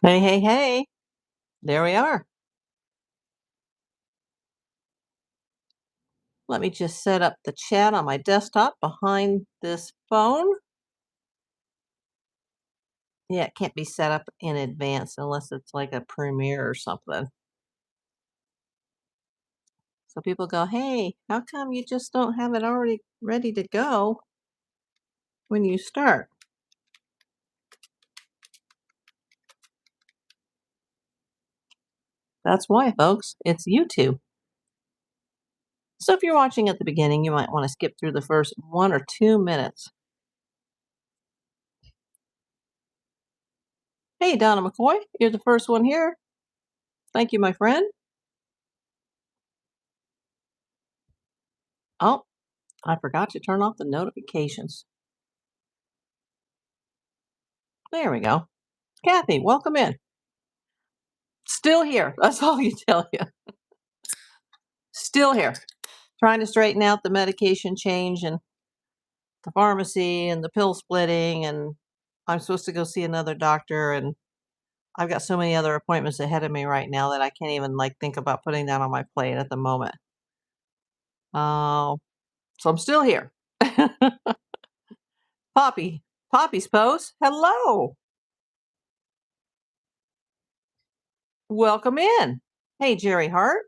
Hey, hey, hey. There we are. Let me just set up the chat on my desktop behind this phone. Yeah, it can't be set up in advance unless it's like a premiere or something. So people go, hey, how come you just don't have it already ready to go when you start? That's why, folks. It's YouTube. So if you're watching at the beginning, you might want to skip through the first 1 or 2 minutes. Hey, Donna McCoy, you're the first one here. Thank you, my friend. Oh, I forgot to turn off the notifications. There we go. Kathy, welcome in. Still here. That's all you tell you. Still here. Trying to straighten out the medication change and the pharmacy and the pill splitting. And I'm supposed to go see another doctor. And I've got so many other appointments ahead of me right now that I can't even like think about putting that on my plate at the moment. So I'm still here. Poppy's Pose. Hello. Welcome in. Hey, Jerry Hart.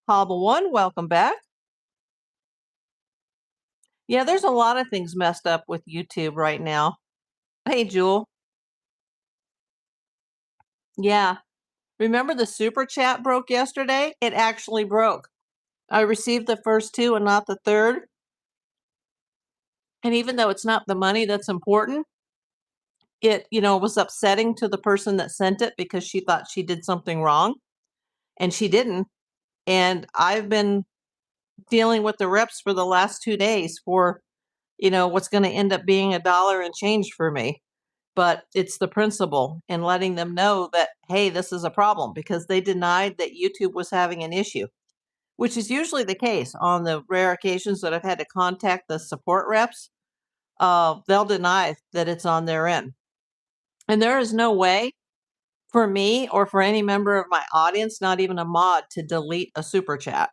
Hobble One, welcome back. Yeah, there's a lot of things messed up with YouTube right now. Hey, Jewel. Yeah. Remember the super chat broke yesterday? It actually broke. I received the first two and not the third. And even though it's not the money that's important, it, was upsetting to the person that sent it because she thought she did something wrong and she didn't. And I've been dealing with the reps for the last 2 days for, what's going to end up being $1 and change for me. But it's the principle and letting them know that, hey, this is a problem because they denied that YouTube was having an issue, which is usually the case on the rare occasions that I've had to contact the support reps. They'll deny that it's on their end. And there is no way for me or for any member of my audience, not even a mod, to delete a super chat.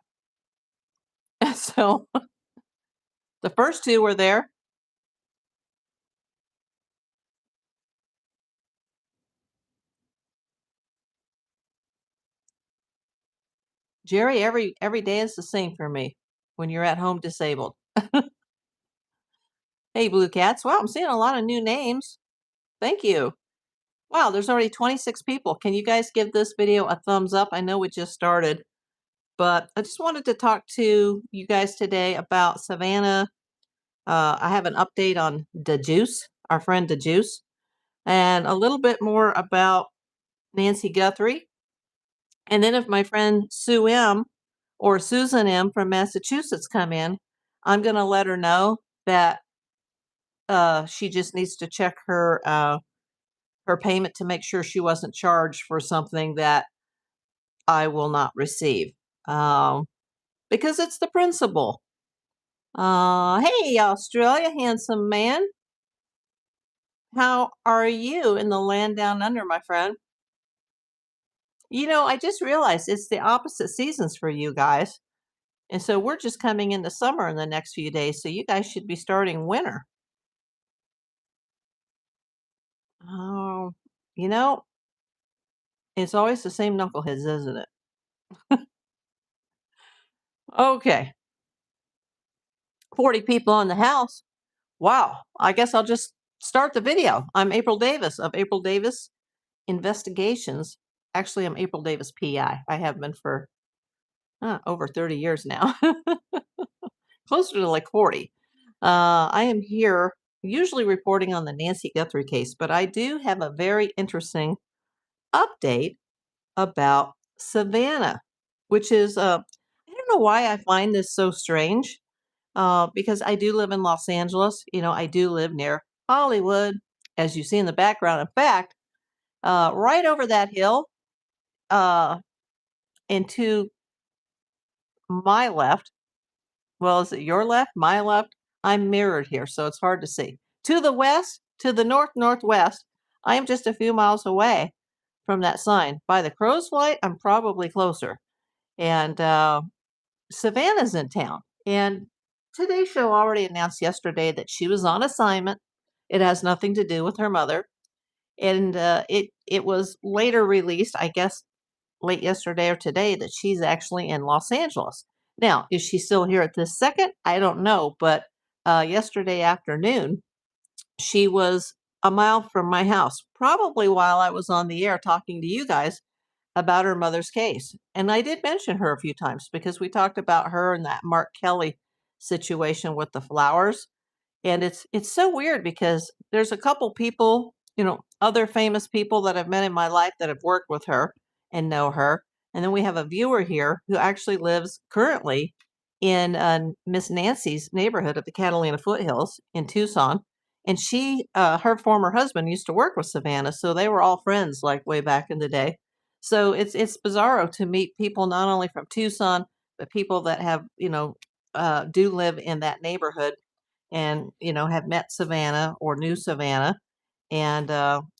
So the first two were there. Jerry, every day is the same for me when you're at home disabled. Hey, Blue Cats. Wow, I'm seeing a lot of new names. Thank you. Wow, there's already 26 people. Can you guys give this video a thumbs up? I know we just started, but I just wanted to talk to you guys today about Savannah. I have an update on the Juice, our friend the Juice, and a little bit more about Nancy Guthrie. And then if my friend Sue M or Susan M from Massachusetts come in, I'm going to let her know that she just needs to check her payment to make sure she wasn't charged for something that I will not receive. Because it's the principle. Hey, Australia, handsome man. How are you in the land down under, my friend? I just realized it's the opposite seasons for you guys. And so we're just coming into summer in the next few days. So you guys should be starting winter. Oh, you know, it's always the same knuckleheads, isn't it? Okay. 40 people in the house. Wow. I guess I'll just start the video. I'm April Davis of April Davis Investigations. Actually, I'm April Davis PI. I have been for over 30 years now, closer to like 40. I am here usually reporting on the Nancy Guthrie case, but I do have a very interesting update about Savannah, which is, I don't know why I find this so strange, because I do live in Los Angeles. I do live near Hollywood, as you see in the background. In fact, right over that hill, uh, and to my left, well, is it your left, my left? I'm mirrored here, so it's hard to see. To the west, to the northwest, I am just a few miles away. from that sign. By the crow's flight, I'm probably closer. And Savannah's in town. And Today's Show already announced yesterday that she was on assignment. It has nothing to do with her mother. And it was later released, I guess, late yesterday or today, that she's actually in Los Angeles. Now, is she still here at this second? I don't know. But yesterday afternoon, she was a mile from my house, probably while I was on the air talking to you guys about her mother's case. And I did mention her a few times because we talked about her and that Mark Kelly situation with the flowers. And it's so weird because there's a couple people, other famous people that I've met in my life that have worked with her and know her. And then we have a viewer here who actually lives currently in Miss Nancy's neighborhood of the Catalina Foothills in Tucson. And her former husband used to work with Savannah, so they were all friends like way back in the day. So it's bizarro to meet people not only from Tucson, but people that have, do live in that neighborhood and have met Savannah or knew Savannah. And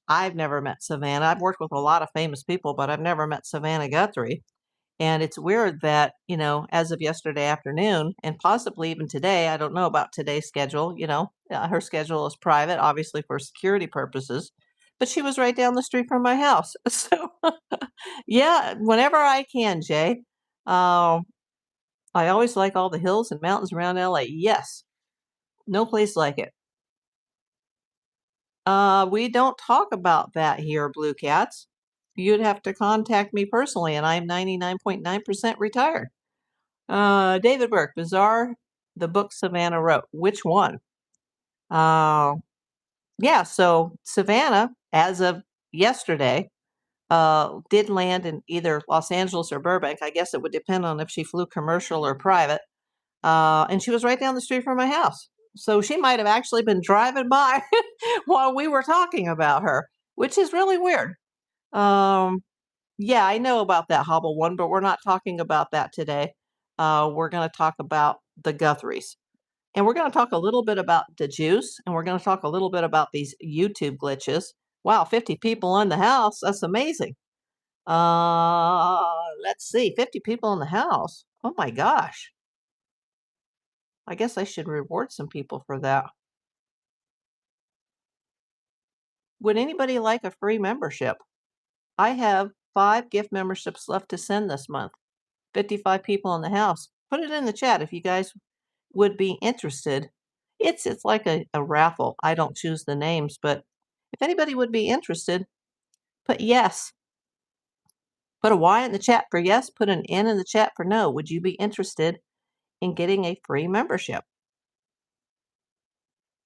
I've never met Savannah. I've worked with a lot of famous people, but I've never met Savannah Guthrie. And it's weird that, as of yesterday afternoon and possibly even today, I don't know about today's schedule, her schedule is private, obviously for security purposes, but she was right down the street from my house. So, yeah, whenever I can, Jay. Um, I always like all the hills and mountains around LA. Yes, no place like it. We don't talk about that here, Blue Cats. You'd have to contact me personally, and I'm 99.9% retired. David Burke, Bizarre, the book Savannah wrote. Which one? Uh, yeah, so Savannah, as of yesterday, did land in either Los Angeles or Burbank. I guess it would depend on if she flew commercial or private. And she was right down the street from my house. So she might have actually been driving by while we were talking about her, which is really weird. Um, yeah, I know about that Hobble one, but we're not talking about that today. We're going to talk about the Guthries. And we're going to talk a little bit about the juice, and we're going to talk a little bit about these YouTube glitches. Wow, 50 people in the house. That's amazing. Let's see, 50 people in the house. Oh my gosh. I guess I should reward some people for that. Would anybody like a free membership? I have 5 gift memberships left to send this month. 55 people in the house. Put it in the chat if you guys would be interested. It's like a raffle. I don't choose the names, but if anybody would be interested, put yes. Put a Y in the chat for yes, put an N in the chat for no. Would you be interested in getting a free membership?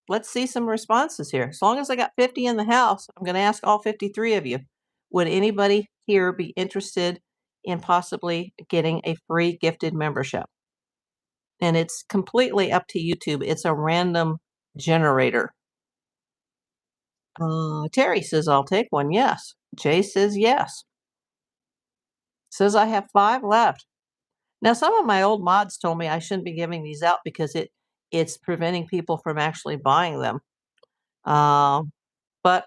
Let's see some responses here. As long as I got 50 in the house, I'm going to ask all 53 of you. Would anybody here be interested in possibly getting a free gifted membership? And it's completely up to YouTube. It's a random generator. Terry says, I'll take one. Yes. Jay says, yes. Says, I have 5 left. Now, some of my old mods told me I shouldn't be giving these out because it's preventing people from actually buying them. But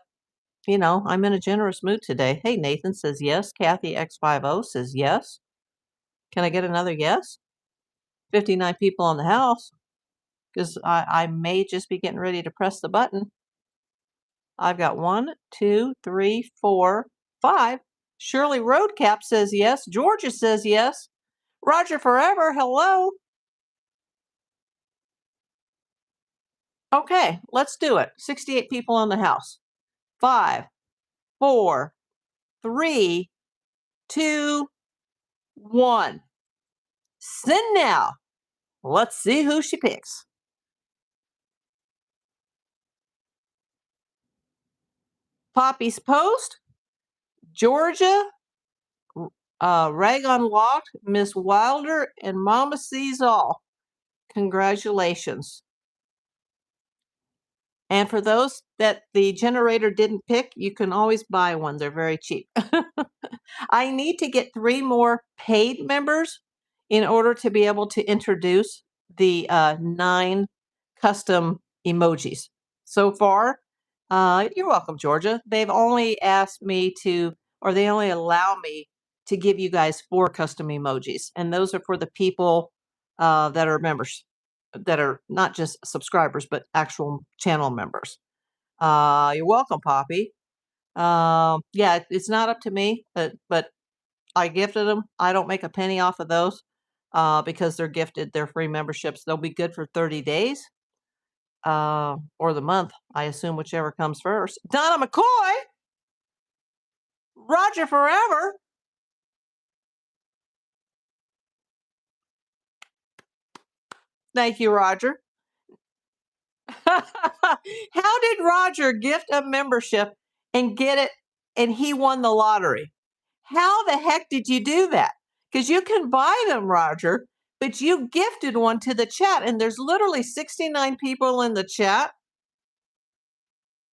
I'm in a generous mood today. Hey, Nathan says yes. Kathy X50 says yes. Can I get another yes? 59 people in the house because I may just be getting ready to press the button. I've got 1, 2, 3, 4, 5. Shirley Roadcap says yes. Georgia says yes. Roger Forever, hello. Okay, let's do it. 68 people in the house. 5, 4, 3, 2, 1. Send now. Let's see who she picks. Poppy's Post, Georgia, Rag Unlocked, Miss Wilder, and Mama Sees All. Congratulations. And for those that the generator didn't pick, you can always buy one. They're very cheap. I need to get 3 more paid members in order to be able to introduce the 9 custom emojis. So far, you're welcome, Georgia. They've only asked me to or they only allow me to give you guys 4 custom emojis. And those are for the people that are members, that are not just subscribers, but actual channel members. You're welcome, Poppy. Yeah, it's not up to me, but I gifted them. I don't make a penny off of those because they're gifted. They're free memberships. They'll be good for 30 days or the month, I assume, whichever comes first. Donna McCoy, Roger Forever. Thank you, Roger. How did Roger gift a membership and get it and he won the lottery? How the heck did you do that? Because you can buy them, Roger, but you gifted one to the chat, and there's literally 69 people in the chat,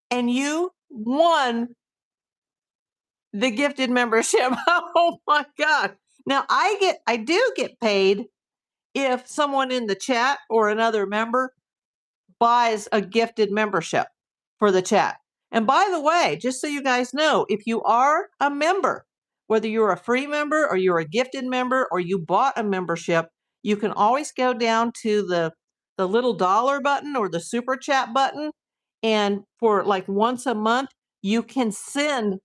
and you won the gifted membership. Oh my God. Now I do get paid if someone in the chat or another member buys a gifted membership for the chat. And by the way, just so you guys know, if you are a member, whether you're a free member or you're a gifted member or you bought a membership, you can always go down to the little dollar button or the super chat button. And for like once a month, you can send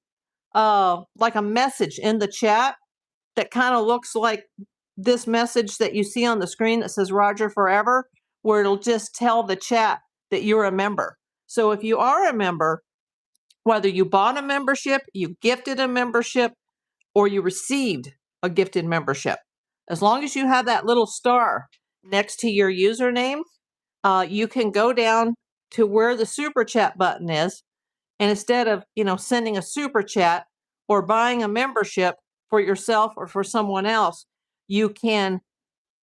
like a message in the chat that kind of looks like this message that you see on the screen that says Roger Forever, where it'll just tell the chat that you're a member. So if you are a member, whether you bought a membership, you gifted a membership, or you received a gifted membership, as long as you have that little star next to your username, you can go down to where the super chat button is. And instead of, sending a super chat or buying a membership for yourself or for someone else, you can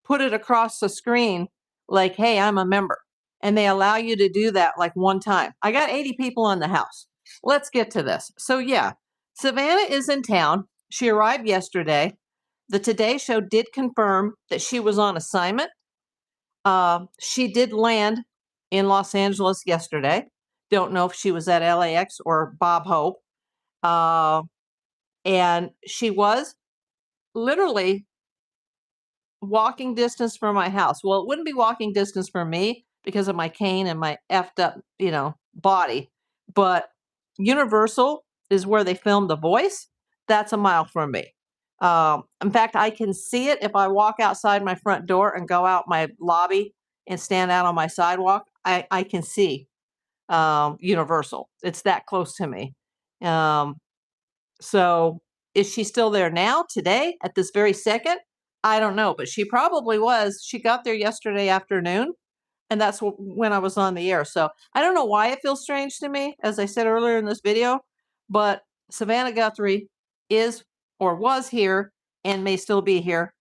put it across the screen like, hey, I'm a member. And they allow you to do that like one time. I got 80 people in the house. Let's get to this. So yeah, Savannah is in town. She arrived yesterday. The Today Show did confirm that she was on assignment. She did land in Los Angeles yesterday. Don't know if she was at LAX or Bob Hope. And she was literally walking distance from my house. Well, it wouldn't be walking distance for me because of my cane and my effed up, body. But Universal is where they filmed The Voice. That's a mile from me. In fact, I can see it if I walk outside my front door and go out my lobby and stand out on my sidewalk. I can see Universal. It's that close to me. So is she still there now, today, at this very second? I don't know, but she probably was. She got there yesterday afternoon, and that's when I was on the air. So I don't know why it feels strange to me, as I said earlier in this video, but Savannah Guthrie is or was here and may still be here,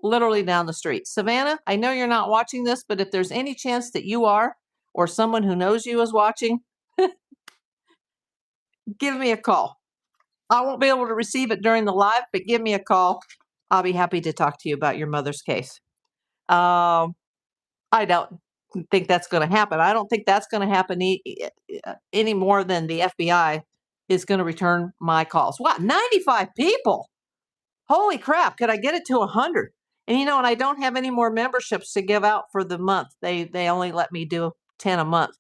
literally down the street. Savannah, I know you're not watching this, but if there's any chance that you are, or someone who knows you is watching, give me a call. I won't be able to receive it during the live, but give me a call. I'll be happy to talk to you about your mother's case. I don't think that's going to happen. I don't think that's going to happen any more than the FBI is going to return my calls. What? 95 people? Holy crap. Could I get it to 100? And and I don't have any more memberships to give out for the month. They only let me do 10 a month.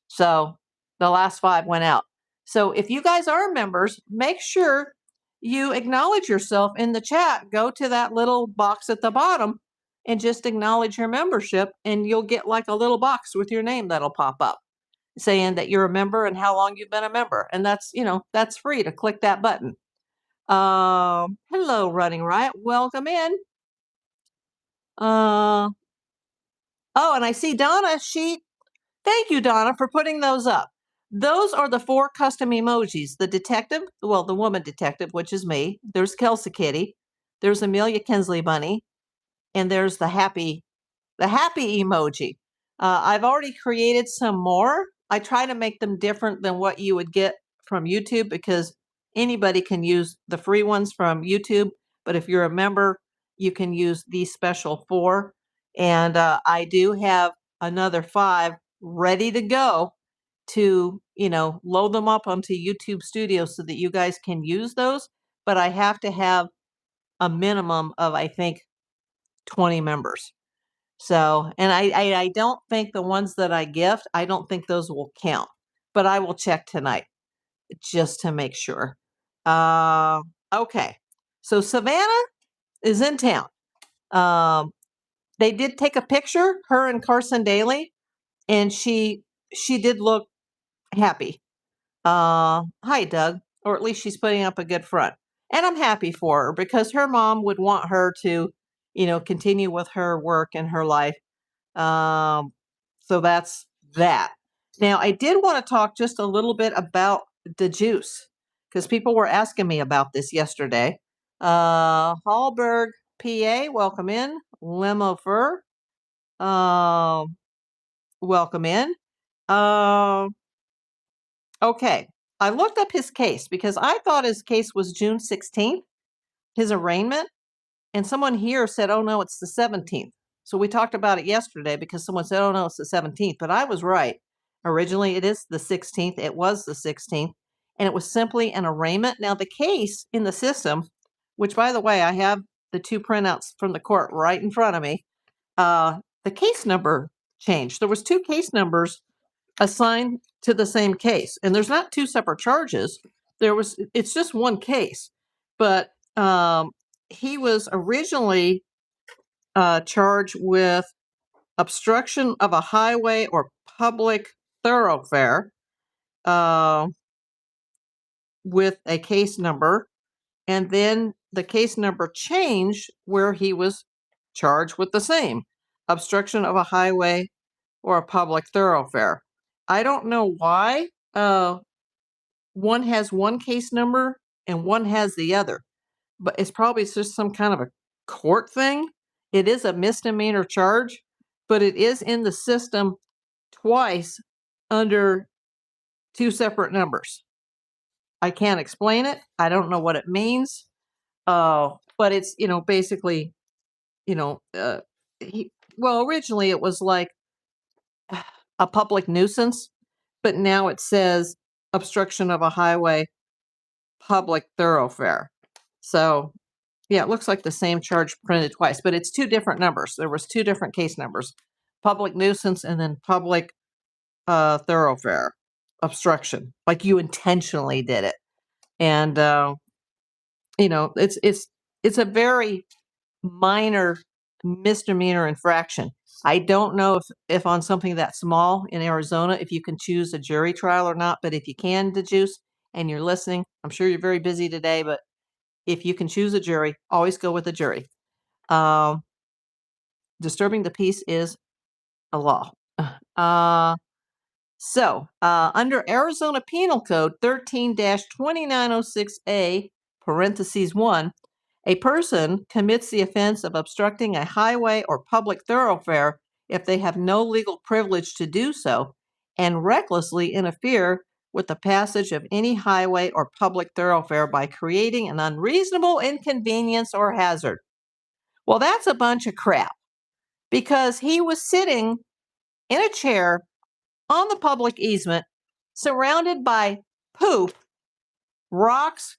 So the last 5 went out. So if you guys are members, make sure you acknowledge yourself in the chat. Go to that little box at the bottom and just acknowledge your membership, and you'll get like a little box with your name that'll pop up saying that you're a member and how long you've been a member. And that's free to click that button. Hello, Running Riot. Welcome in. Oh, and I see Donna. Thank you, Donna, for putting those up. Those are the 4 custom emojis. The detective, well, the woman detective, which is me. There's Kelsa Kitty. There's Amelia Kinsley Bunny. And there's the happy emoji. I've already created some more. I try to make them different than what you would get from YouTube because anybody can use the free ones from YouTube. But if you're a member, you can use these special 4. And I do have another 5 ready to go to, load them up onto YouTube Studio so that you guys can use those. but I have to have a minimum of, I think, 20 members. So, and I don't think the ones that I gift, I don't think those will count, but I will check tonight just to make sure. Okay. So Savannah is in town. They did take a picture, her and Carson Daly, and she did look happy. Hi, Doug. Or at least she's putting up a good front. And I'm happy for her because her mom would want her to, continue with her work and her life. So that's that. Now, I did want to talk just a little bit about the juice because people were asking me about this yesterday. Hallberg, PA, welcome in. Limo Fur, welcome in. Okay, I looked up his case because I thought his case was June 16th, his arraignment, and someone here said, oh no, it's the 17th. So we talked about it yesterday because someone said, oh no, it's the 17th, but I was right. Originally, it is the 16th. It was the 16th, and it was simply an arraignment. Now, the case in the system, which, by the way, I have the two printouts from the court right in front of me, the case number changed. There was two case numbers assigned to the same case, and there's not two separate charges. It's just one case, but he was originally charged with obstruction of a highway or public thoroughfare with a case number, and then the case number changed where he was charged with the same obstruction of a highway or a public thoroughfare. I don't know why one has one case number and one has the other, but it's probably just some kind of a court thing. It is a misdemeanor charge, but it is in the system twice under two separate numbers. I can't explain it. I don't know what it means. But it's, basically, originally it was like a public nuisance, but now it says obstruction of a highway, public thoroughfare. So, yeah, it looks like the same charge printed twice, but it's two different numbers. There was two different case numbers, public nuisance and then public thoroughfare obstruction, like you intentionally did it. And, it's a very minor misdemeanor infraction. I don't know if on something that small in Arizona, if you can choose a jury trial or not, but if you can, the juice, and you're listening, I'm sure you're very busy today, but if you can choose a jury, always go with a jury. Disturbing the peace is a law. Under Arizona Penal Code 13-2906A, parentheses 1, a person commits the offense of obstructing a highway or public thoroughfare if they have no legal privilege to do so and recklessly interfere with the passage of any highway or public thoroughfare by creating an unreasonable inconvenience or hazard. Well, that's a bunch of crap because he was sitting in a chair on the public easement surrounded by poop, rocks,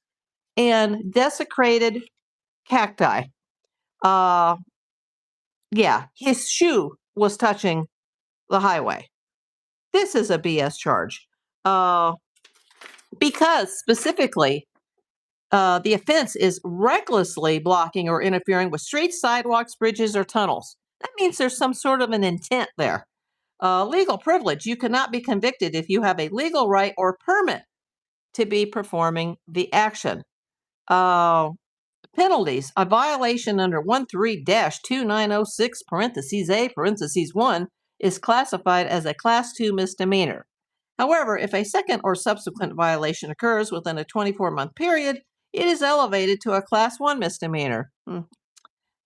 and desecrated cacti. His shoe was touching the highway. This is a BS charge. Because specifically, the offense is recklessly blocking or interfering with streets, sidewalks, bridges, or tunnels. That means there's some sort of an intent there. Legal privilege. You cannot be convicted if you have a legal right or permit to be performing the action. Penalties. A violation under 13-2906 parentheses A parentheses 1 is classified as a Class 2 misdemeanor. However, if a second or subsequent violation occurs within a 24-month period, it is elevated to a Class 1 misdemeanor. Hint,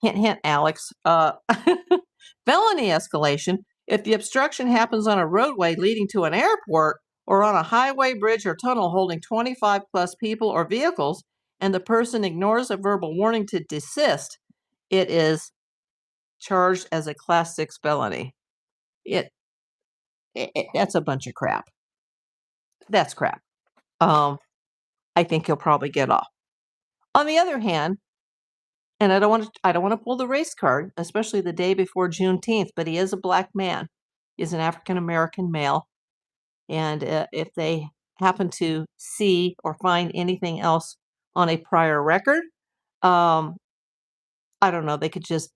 hint, Alex. Felony escalation. If the obstruction happens on a roadway leading to an airport or on a highway, bridge, or tunnel holding 25 plus people or vehicles, and the person ignores a verbal warning to desist, it is charged as a Class 6 felony. That's a bunch of crap. That's crap. I think he'll probably get off. On the other hand, and I don't want to pull the race card, especially the day before Juneteenth, but he is a black man. He's an African American male. And if they happen to see or find anything else on a prior record, um, I don't know, they could just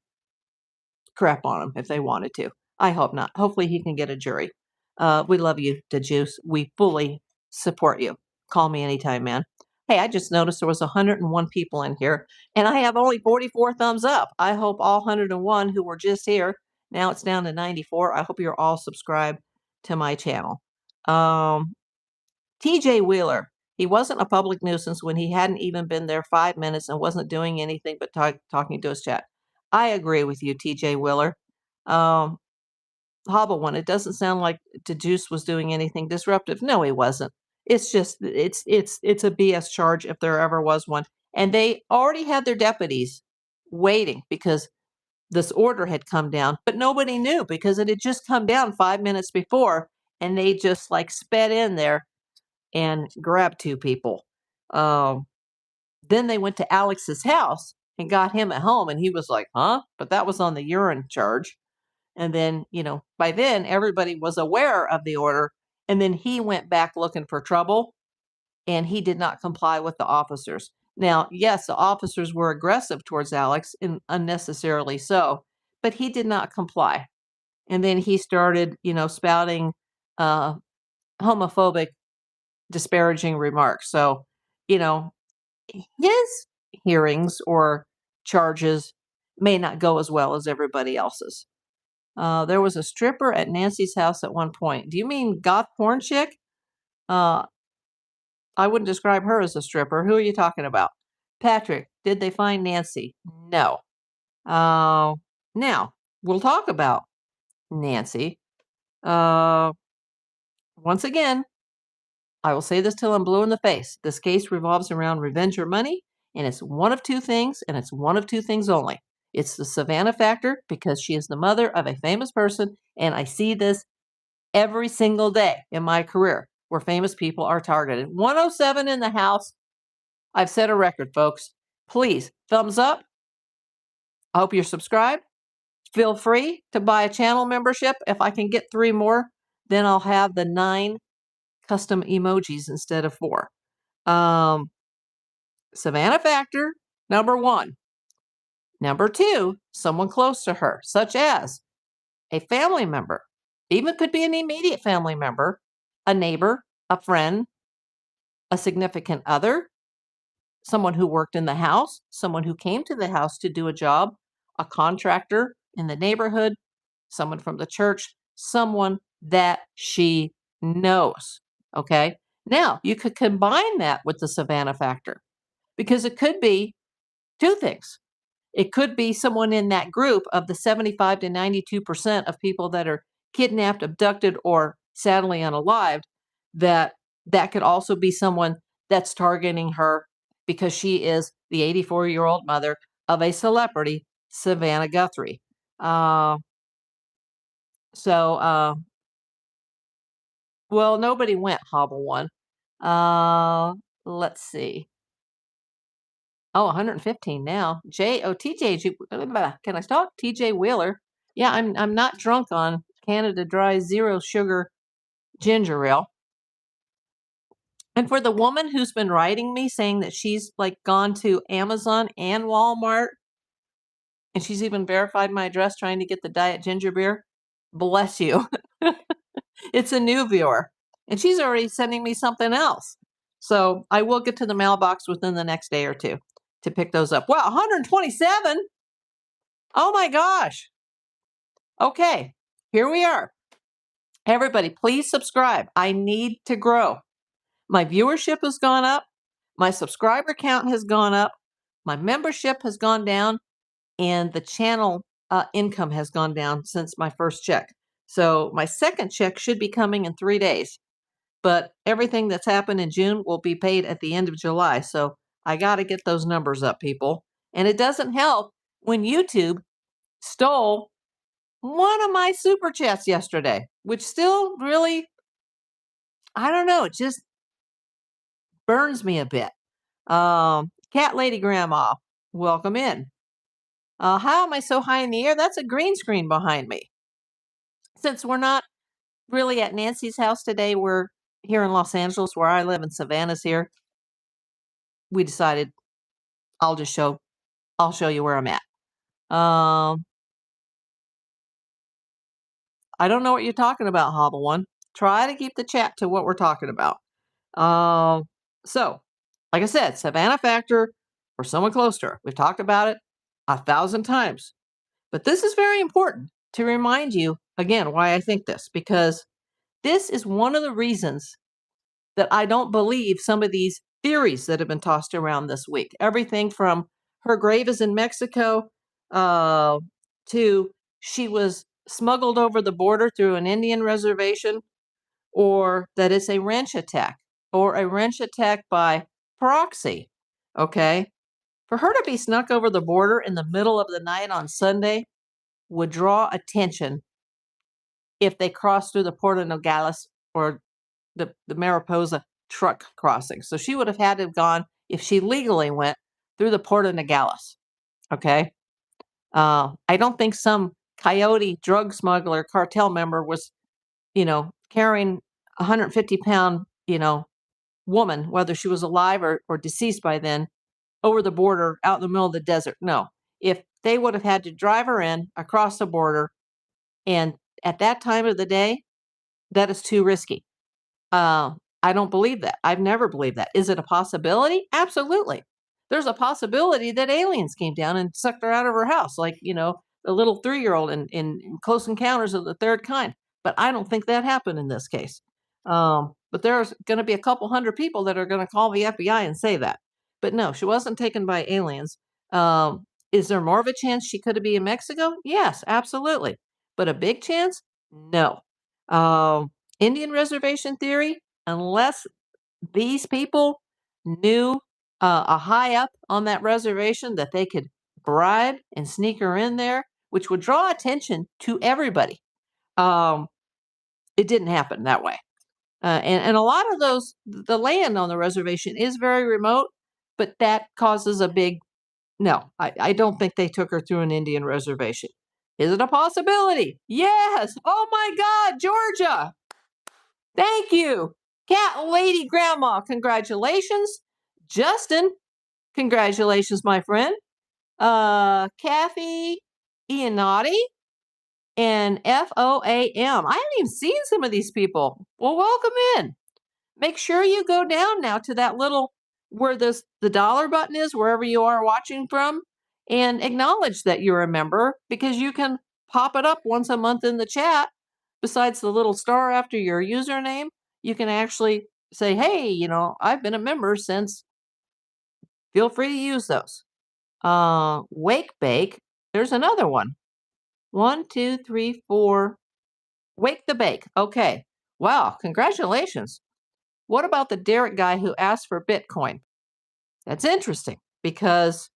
crap on him if they wanted to. I hope not. Hopefully he can get a jury. We love you, the Juice. We fully support you. Call me anytime, man. Hey, I just noticed there was 101 people in here, and I have only 44 thumbs up. I hope all 101 who were just here, now it's down to 94. I hope you're all subscribed to my channel. TJ Wheeler, he wasn't a public nuisance when he hadn't even been there 5 minutes and wasn't doing anything but talking to his chat. I agree with you, TJ Wheeler. Um, Hobble one, it doesn't sound like DeJuice was doing anything disruptive. No, he wasn't. It's just it's a BS charge if there ever was one. And they already had their deputies waiting because this order had come down, but nobody knew because it had just come down 5 minutes before, and they just like sped in there and grabbed two people. Then they went to Alex's house and got him at home, and he was like, huh? But that was on the urine charge. And then, by then everybody was aware of the order. And then he went back looking for trouble, and he did not comply with the officers. Now, yes, the officers were aggressive towards Alex and unnecessarily so, but he did not comply. And then he started, spouting homophobic, disparaging remarks. So, you know, his hearings or charges may not go as well as everybody else's. There was a stripper at Nancy's house at one point. Do you mean goth porn chick? I wouldn't describe her as a stripper. Who are you talking about? Patrick, did they find Nancy? No. Now, we'll talk about Nancy. Once again, I will say this till I'm blue in the face. This case revolves around revenge or money, and it's one of two things, and it's one of two things only. It's the Savannah factor because she is the mother of a famous person, and I see this every single day in my career where famous people are targeted. 107 in the house. I've set a record, folks. Please, thumbs up. I hope you're subscribed. Feel free to buy a channel membership. If I can get 3 more, then I'll have the 9 custom emojis instead of 4. Savannah factor, number 1. Number 2, someone close to her, such as a family member, even could be an immediate family member, a neighbor, a friend, a significant other, someone who worked in the house, someone who came to the house to do a job, a contractor in the neighborhood, someone from the church, someone that she knows. Okay. Now, you could combine that with the Savannah factor because it could be 2 things. It could be someone in that group of the 75 to 92% of people that are kidnapped, abducted, or sadly unalived, that could also be someone that's targeting her because she is the 84-year-old mother of a celebrity, Savannah Guthrie. Well, nobody went, Hobble one. Let's see. Oh, 115 now. TJ, can I talk? TJ Wheeler. Yeah, I'm not drunk on Canada Dry 0 sugar ginger ale. And for the woman who's been writing me saying that she's like gone to Amazon and Walmart, and she's even verified my address trying to get the diet ginger beer, bless you. It's a new viewer, and she's already sending me something else. So I will get to the mailbox within the next day or two to pick those up. Wow, 127? Oh my gosh. Okay, here we are. Everybody, please subscribe. I need to grow. My viewership has gone up. My subscriber count has gone up. My membership has gone down. And the channel income has gone down since my first check. So my second check should be coming in 3 days. But everything that's happened in June will be paid at the end of July. So I got to get those numbers up, people. And it doesn't help when YouTube stole one of my super chats yesterday, which still really, I don't know, it just burns me a bit. Cat Lady Grandma, welcome in. How am I so high in the air? That's a green screen behind me. Since we're not really at Nancy's house today, we're here in Los Angeles where I live, and Savannah's here. We decided I'll show you where I'm at. I don't know what you're talking about, Hobble One. Try to keep the chat to what we're talking about. So, like I said, Savannah factor or someone close to her. We've talked about it 1,000 times. But this is very important to remind you, again, why I think this, because this is one of the reasons that I don't believe some of these theories that have been tossed around this week. Everything from her grave is in Mexico to she was smuggled over the border through an Indian reservation, or that it's a wrench attack or a wrench attack by proxy. Okay. For her to be snuck over the border in the middle of the night on Sunday would draw attention if they crossed through the Puerto Nogales or the Mariposa truck crossing. So she would have had to have gone, if she legally went, through the Puerto Nogales. Okay. I don't think some coyote drug smuggler cartel member was, carrying 150-pound, woman, whether she was alive or deceased by then, over the border out in the middle of the desert. No. If they would have had to drive her in across the border, and at that time of the day, that is too risky. I don't believe that. I've never believed that. Is it a possibility? Absolutely. There's a possibility that aliens came down and sucked her out of her house, like, the little 3-year-old in Close Encounters of the Third Kind. But I don't think that happened in this case. But there's going to be a couple hundred people that are going to call the FBI and say that. But no, she wasn't taken by aliens. Is there more of a chance she could be in Mexico? Yes, absolutely. But a big chance? No. Indian reservation theory, unless these people knew a high up on that reservation that they could bribe and sneak her in there, which would draw attention to everybody. It didn't happen that way. And a lot of the land on the reservation is very remote, but that causes a big, no, I don't think they took her through an Indian reservation. Is it a possibility? Yes. Oh my God, Georgia. Thank you. Cat Lady Grandma, congratulations. Justin, congratulations, my friend. Kathy Iannotti and FOAM. I haven't even seen some of these people. Well, welcome in. Make sure you go down now to that little, where the dollar button is, wherever you are watching from, and acknowledge that you're a member, because you can pop it up once a month in the chat. Besides the little star after your username, you can actually say, hey, I've been a member since. Feel free to use those. Wake Bake. There's another one. 1, 2, 3, 4. Wake the Bake. Okay. Wow. Congratulations. What about the Derek guy who asked for Bitcoin? That's interesting, because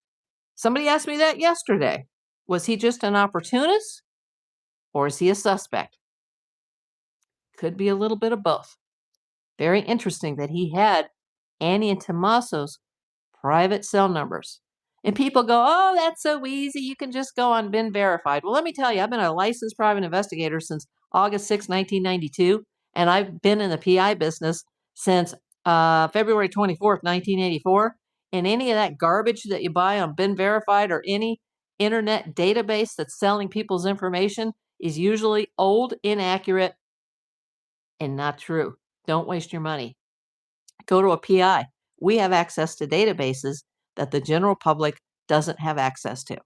somebody asked me that yesterday. Was he just an opportunist, or is he a suspect? Could be a little bit of both. Very interesting that he had Annie and Tommaso's private cell numbers. And people go, oh, that's so easy. You can just go on Been Verified. Well, let me tell you, I've been a licensed private investigator since August 6, 1992. And I've been in the PI business since February 24th, 1984. And any of that garbage that you buy on Been Verified or any internet database that's selling people's information is usually old, inaccurate, and not true. Don't waste your money. Go to a PI. We have access to databases that the general public doesn't have access to.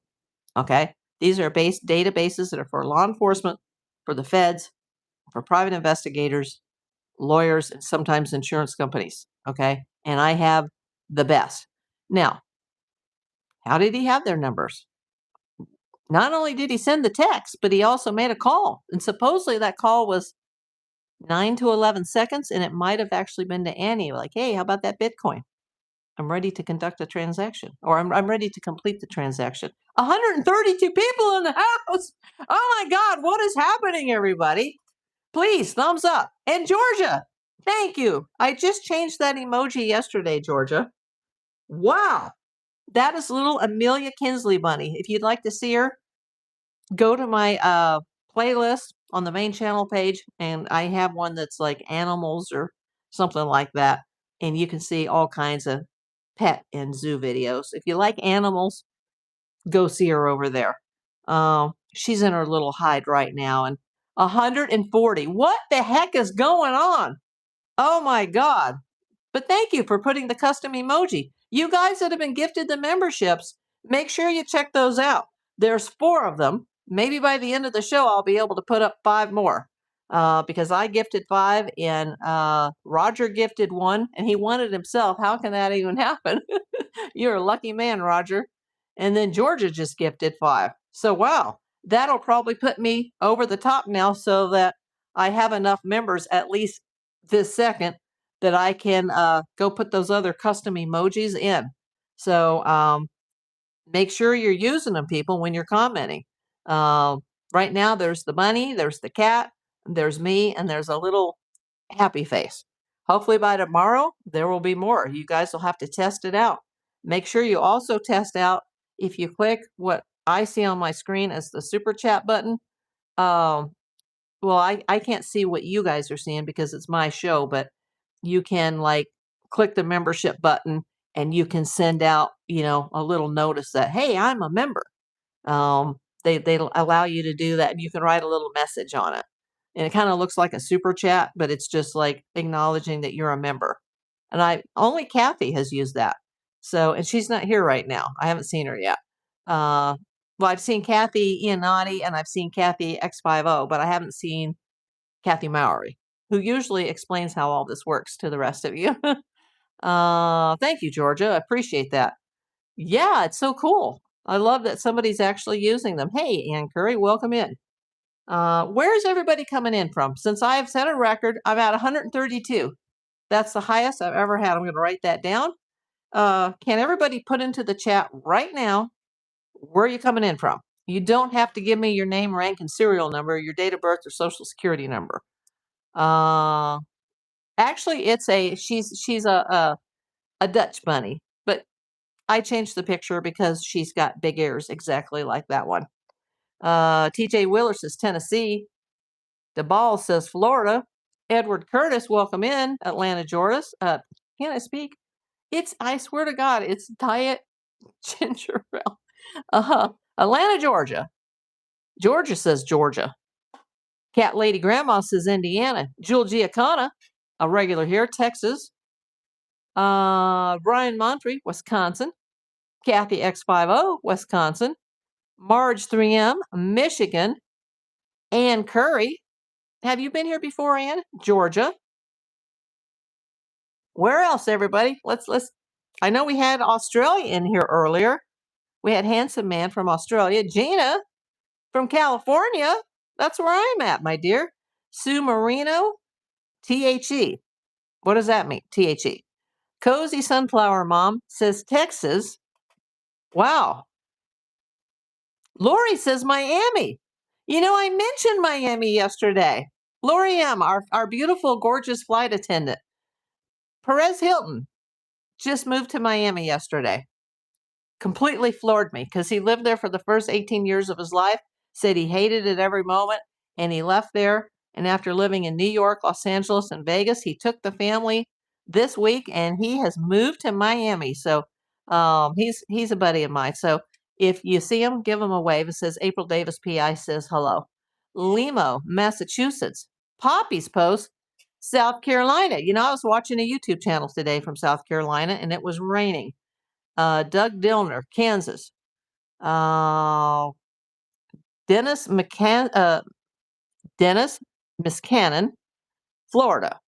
Okay? These are databases that are for law enforcement, for the feds, for private investigators, lawyers, and sometimes insurance companies. Okay? And I have the best. Now, how did he have their numbers? Not only did he send the text, but he also made a call. And supposedly that call was 9 to 11 seconds, and it might have actually been to Annie, like, hey, how about that Bitcoin? I'm ready to conduct a transaction, or I'm ready to complete the transaction. 132 people in the house. Oh my God, what is happening, everybody? Please, thumbs up. And Georgia, thank you. I just changed that emoji yesterday, Georgia. Wow. That is little Amelia Kinsley Bunny. If you'd like to see her, go to my playlist on the main channel page, and I have one that's like animals or something like that. And you can see all kinds of pet and zoo videos. If you like animals, go see her over there. She's in her little hide right now, and 140. What the heck is going on? Oh my God. But thank you for putting the custom emoji. You guys that have been gifted the memberships, make sure you check those out. There's 4 of them. Maybe by the end of the show, I'll be able to put up 5 more because I gifted 5 and Roger gifted 1 and he wanted himself. How can that even happen? You're a lucky man, Roger. And then Georgia just gifted 5. So, wow, that'll probably put me over the top now so that I have enough members at least this second that I can go put those other custom emojis in. So make sure you're using them, people, when you're commenting. Right now, there's the bunny, there's the cat, there's me, and there's a little happy face. Hopefully by tomorrow, there will be more. You guys will have to test it out. Make sure you also test out if you click what I see on my screen as the super chat button. Well, I can't see what you guys are seeing because it's my show, but you can like click the membership button and you can send out, a little notice that, hey, I'm a member. They allow you to do that and you can write a little message on it. And it kind of looks like a super chat, but it's just like acknowledging that you're a member. And only Kathy has used that. So, and she's not here right now. I haven't seen her yet. Well, I've seen Kathy Iannotti and I've seen Kathy X50, but I haven't seen Kathy Mowry, who usually explains how all this works to the rest of you. Thank you, Georgia. I appreciate that. Yeah, it's so cool. I love that somebody's actually using them. Hey, Ann Curry, welcome in. Where's everybody coming in from? Since I have set a record, I'm at 132. That's the highest I've ever had. I'm going to write that down. Can everybody put into the chat right now where are you coming in from? You don't have to give me your name, rank, and serial number, your date of birth, or social security number. Actually, she's a Dutch bunny, but I changed the picture because she's got big ears, exactly like that one. TJ Wheeler says Tennessee. DeBall says Florida. Edward Curtis, welcome in. Atlanta, Georgia. Can I speak? I swear to God, it's Diet Ginger Ale. Atlanta, Georgia. Georgia says Georgia. Cat Lady Grandma says Indiana. Jewel Giacana, a regular here, Texas. Brian Montre, Wisconsin. Kathy X50, Wisconsin. Marge 3M, Michigan. Ann Curry. Have you been here before, Ann? Georgia. Where else, everybody? Let's. I know we had Australia in here earlier. We had Handsome Man from Australia. Gina from California. That's where I'm at, my dear. Sue Marino, THE. What does that mean? THE. Cozy Sunflower Mom says Texas. Wow. Lori says Miami. I mentioned Miami yesterday. Lori M., our beautiful, gorgeous flight attendant. Perez Hilton just moved to Miami yesterday. Completely floored me because he lived there for the first 18 years of his life, said he hated it every moment, and he left there. And after living in New York, Los Angeles, and Vegas, he took the family this week and he has moved to Miami. So he's a buddy of mine. So if you see him, give him a wave. It says April Davis PI says hello. Limo, Massachusetts. Poppy's Post, South Carolina. I was watching a YouTube channel today from South Carolina and it was raining. Doug Dillner, Kansas. Dennis Miscannon, Florida.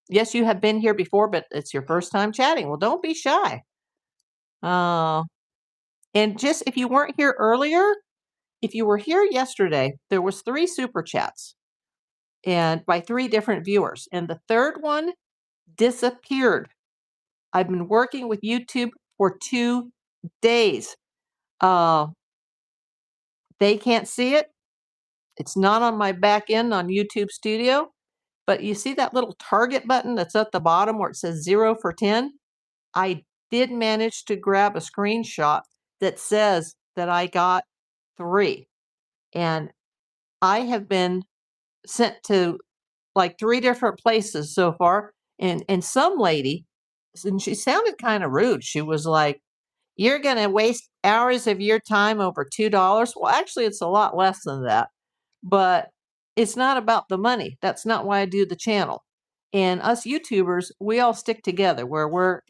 Yes, you have been here before, but it's your first time chatting. Well, don't be shy. And just if you weren't here earlier, if you were here yesterday, there was 3 super chats and by 3 different viewers. And the third one disappeared. I've been working with YouTube for 2 days. They can't see it. It's not on my back end on YouTube Studio, but you see that little target button that's at the bottom where it says 0 for 10? I did manage to grab a screenshot that says that I got 3. And I have been sent to like 3 different places so far. And some lady, and she sounded kind of rude. She was like, "You're going to waste hours of your time over $2." Well, actually, it's a lot less than that. But it's not about the money. That's not why I do the channel. And us YouTubers, we all stick together where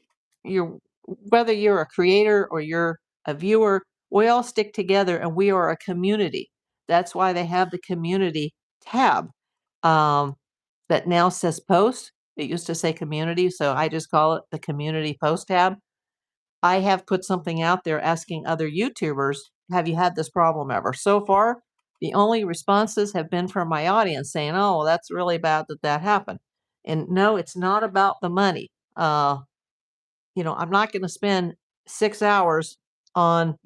you're, whether you're a creator or you're a viewer, we all stick together and we are a community. That's why they have the community tab um, that now says post. It used to say community, so I just call it the community post tab. I have put something out there asking other YouTubers, have you had this problem ever? So far, the only responses have been from my audience saying, oh, well, that's really bad that that happened. And no, it's not about the money. I'm not going to spend 6 hours on,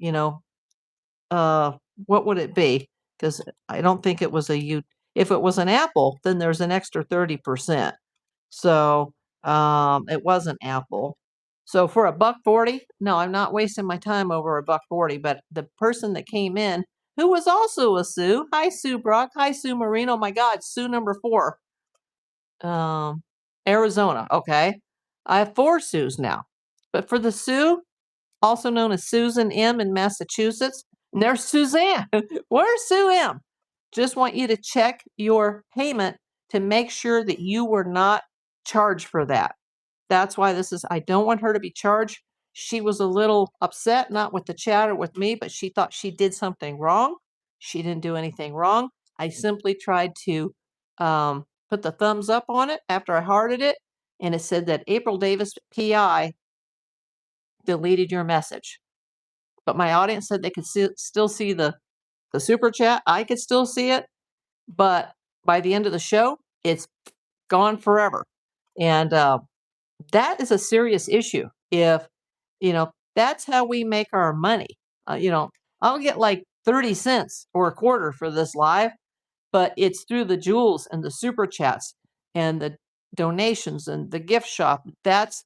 uh, what would it be? Because I don't think it was if it was an Apple, then there's an extra 30%. So it wasn't Apple. So for a $1.40, no, I'm not wasting my time over a $1.40. But the person that came in, who was also a Sue, hi Sue Brock, hi Sue Marino, oh my God, Sue number 4, Arizona. Okay, I have 4 Sues now. But for the Sue, also known as Susan M in Massachusetts, and there's Suzanne. Where's Sue M? Just want you to check your payment to make sure that you were not charged for that. That's why I don't want her to be charged. She was a little upset, not with the chat or with me, but she thought she did something wrong. She didn't do anything wrong. I simply tried to put the thumbs up on it after I hearted it, and it said that April Davis PI deleted your message. But my audience said they could still see the super chat. I could still see it, but by the end of the show, it's gone forever. And that is a serious issue. If, that's how we make our money. I'll get like 30 cents or a quarter for this live, but it's through the jewels and the super chats and the donations and the gift shop. That's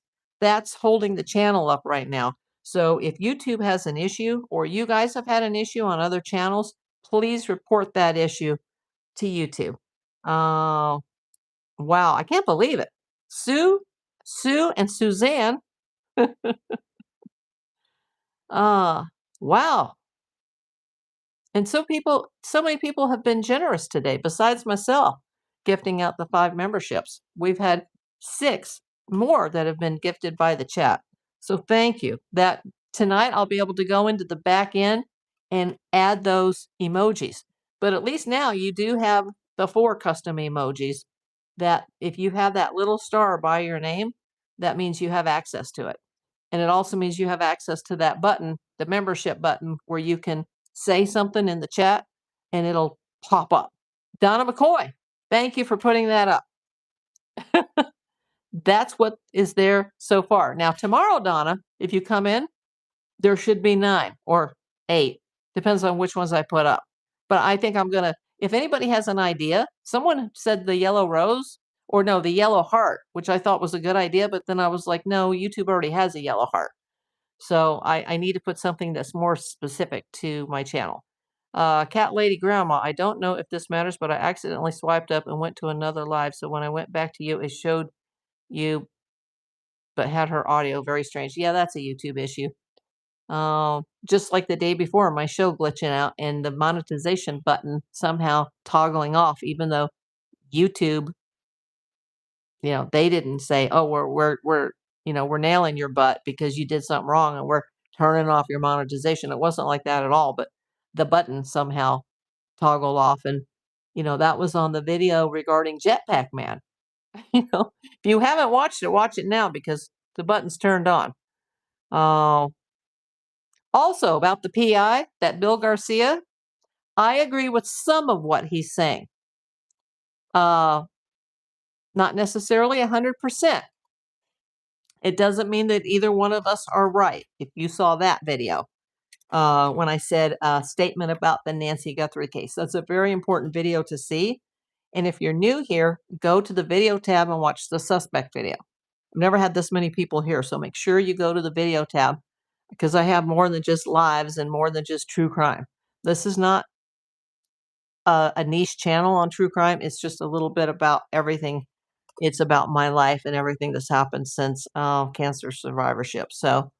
holding the channel up right now. So if YouTube has an issue or you guys have had an issue on other channels, please report that issue to YouTube. Wow, I can't believe it. Sue, and Suzanne. Wow. And so many people have been generous today, besides myself, gifting out the 5 memberships. We've had 6 more that have been gifted by the chat. So thank you. That tonight I'll be able to go into the back end and add those emojis. But at least now you do have the 4 custom emojis that if you have that little star by your name, that means you have access to it. And it also means you have access to that button, the membership button, where you can say something in the chat and it'll pop up. Donna McCoy, thank you for putting that up. That's what is there so far. Now, tomorrow, Donna, if you come in, there should be 9 or 8. Depends on which ones I put up. But I think I'm going to, if anybody has an idea, someone said the yellow rose, or no, the yellow heart, which I thought was a good idea. But then I was like, no, YouTube already has a yellow heart. So I need to put something that's more specific to my channel. Cat Lady Grandma, I don't know if this matters, but I accidentally swiped up and went to another live. So when I went back to you, it showed you, but had her audio. Very strange. Yeah, that's a YouTube issue. Just like the day before, my show glitching out and the monetization button somehow toggling off, even though YouTube, they didn't say, oh, we're nailing your butt because you did something wrong and we're turning off your monetization. It wasn't like that at all, but the button somehow toggled off. And, that was on the video regarding Jetpack Man. If you haven't watched it, watch it now because the button's turned on. Also about the PI, that Bill Garcia, I agree with some of what he's saying. Not necessarily 100%. It doesn't mean that either one of us are right. If you saw that video, when I said a statement about the Nancy Guthrie case, that's a very important video to see. And if you're new here, go to the video tab and watch the suspect video. I've never had this many people here, so make sure you go to the video tab because I have more than just lives and more than just true crime. This is not a niche channel on true crime. It's just a little bit about everything. It's about my life and everything that's happened since cancer survivorship. So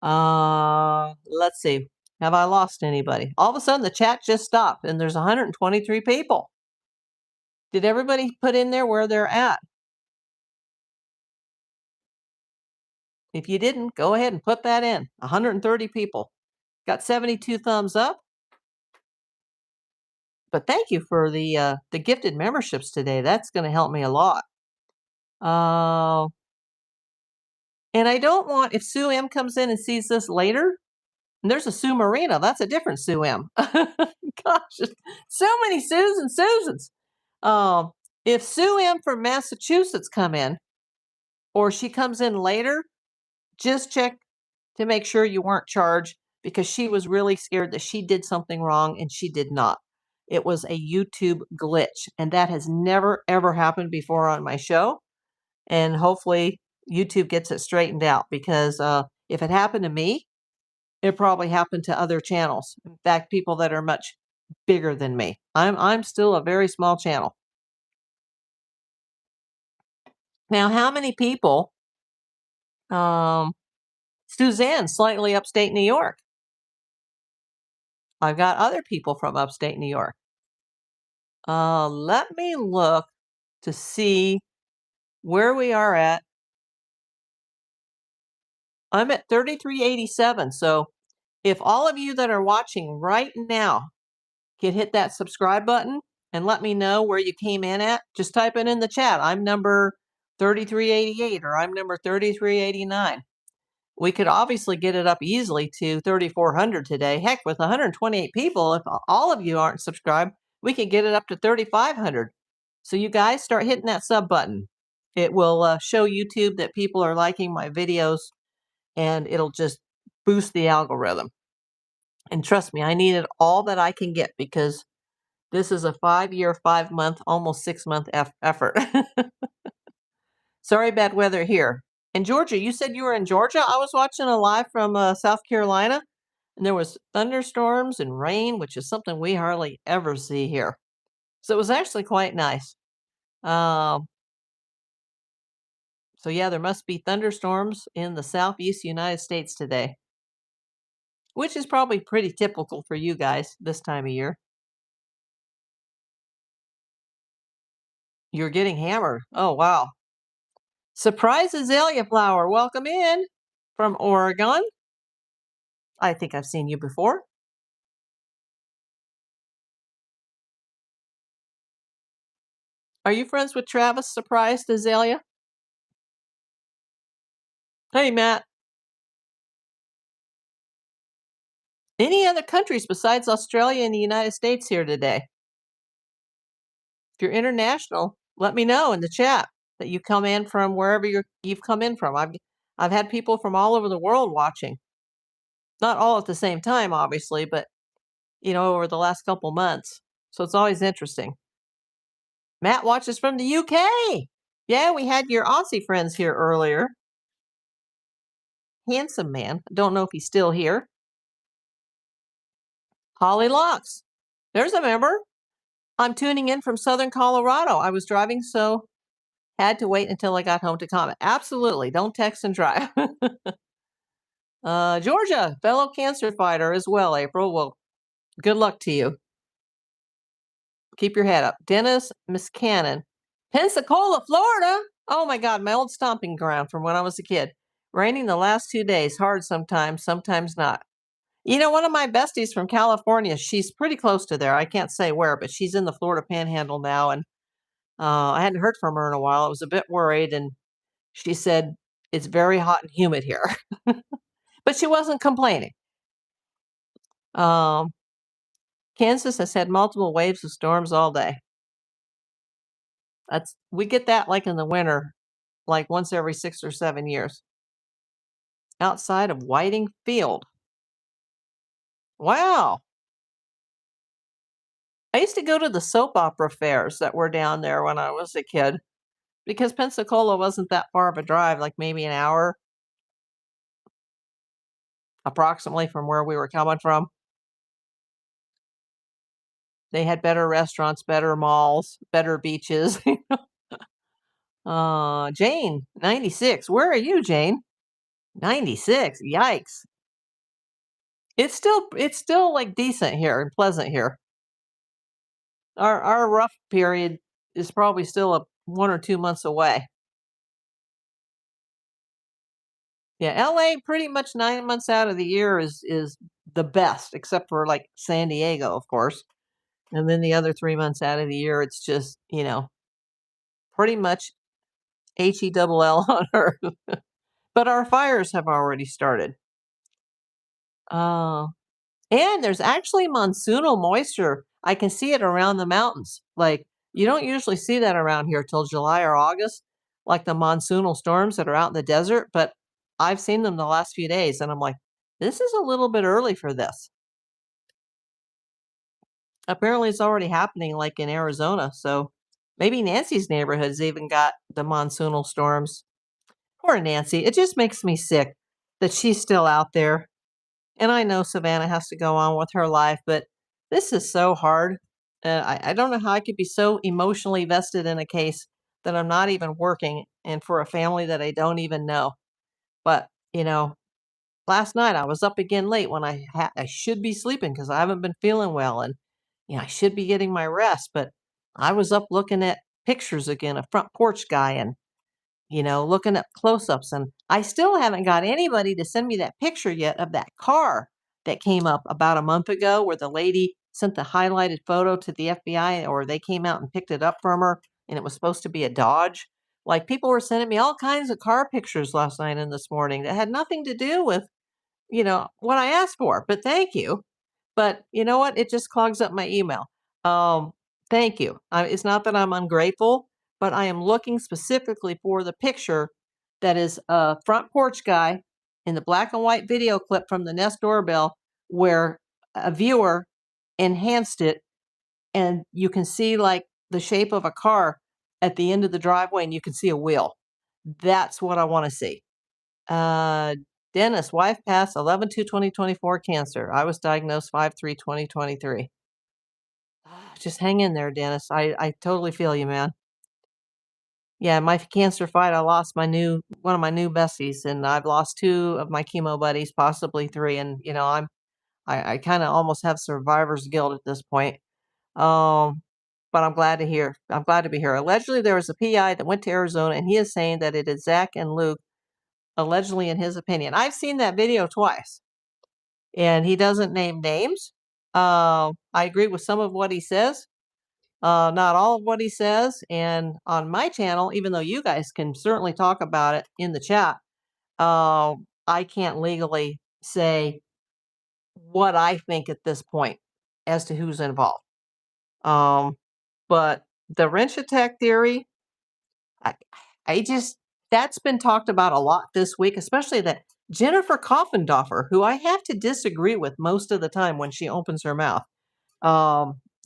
let's see. Have I lost anybody? All of a sudden, the chat just stopped, and there's 123 people. Did everybody put in there where they're at? If you didn't, go ahead and put that in. 130 people. Got 72 thumbs up. But thank you for the gifted memberships today. That's going to help me a lot. And I don't want, if Sue M comes in and sees this later, and there's a Sue Marina, that's a different Sue M. Gosh, so many Sues and Susans. If Sue M from Massachusetts come in, or she comes in later, just check to make sure you weren't charged because she was really scared that she did something wrong and she did not. It was a YouTube glitch, and that has never, ever happened before on my show. And hopefully YouTube gets it straightened out because if it happened to me, it probably happened to other channels. In fact, people that are much bigger than me. I'm still a very small channel. Now, how many people? Suzanne, slightly upstate New York. I've got other people from upstate New York. Let me look to see where we are at. I'm at 3387. So if all of you that are watching right now can hit that subscribe button and let me know where you came in at, just type it in the chat. I'm number 3388 or I'm number 3389. We could obviously get it up easily to 3,400 today. Heck, with 128 people, if all of you aren't subscribed, we could get it up to 3,500. So you guys start hitting that sub button. It will show YouTube that people are liking my videos, and it'll just boost the algorithm. And trust me, I need it all that I can get because this is a 5-year, 5-month, almost 6-month effort. Sorry, bad weather here. And Georgia, you said you were in Georgia? I was watching a live from South Carolina, and there was thunderstorms and rain, which is something we hardly ever see here. So it was actually quite nice. So yeah, there must be thunderstorms in the southeast United States today, which is probably pretty typical for you guys this time of year. You're getting hammered. Oh, wow. Surprise azalea flower, welcome in from Oregon. I think I've seen you before. Are you friends with Travis, Surprised Azalea? Hey, Matt. Any other countries besides Australia and the United States here today? If you're international, let me know in the chat that you come in from wherever you've come in from. I've had people from all over the world watching. Not all at the same time, obviously, but over the last couple months. So it's always interesting. Matt watches from the UK. Yeah, we had your Aussie friends here earlier. Handsome man. Don't know if he's still here. Holly Locks. There's a member. I'm tuning in from Southern Colorado. I was driving, so had to wait until I got home to comment. Absolutely. Don't text and drive. Georgia, fellow cancer fighter as well, April. Well, good luck to you. Keep your head up. Dennis Miscannon, Pensacola, Florida. Oh my God, my old stomping ground from when I was a kid. Raining the last 2 days. Hard sometimes, sometimes not. One of my besties from California, she's pretty close to there. I can't say where, but she's in the Florida Panhandle now. And I hadn't heard from her in a while. I was a bit worried. And she said, it's very hot and humid here. But she wasn't complaining. Kansas has had multiple waves of storms all day. We get that like in the winter, like once every 6 or 7 years. Outside of Whiting Field. Wow. I used to go to the soap opera fairs that were down there when I was a kid because Pensacola wasn't that far of a drive, like maybe an hour approximately from where we were coming from. They had better restaurants, better malls, better beaches. Jane, 96. Where are you, Jane? 96. Yikes. It's still like decent here and pleasant here. Our rough period is probably still 1 or 2 months away. Yeah, LA pretty much 9 months out of the year is the best, except for like San Diego, of course. And then the other 3 months out of the year, it's just, pretty much HELL on Earth. But our fires have already started. Uh, and there's actually monsoonal moisture. I can see it around the mountains. Like, you don't usually see that around here till July or August, like the monsoonal storms that are out in the desert. But I've seen them the last few days, and I'm like, this is a little bit early for this. Apparently, it's already happening, like in Arizona. So maybe Nancy's neighborhood's even got the monsoonal storms. Poor Nancy. It just makes me sick that she's still out there. And I know Savannah has to go on with her life, but this is so hard. I don't know how I could be so emotionally vested in a case that I'm not even working and for a family that I don't even know. But, last night I was up again late when I should be sleeping because I haven't been feeling well, and I should be getting my rest, but I was up looking at pictures again, a front porch guy, and looking at close-ups, and I still haven't got anybody to send me that picture yet of that car that came up about a month ago where the lady sent the highlighted photo to the FBI, or they came out and picked it up from her, and it was supposed to be a Dodge. Like, people were sending me all kinds of car pictures last night and this morning that had nothing to do with, what I asked for, but thank you. But you know what? It just clogs up my email. Um, Thank you. It's not that I'm ungrateful, but I am looking specifically for the picture that is a front porch guy in the black and white video clip from the Nest doorbell where a viewer enhanced it, and you can see like the shape of a car at the end of the driveway, and you can see a wheel. That's what I want to see. Uh, Dennis, wife passed 11/2/2024 cancer. I was diagnosed 5/3/2023. Just hang in there, Dennis. I totally feel you, man. Yeah, my cancer fight, I lost one of my new besties, and I've lost two of my chemo buddies, possibly three. And I kind of almost have survivor's guilt at this point. Um, but I'm glad to hear. I'm glad to be here. Allegedly, there was a PI that went to Arizona, and he is saying that it is Zach and Luke. Allegedly, in his opinion, I've seen that video twice, and he doesn't name names. I agree with some of what he says. Not all of what he says. And on my channel, even though you guys can certainly talk about it in the chat, I can't legally say what I think at this point as to who's involved. But the wrench attack theory, I, I just, that's been talked about a lot this week, especially that Jennifer Coffendorfer, who I have to disagree with most of the time when she opens her mouth.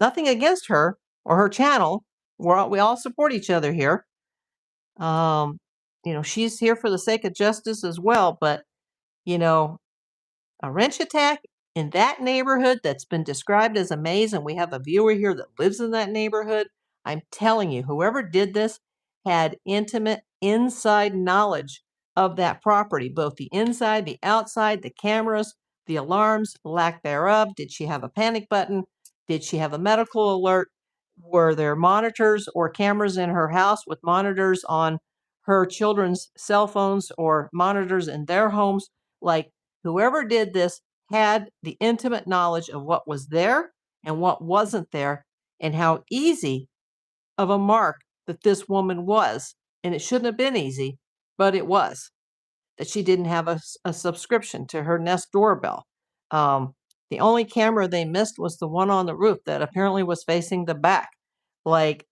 Nothing against her or her channel. We all support each other here. She's here for the sake of justice as well. But, you know, a wrench attack in that neighborhood that's been described as a maze, and we have a viewer here that lives in that neighborhood. I'm telling you, whoever did this had intimate inside knowledge of that property, both the inside, the outside, the cameras, the alarms, lack thereof. Did she have a panic button? Did she have a medical alert? Were there monitors or cameras in her house with monitors on her children's cell phones or monitors in their homes? Like, whoever did this had the intimate knowledge of what was there and what wasn't there, and how easy of a mark that this woman was. And it shouldn't have been easy, but it was. That she didn't have a subscription to her Nest doorbell. The only camera they missed was the one on the roof that apparently was facing the back. Like,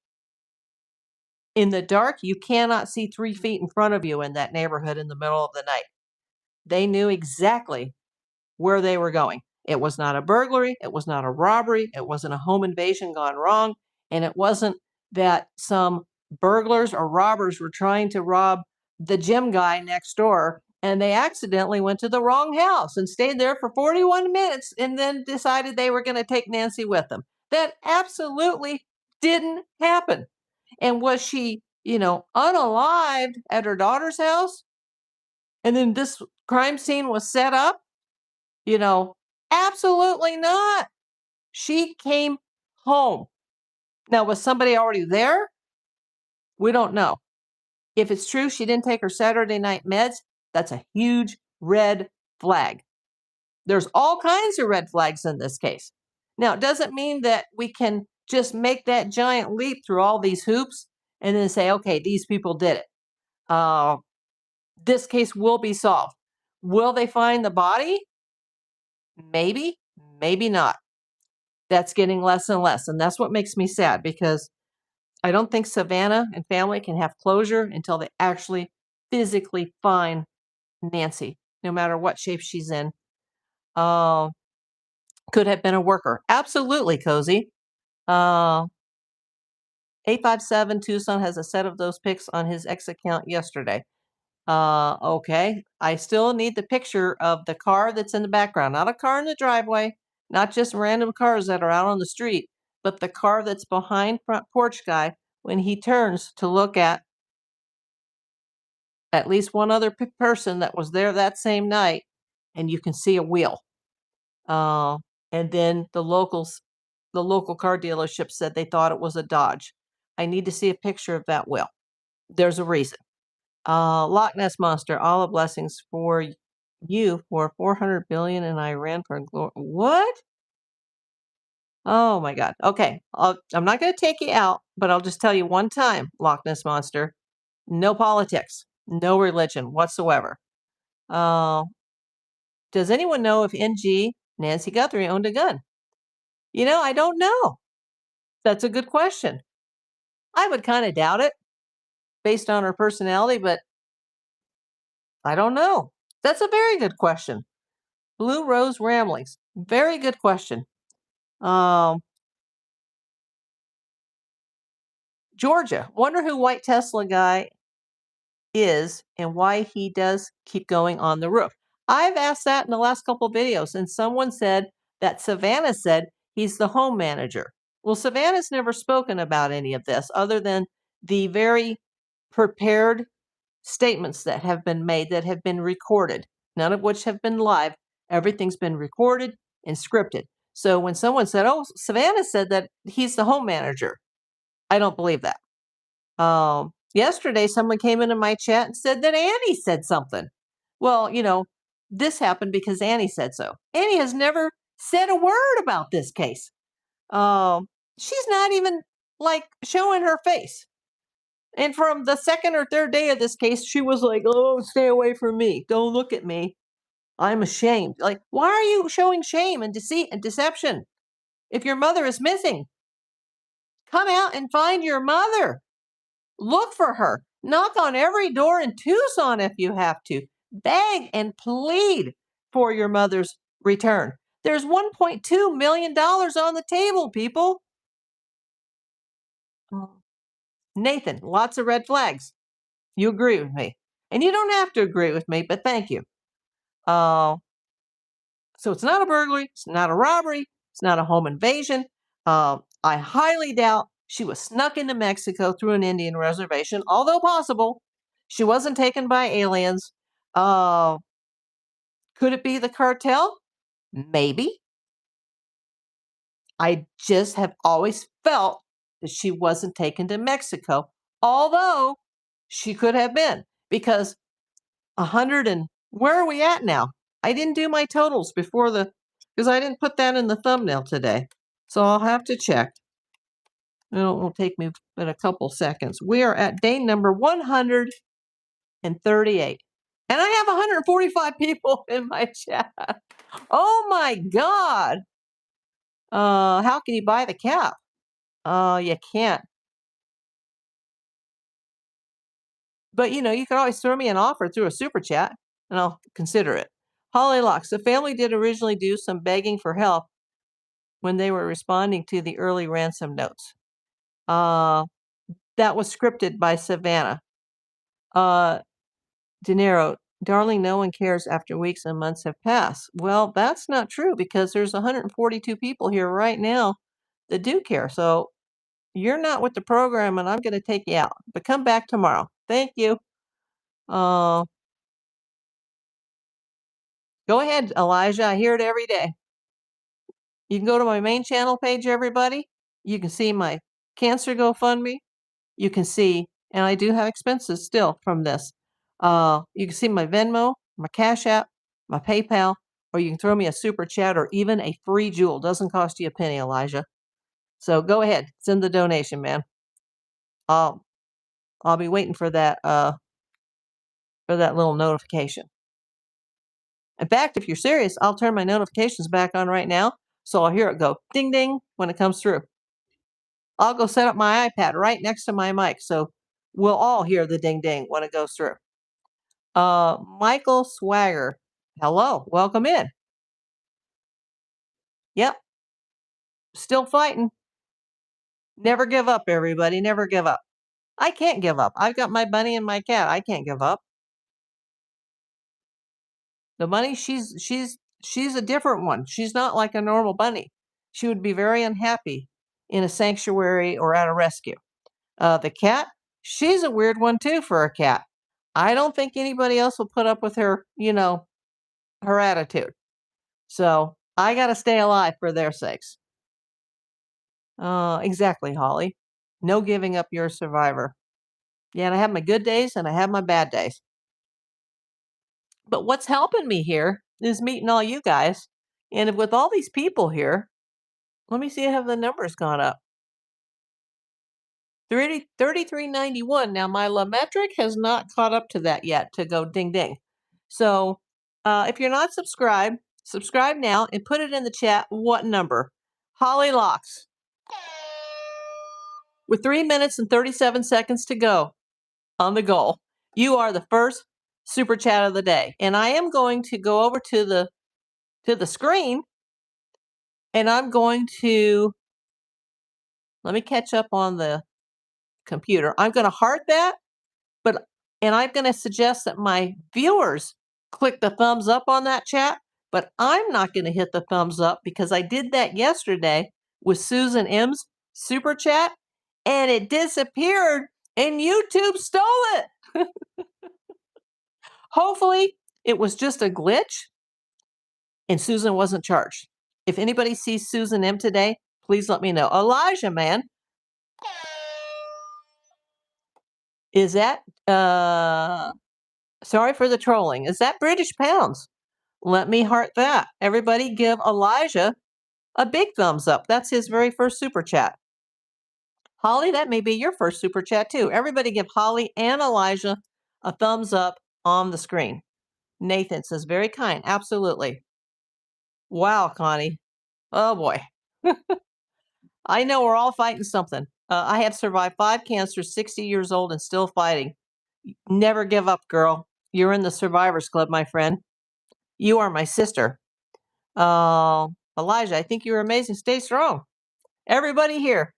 in the dark, you cannot see 3 feet in front of you in that neighborhood in the middle of the night. They knew exactly where they were going. It was not a burglary. It was not a robbery. It wasn't a home invasion gone wrong. And it wasn't that some burglars or robbers were trying to rob the gym guy next door, and they accidentally went to the wrong house and stayed there for 41 minutes and then decided they were going to take Nancy with them. That absolutely didn't happen. And was she, unalived at her daughter's house? And then this crime scene was set up? You know, absolutely not. She came home. Now, was somebody already there? We don't know. If it's true she didn't take her Saturday night meds, that's a huge red flag. There's all kinds of red flags in this case. Now, it doesn't mean that we can just make that giant leap through all these hoops and then say, okay, these people did it. This case will be solved. Will they find the body? Maybe, maybe not. That's getting less and less. And that's what makes me sad, because I don't think Savannah and family can have closure until they actually physically find Nancy, no matter what shape she's in. Could have been a worker. Absolutely, Cozy. 857 Tucson has a set of those pics on his X account yesterday. Okay. I still need the picture of the car that's in the background, not a car in the driveway, not just random cars that are out on the street, but the car that's behind front porch guy when he turns to look at least one other person that was there that same night, and you can see a wheel. And then the local car dealership said they thought it was a Dodge. I need to see a picture of that wheel. There's a reason. Loch Ness Monster, all the blessings for you for 400 billion in Iran for glory. What? Oh my God. Okay. I'm not going to take you out, but I'll just tell you one time, Loch Ness Monster, no politics, no religion whatsoever. Does anyone know if NG Nancy Guthrie owned a gun? I don't know. That's a good question. I would kind of doubt it based on her personality, but I don't know. That's a very good question. Blue Rose Ramblings. Very good question. Georgia. Wonder who White Tesla guy is and why he does keep going on the roof. I've asked that in the last couple of videos, and someone said that Savannah said he's the home manager. Well, Savannah's never spoken about any of this other than the very prepared statements that have been made, that have been recorded, none of which have been live. Everything's been recorded and scripted. So when someone said, oh, Savannah said that he's the home manager, I don't believe that. Yesterday, someone came into my chat and said that Annie said something. Well, this happened because Annie said so. Annie has never said a word about this case. She's not even showing her face. And from the second or third day of this case, she was like, oh, stay away from me. Don't look at me. I'm ashamed. Like, why are you showing shame and deceit and deception? If your mother is missing, come out and find your mother. Look for her. Knock on every door in Tucson if you have to. Beg and plead for your mother's return. There's $1.2 million on the table, people. Nathan, lots of red flags. You agree with me. And you don't have to agree with me, but thank you. So it's not a burglary. It's not a robbery. It's not a home invasion. I highly doubt she was snuck into Mexico through an Indian reservation, although possible. She wasn't taken by aliens. Could it be the cartel? Maybe. I just have always felt that she wasn't taken to Mexico, although she could have been, because 100 and where are we at now? I didn't do my totals because I didn't put that in the thumbnail today. So I'll have to check. It will take me in a couple seconds. We are at day number 138. And I have 145 people in my chat. Oh my God. How can you buy the cap? You can't. But you can always throw me an offer through a super chat and I'll consider it. Holly Locks. The family did originally do some begging for help when they were responding to the early ransom notes. That was scripted by Savannah. De Niro, darling, no one cares after weeks and months have passed. Well, that's not true because there's 142 people here right now that do care. So you're not with the program and I'm going to take you out. But come back tomorrow. Thank you. Uh, go ahead, Elijah. I hear it every day. You can go to my main channel page, everybody. You can see my cancer GoFundMe. You can see, and I do have expenses still from this. You can see my Venmo, my Cash App, my PayPal, or you can throw me a super chat or even a free jewel. Doesn't cost you a penny, Elijah. So go ahead, send the donation, man. I'll be waiting for that little notification. In fact, if you're serious, I'll turn my notifications back on right now, so I'll hear it go ding ding when it comes through. I'll go set up my iPad right next to my mic, so we'll all hear the ding ding when it goes through. Michael Swagger, hello, welcome in. Yep, still fighting. Never give up, everybody. Never give up. I can't give up. I've got my bunny and my cat. I can't give up. The bunny, she's a different one. She's not like a normal bunny. She would be very unhappy in a sanctuary or at a rescue. The cat, she's a weird one too for a cat. I don't think anybody else will put up with her, her attitude. So I got to stay alive for their sakes. Exactly, Holly. No giving up, you're a survivor. Yeah, and I have my good days and I have my bad days. But what's helping me here is meeting all you guys. And with all these people here, let me see, have the numbers gone up? 3391. Now, my LaMetric has not caught up to that yet to go ding ding. So if you're not subscribed, subscribe now and put it in the chat what number. Holly Locks. With 3 minutes and 37 seconds to go on the goal, you are the first super chat of the day. And I am going to go over to the screen and I'm going to, let me catch up on the computer. I'm going to heart that, and I'm going to suggest that my viewers click the thumbs up on that chat, but I'm not going to hit the thumbs up because I did that yesterday with Susan M's super chat and it disappeared and YouTube stole it. Hopefully it was just a glitch and Susan wasn't charged. If anybody sees Susan M today, please let me know. Elijah, man. Is that, sorry for the trolling. Is that British pounds? Let me heart that. Everybody give Elijah a big thumbs up. That's his very first super chat. Holly, that may be your first super chat too. Everybody give Holly and Elijah a thumbs up on the screen. Nathan says, very kind. Absolutely. Wow, Connie. Oh boy. I know we're all fighting something. I have survived 5 cancers, 60 years old, and still fighting. Never give up, girl. You're in the Survivors Club, my friend. You are my sister. Elijah, I think you're amazing. Stay strong. Everybody here,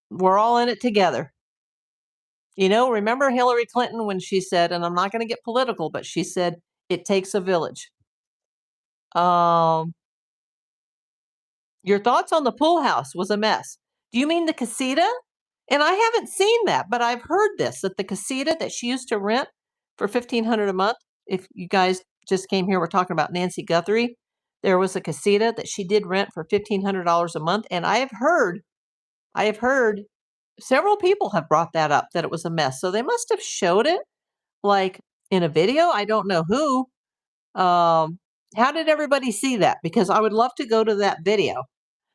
we're all in it together. Remember Hillary Clinton when she said, and I'm not going to get political, but she said, it takes a village. Your thoughts on the pool house was a mess. Do you mean the casita? And I haven't seen that, but I've heard this, that the casita that she used to rent for $1,500 a month, if you guys just came here, we're talking about Nancy Guthrie. There was a casita that she did rent for $1,500 a month. And I have heard several people have brought that up, that it was a mess. So they must have showed it like in a video. I don't know who. How did everybody see that? Because I would love to go to that video.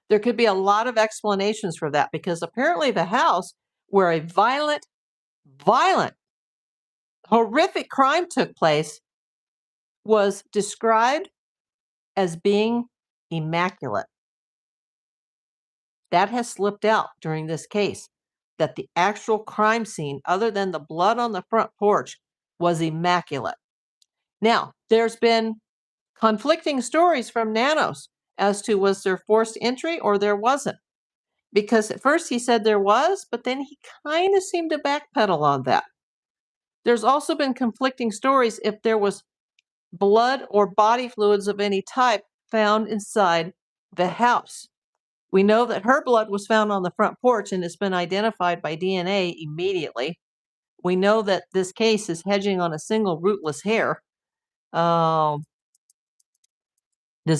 There could be a lot of explanations for that because apparently the house where a violent, horrific crime took place was described as being immaculate. That has slipped out during this case, that the actual crime scene, other than the blood on the front porch, was immaculate. Now, there's been conflicting stories from Nanos as to was there forced entry or there wasn't. because at first he said there was, but then he kind of seemed to backpedal on that. There's also been conflicting stories if there was blood or body fluids of any type found inside the house. We know that her blood was found on the front porch and it's been identified by DNA immediately. We know that this case is hedging on a single rootless hair. Does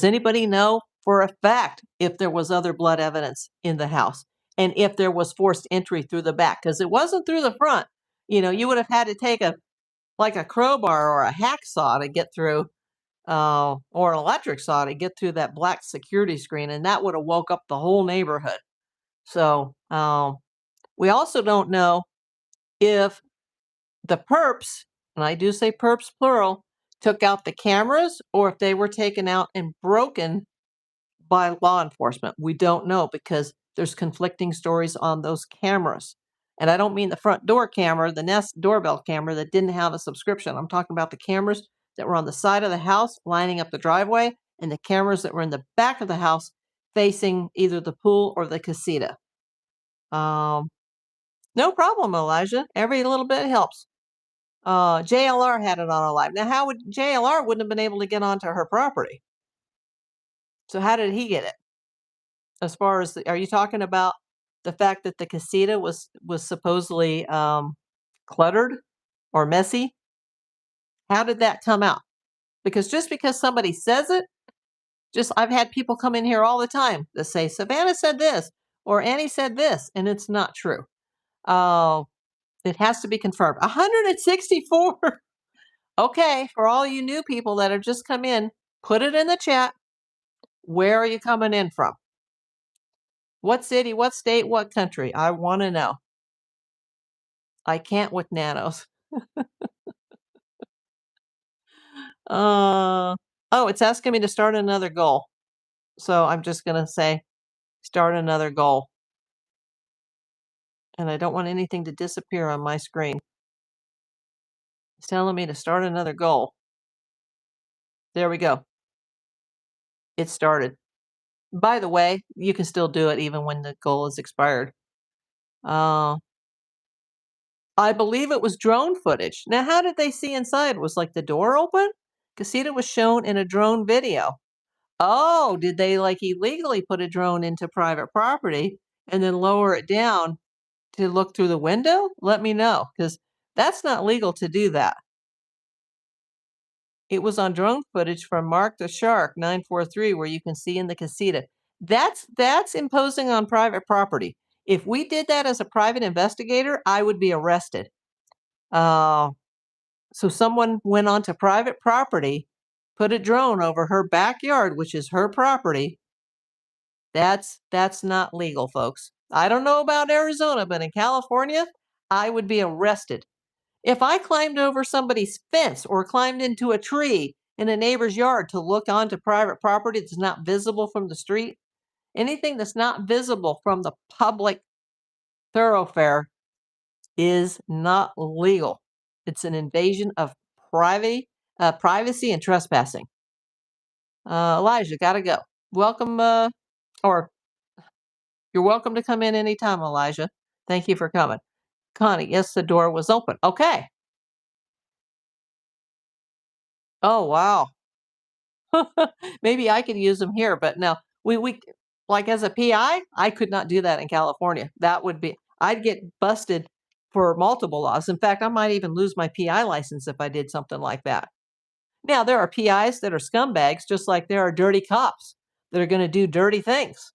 anybody know for a fact if there was other blood evidence in the house and if there was forced entry through the back? Because it wasn't through the front. You know, you would have had to take a crowbar or a hacksaw to get through, or an electric saw to get through that black security screen, and that would have woke up the whole neighborhood. So we also don't know if the perps, and I do say perps plural, took out the cameras or if they were taken out and broken by law enforcement. We don't know because there's conflicting stories on those cameras. And I don't mean the front door camera, the Nest doorbell camera that didn't have a subscription. I'm talking about the cameras that were on the side of the house lining up the driveway and the cameras that were in the back of the house facing either the pool or the casita. No problem, Elijah. Every little bit helps. JLR had it on a live. Now, how would JLR wouldn't have been able to get onto her property? So how did he get it? As far as are you talking about the fact that the casita was supposedly cluttered or messy? How did that come out? Because just because somebody says it, I've had people come in here all the time that say Savannah said this or Annie said this, and it's not true. It has to be confirmed. 164. Okay, for all you new people that have just come in, put it in the chat. Where are you coming in from? What city, what state, what country? I want to know. I can't with nanos. Oh, it's asking me to start another goal. So I'm just going to say, start another goal. And I don't want anything to disappear on my screen. It's telling me to start another goal. There we go. It started. By the way, you can still do it even when the goal is expired. I believe it was drone footage. Now, how did they see inside? Was like the door open? Casita was shown in a drone video. Oh, did they like illegally put a drone into private property and then lower it down to look through the window? Let me know, because that's not legal to do that. It was on drone footage from Mark the Shark 943, where you can see in the casita. That's imposing on private property. If we did that as a private investigator, I would be arrested. So someone went onto private property, put a drone over her backyard, which is her property. That's not legal, folks. I don't know about Arizona, but in California, I would be arrested. If I climbed over somebody's fence or climbed into a tree in a neighbor's yard to look onto private property that's not visible from the street, anything that's not visible from the public thoroughfare is not legal. It's an invasion of privacy and trespassing. Elijah, gotta go. Welcome, or you're welcome to come in anytime, Elijah. Thank you for coming. Connie, yes, the door was open. Okay. Oh, wow. Maybe I could use them here, but no, we like as a PI, I could not do that in California. That would be, I'd get busted for multiple laws. In fact, I might even lose my PI license if I did something like that. Now, there are PIs that are scumbags, just like there are dirty cops that are going to do dirty things.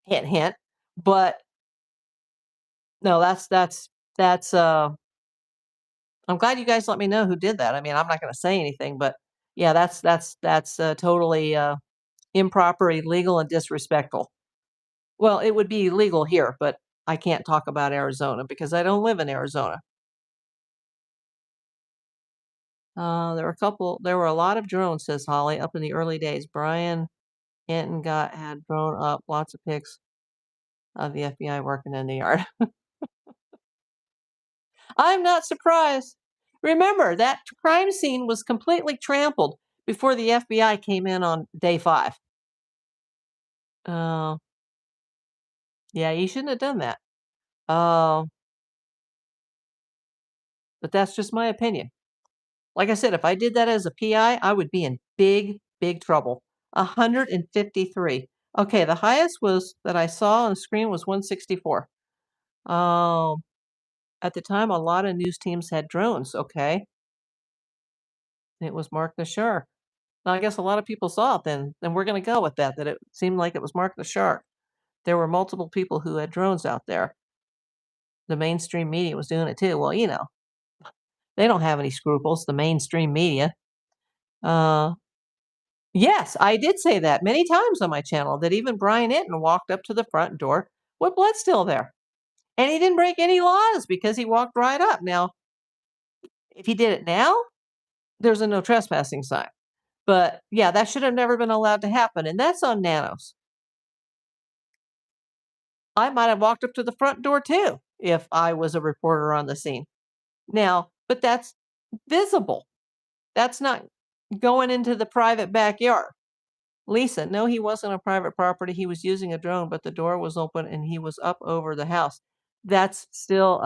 Hint, hint. But no, that's I'm glad you guys let me know who did that. I mean, I'm not going to say anything, but yeah, that's totally improper, illegal, and disrespectful. Well, it would be illegal here, but I can't talk about Arizona because I don't live in Arizona. There were a lot of drones, says Holly, up in the early days. Brian Hinton had drone up, lots of pics of the FBI working in the yard. I'm not surprised. Remember, that crime scene was completely trampled before the FBI came in on day 5. Yeah, you shouldn't have done that. Um, but that's just my opinion. Like I said, if I did that as a PI, I would be in big, big trouble. 153. Okay, the highest was that I saw on the screen was 164. Um, at the time, a lot of news teams had drones. Okay, it was Mark the Shark. Now, I guess a lot of people saw it then. Then we're going to go with that. That it seemed like it was Mark the Shark. There were multiple people who had drones out there. The mainstream media was doing it too. Well, they don't have any scruples. The mainstream media. Uh, Yes, I did say that many times on my channel that even Brian Inton walked up to the front door with blood still there. And he didn't break any laws because he walked right up. Now, if he did it now, there's a no trespassing sign. But yeah, that should have never been allowed to happen. And that's on nanos. I might have walked up to the front door too if I was a reporter on the scene. Now, but that's visible. That's not going into the private backyard. Lisa, no, he wasn't on private property. He was using a drone, but the door was open and he was up over the house. That's still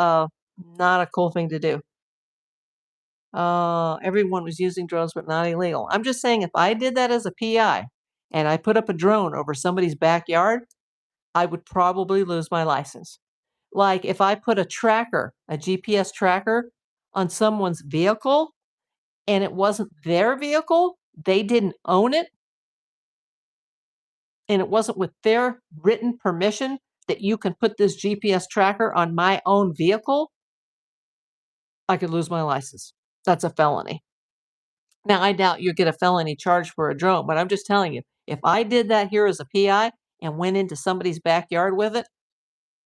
not a cool thing to do. Everyone was using drones, but not illegal. I'm just saying, if I did that as a PI and I put up a drone over somebody's backyard, I would probably lose my license. Like if I put a tracker, a GPS tracker on someone's vehicle and it wasn't their vehicle, they didn't own it, and it wasn't with their written permission that you can put this GPS tracker on my own vehicle, I could lose my license. That's a felony. Now, I doubt you get a felony charge for a drone, but I'm just telling you, if I did that here as a PI and went into somebody's backyard with it,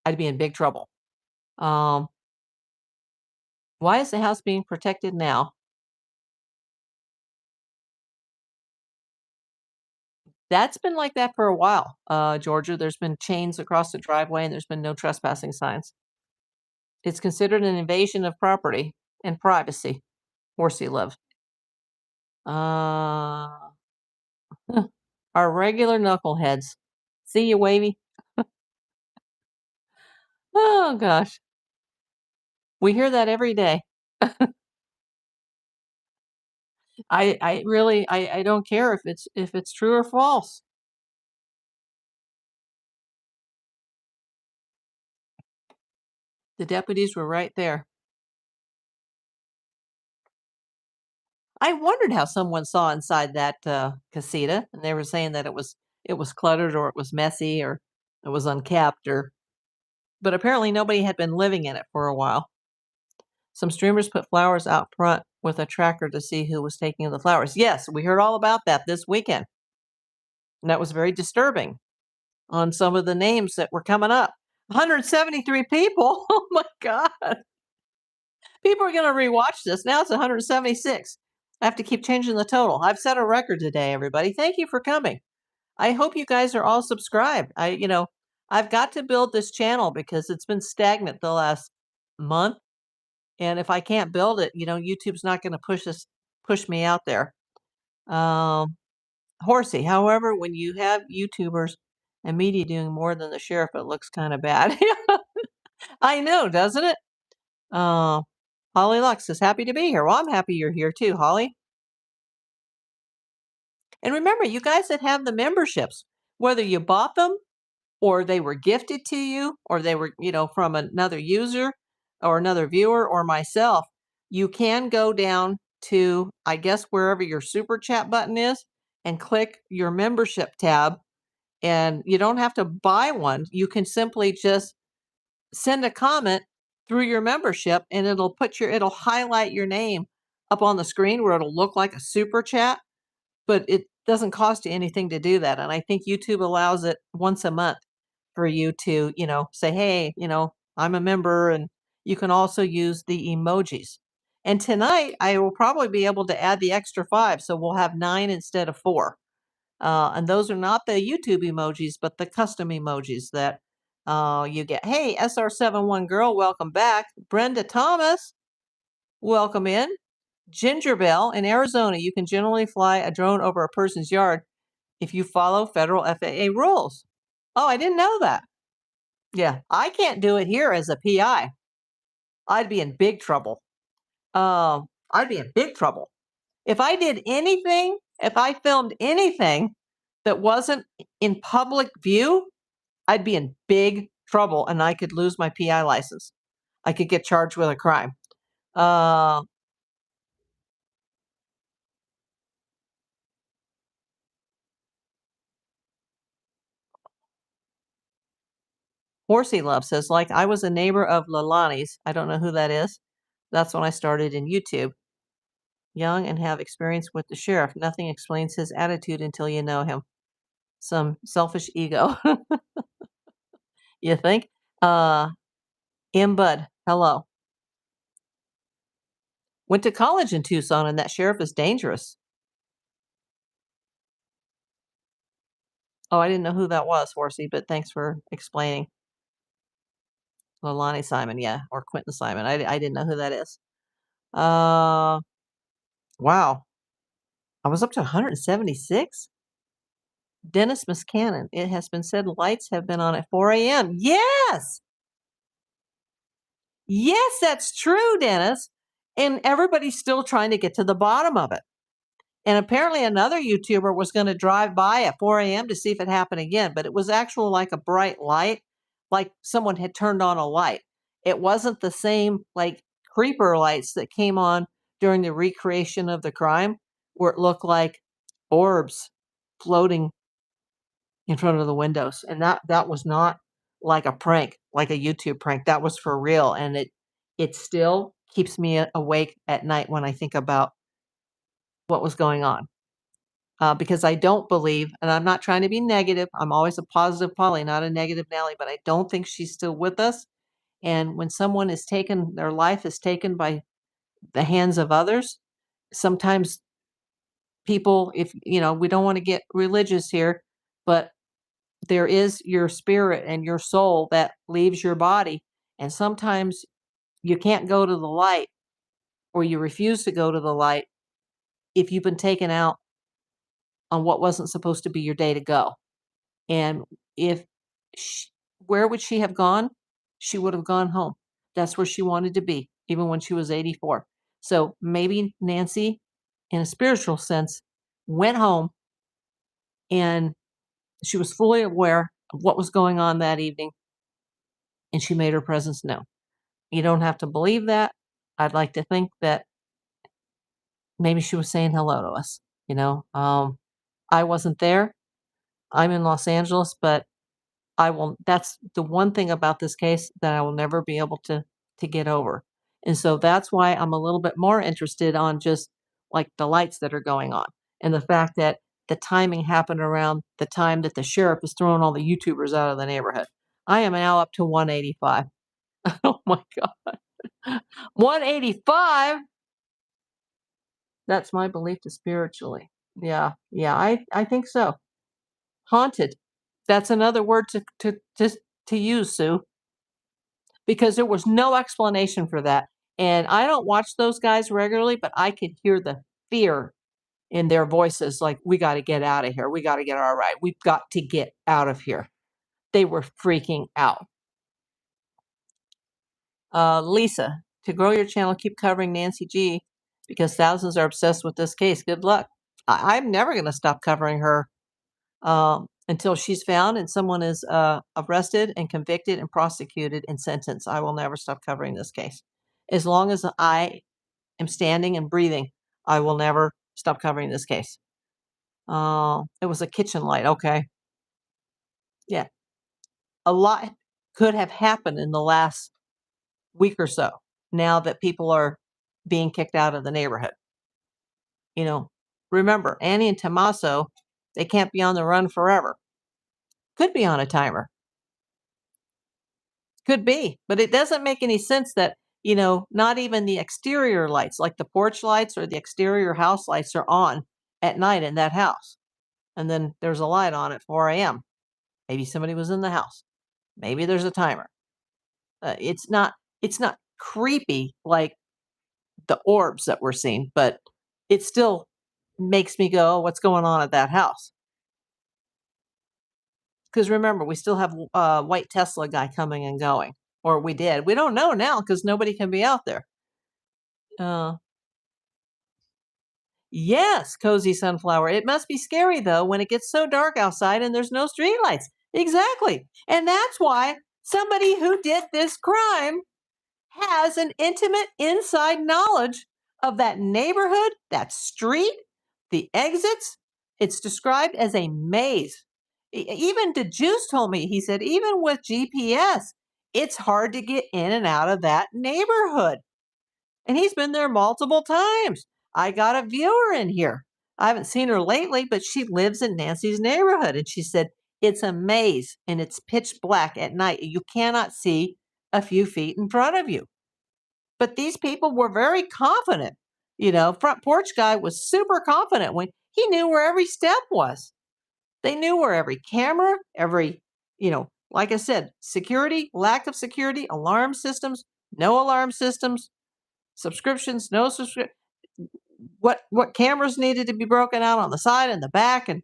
I'd be in big trouble. Um, why is the house being protected now? That's been like that for a while, Georgia. There's been chains across the driveway and there's been no trespassing signs. It's considered an invasion of property and privacy. Horsey live. Uh, our regular knuckleheads. See you, Wavy? Oh, gosh. We hear that every day. I really I don't care if it's true or false. The deputies were right there. I wondered how someone saw inside that, casita, and they were saying that it was cluttered or it was messy or it was unkept or but apparently nobody had been living in it for a while. Some streamers put flowers out front with a tracker to see who was taking the flowers. Yes, we heard all about that this weekend. And that was very disturbing on some of the names that were coming up. 173 people. Oh my God. People are going to rewatch this. Now it's 176. I have to keep changing the total. I've set a record today, everybody. Thank you for coming. I hope you guys are all subscribed. I've got to build this channel because it's been stagnant the last month. And if I can't build it, YouTube's not going to push me out there. Um, Horsey, however, when you have YouTubers and media doing more than the sheriff, it looks kind of bad. I know, doesn't it? Uh, Holly Lux is happy to be here. Well, I'm happy you're here too, Holly. And remember, you guys that have the memberships, whether you bought them or they were gifted to you or they were, from another user or another viewer or myself, you can go down to, I guess, wherever your super chat button is and click your membership tab. And you don't have to buy one. You can simply just send a comment through your membership and it'll highlight your name up on the screen where it'll look like a super chat, but it doesn't cost you anything to do that. And I think YouTube allows it once a month for you to, say, hey, I'm a member. And you can also use the emojis. And tonight I will probably be able to add the extra 5. So we'll have 9 instead of 4. And those are not the YouTube emojis, but the custom emojis that you get. Hey, SR71 girl, welcome back. Brenda Thomas, welcome in. Ginger Bell, in Arizona, you can generally fly a drone over a person's yard if you follow federal FAA rules. Oh, I didn't know that. Yeah, I can't do it here as a PI. I'd be in big trouble. I'd be in big trouble. If I did anything, if I filmed anything that wasn't in public view, I'd be in big trouble and I could lose my PI license. I could get charged with a crime. Uh, Horsey Love says, like, I was a neighbor of Lalani's. I don't know who that is. That's when I started in YouTube. Young and have experience with the sheriff. Nothing explains his attitude until you know him. Some selfish ego. You think? M. Bud, hello. Went to college in Tucson, and that sheriff is dangerous. Oh, I didn't know who that was, Horsey, but thanks for explaining. Lonnie Simon, yeah, or Quentin Simon. I didn't know who that is. Wow. I was up to 176? Dennis Muscannon. It has been said lights have been on at 4 a.m. Yes! Yes, that's true, Dennis. And everybody's still trying to get to the bottom of it. And apparently another YouTuber was going to drive by at 4 a.m. to see if it happened again, but it was actual like a bright light, like someone had turned on a light. It wasn't the same like creeper lights that came on during the recreation of the crime, where it looked like orbs floating in front of the windows. And that was not like a prank, like a YouTube prank. That was for real. And it still keeps me awake at night when I think about what was going on. Because I don't believe, and I'm not trying to be negative, I'm always a positive Polly, not a negative Nelly, but I don't think she's still with us. And when someone is taken, their life is taken by the hands of others, sometimes people, if you know, we don't want to get religious here, but there is your spirit and your soul that leaves your body. And sometimes you can't go to the light or you refuse to go to the light if you've been taken out on what wasn't supposed to be your day to go. And if sh where would she have gone? She would have gone home. That's where she wanted to be, even when she was 84. So maybe Nancy, in a spiritual sense, went home and she was fully aware of what was going on that evening, and she made her presence known. You don't have to believe that. I'd like to think that maybe she was saying hello to us, you know? I wasn't there. I'm in Los Angeles, but I will that's the one thing about this case that I will never be able to get over. And so that's why I'm a little bit more interested on just like the lights that are going on and the fact that the timing happened around the time that the sheriff is throwing all the YouTubers out of the neighborhood. I am now up to 185. Oh my God. 185? That's my belief to spiritually. Yeah, yeah, I think so. Haunted. That's another word to use, Sue. Because there was no explanation for that. And I don't watch those guys regularly, but I could hear the fear in their voices like, we got to get out of here. We got to get all right. We've got to get out of here. They were freaking out. Lisa, to grow your channel, keep covering Nancy G because thousands are obsessed with this case. Good luck. I'm never going to stop covering her until she's found and someone is arrested and convicted and prosecuted and sentenced. I will never stop covering this case. As long as I am standing and breathing, I will never stop covering this case. It was a kitchen light. Okay. Yeah. A lot could have happened in the last week or so now that people are being kicked out of the neighborhood. You know, remember, Annie and Tommaso, they can't be on the run forever. Could be on a timer. Could be, but it doesn't make any sense that, you know, not even the exterior lights, like the porch lights or the exterior house lights are on at night in that house. And then there's a light on at 4 a.m. Maybe somebody was in the house. Maybe there's a timer. It's not creepy like the orbs that we're seeing, but it still makes me go, oh, what's going on at that house? Because remember, we still have white Tesla guy coming and going, or we did. We don't know now because nobody can be out there. Uh, yes, cozy sunflower. It must be scary though when it gets so dark outside and there's no streetlights. Exactly, and that's why somebody who did this crime has an intimate inside knowledge of that neighborhood, that street, the exits. It's described as a maze. Even DeJuice told me, he said, even with GPS, it's hard to get in and out of that neighborhood. And he's been there multiple times. I got a viewer in here. I haven't seen her lately, but she lives in Nancy's neighborhood. And she said, it's a maze and it's pitch black at night. You cannot see a few feet in front of you. But these people were very confident. Front porch guy was super confident when he knew where every step was. They knew where every camera, like I said, security, lack of security, alarm systems, no alarm systems, subscriptions, no subscription. What cameras needed to be broken out on the side and the back, and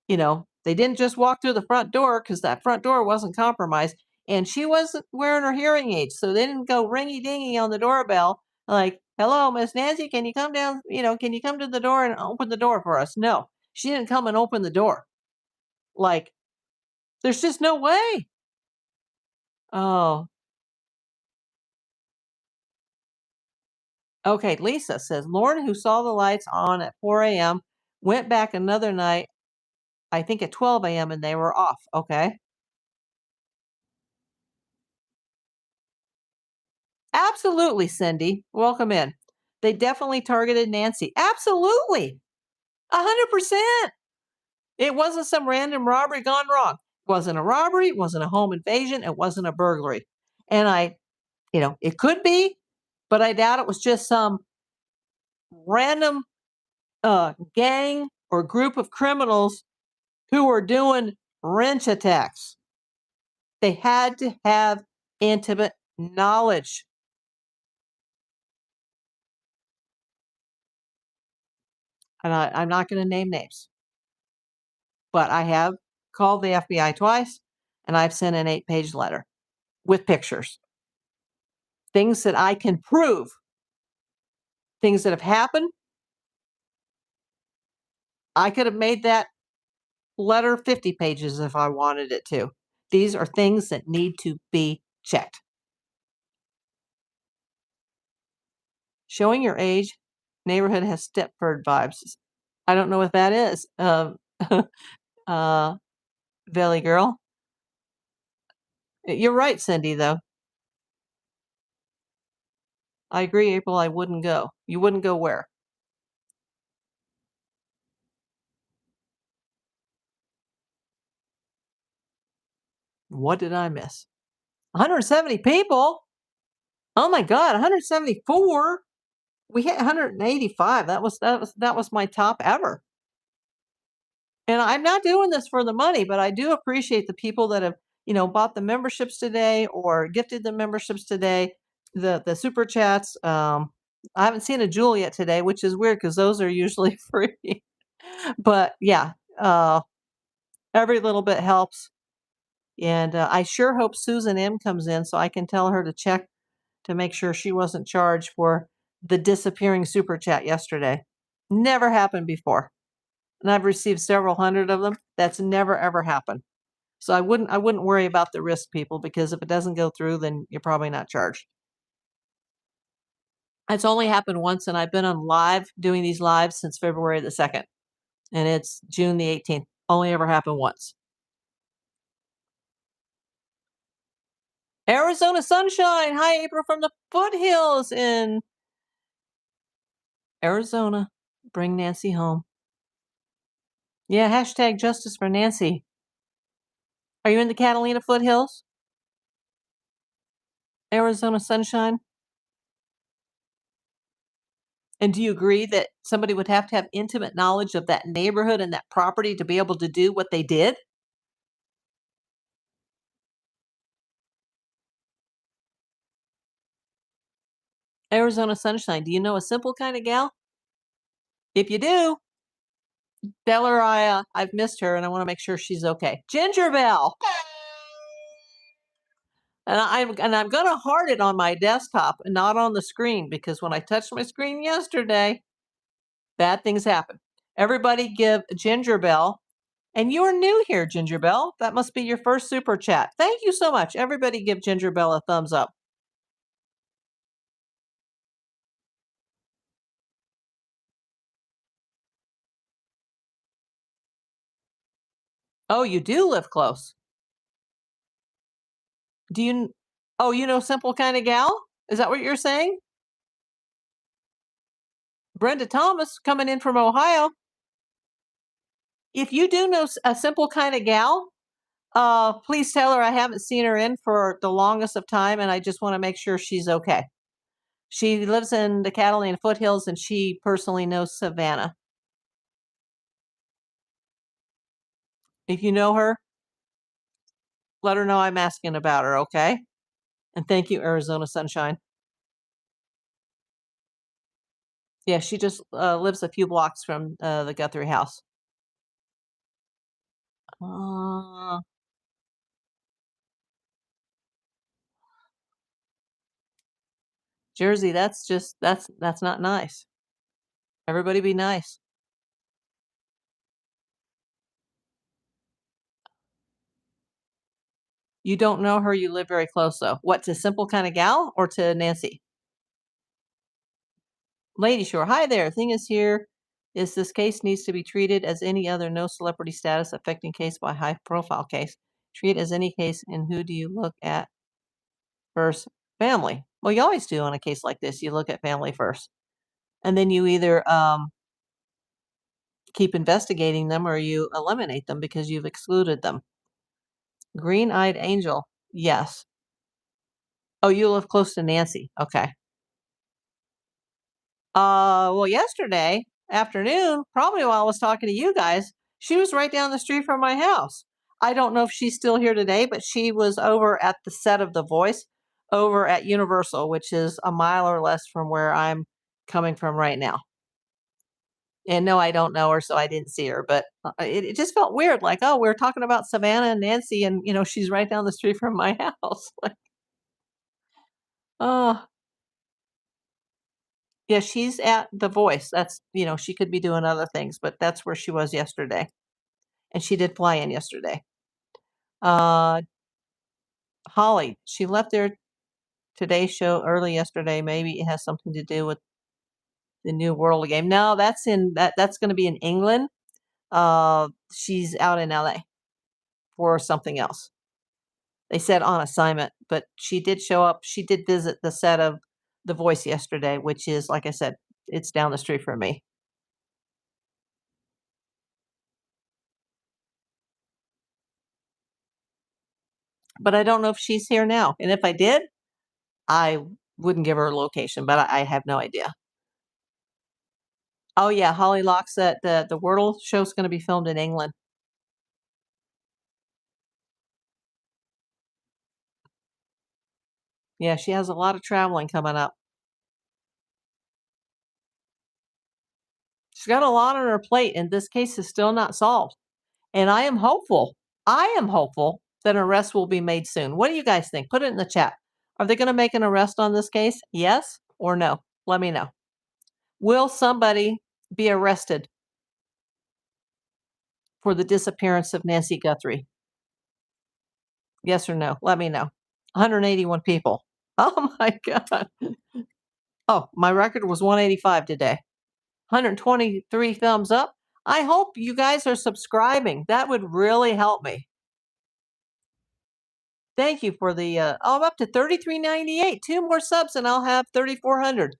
they didn't just walk through the front door because that front door wasn't compromised. And she wasn't wearing her hearing aids, so they didn't go ringy dingy on the doorbell like, "Hello, Miss Nancy, can you come down? Can you come to the door and open the door for us?" No, she didn't come and open the door. Like, there's just no way. Oh, okay. Lisa says Lauren, who saw the lights on at 4 a.m., went back another night, I think at 12 a.m., and they were off. Okay. Absolutely, Cindy. Welcome in. They definitely targeted Nancy. Absolutely. 100%. It wasn't some random robbery gone wrong. It wasn't a robbery. It wasn't a home invasion. It wasn't a burglary. And it could be, but I doubt it was just some random gang or group of criminals who were doing wrench attacks. They had to have intimate knowledge. And I'm not going to name names. But I have called the FBI twice, and I've sent an 8-page letter with pictures, things that I can prove, things that have happened. I could have made that letter 50 pages if I wanted it to. These are things that need to be checked. Showing your age, neighborhood has Stepford vibes. I don't know what that is. Uh, Valley girl. You're right, Cindy, though. I agree, April. I wouldn't go. You wouldn't go where? What did I miss? 170 people? Oh my God, 174? We hit 185. That was my top ever. And I'm not doing this for the money, but I do appreciate the people that have, bought the memberships today or gifted the memberships today, the super chats. I haven't seen a jewel yet today, which is weird because those are usually free. But yeah, every little bit helps. And I sure hope Susan M comes in so I can tell her to check to make sure she wasn't charged for the disappearing super chat yesterday. Never happened before. And I've received several hundred of them. That's never ever happened. So I wouldn't worry about the risk, people, because if it doesn't go through, then you're probably not charged. It's only happened once, and I've been on live doing these lives since February the 2nd. And it's June the 18th. Only ever happened once. Arizona sunshine. Hi, April from the foothills in Arizona. Bring Nancy home. Yeah, hashtag justice for Nancy. Are you in the Catalina foothills? Arizona sunshine? And do you agree that somebody would have to have intimate knowledge of that neighborhood and that property to be able to do what they did? Arizona sunshine. Do you know a simple kind of gal? If you do, Tell her I've missed her and I want to make sure she's okay. Ginger Bell. And I'm gonna heart it on my desktop and not on the screen because when I touched my screen yesterday, bad things happen. Everybody give Ginger Bell, and you're new here, Ginger Bell. That must be your first super chat. Thank you so much. Everybody give Ginger Bell a thumbs up. Oh, you do live close. Do you? Oh, you know Simple Kind of Gal? Is that what you're saying? Brenda Thomas coming in from Ohio. If you do know a Simple Kind of Gal, please tell her I haven't seen her in for the longest of time, and I just want to make sure she's okay. She lives in the Catalina foothills, and she personally knows Savannah. If you know her, let her know I'm asking about her, okay? And thank you, Arizona Sunshine. Yeah, she just lives a few blocks from the Guthrie house. Uh, Jersey, that's not nice. Everybody be nice. You don't know her, you live very close though. What, to Simple Kind of Gal or to Nancy? Lady Shore, hi there. Thing is here is this case needs to be treated as any other no celebrity status affecting case by high profile case. Treat as any case, and who do you look at first? Family. Well, you always do on a case like this. You look at family first. And then you either keep investigating them or you eliminate them because you've excluded them. Green-eyed angel. Yes. Oh, you live close to Nancy. Okay. Well, yesterday afternoon, probably while I was talking to you guys, she was right down the street from my house. I don't know if she's still here today, but she was over at the set of The Voice over at Universal, which is a mile or less from where I'm coming from right now. And no, I don't know her, so I didn't see her, but it just felt weird. Like, oh, we're talking about Savannah and Nancy, and she's right down the street from my house. Like, oh, yeah, she's at The Voice. That's, she could be doing other things, but that's where she was yesterday. And she did fly in yesterday. Uh, Holly, she left their Today Show early yesterday. Maybe it has something to do with the New World game. No, that's going to be in England. She's out in LA for something else. They said on assignment, but she did show up. She did visit the set of The Voice yesterday, which is, like I said, it's down the street from me. But I don't know if she's here now. And if I did, I wouldn't give her a location, but I have no idea. Oh yeah, Holly Locke said the Wordle show's going to be filmed in England. Yeah, she has a lot of traveling coming up. She's got a lot on her plate, and this case is still not solved. And I am hopeful. I am hopeful that an arrest will be made soon. What do you guys think? Put it in the chat. Are they going to make an arrest on this case? Yes or no? Let me know. Will somebody be arrested for the disappearance of Nancy Guthrie? Yes or no? Let me know. 181 people. Oh my God. Oh, my record was 185 today. 123 thumbs up. I hope you guys are subscribing. That would really help me. Thank you for the I'm up to 33.98. 2 more subs and I'll have 3,400.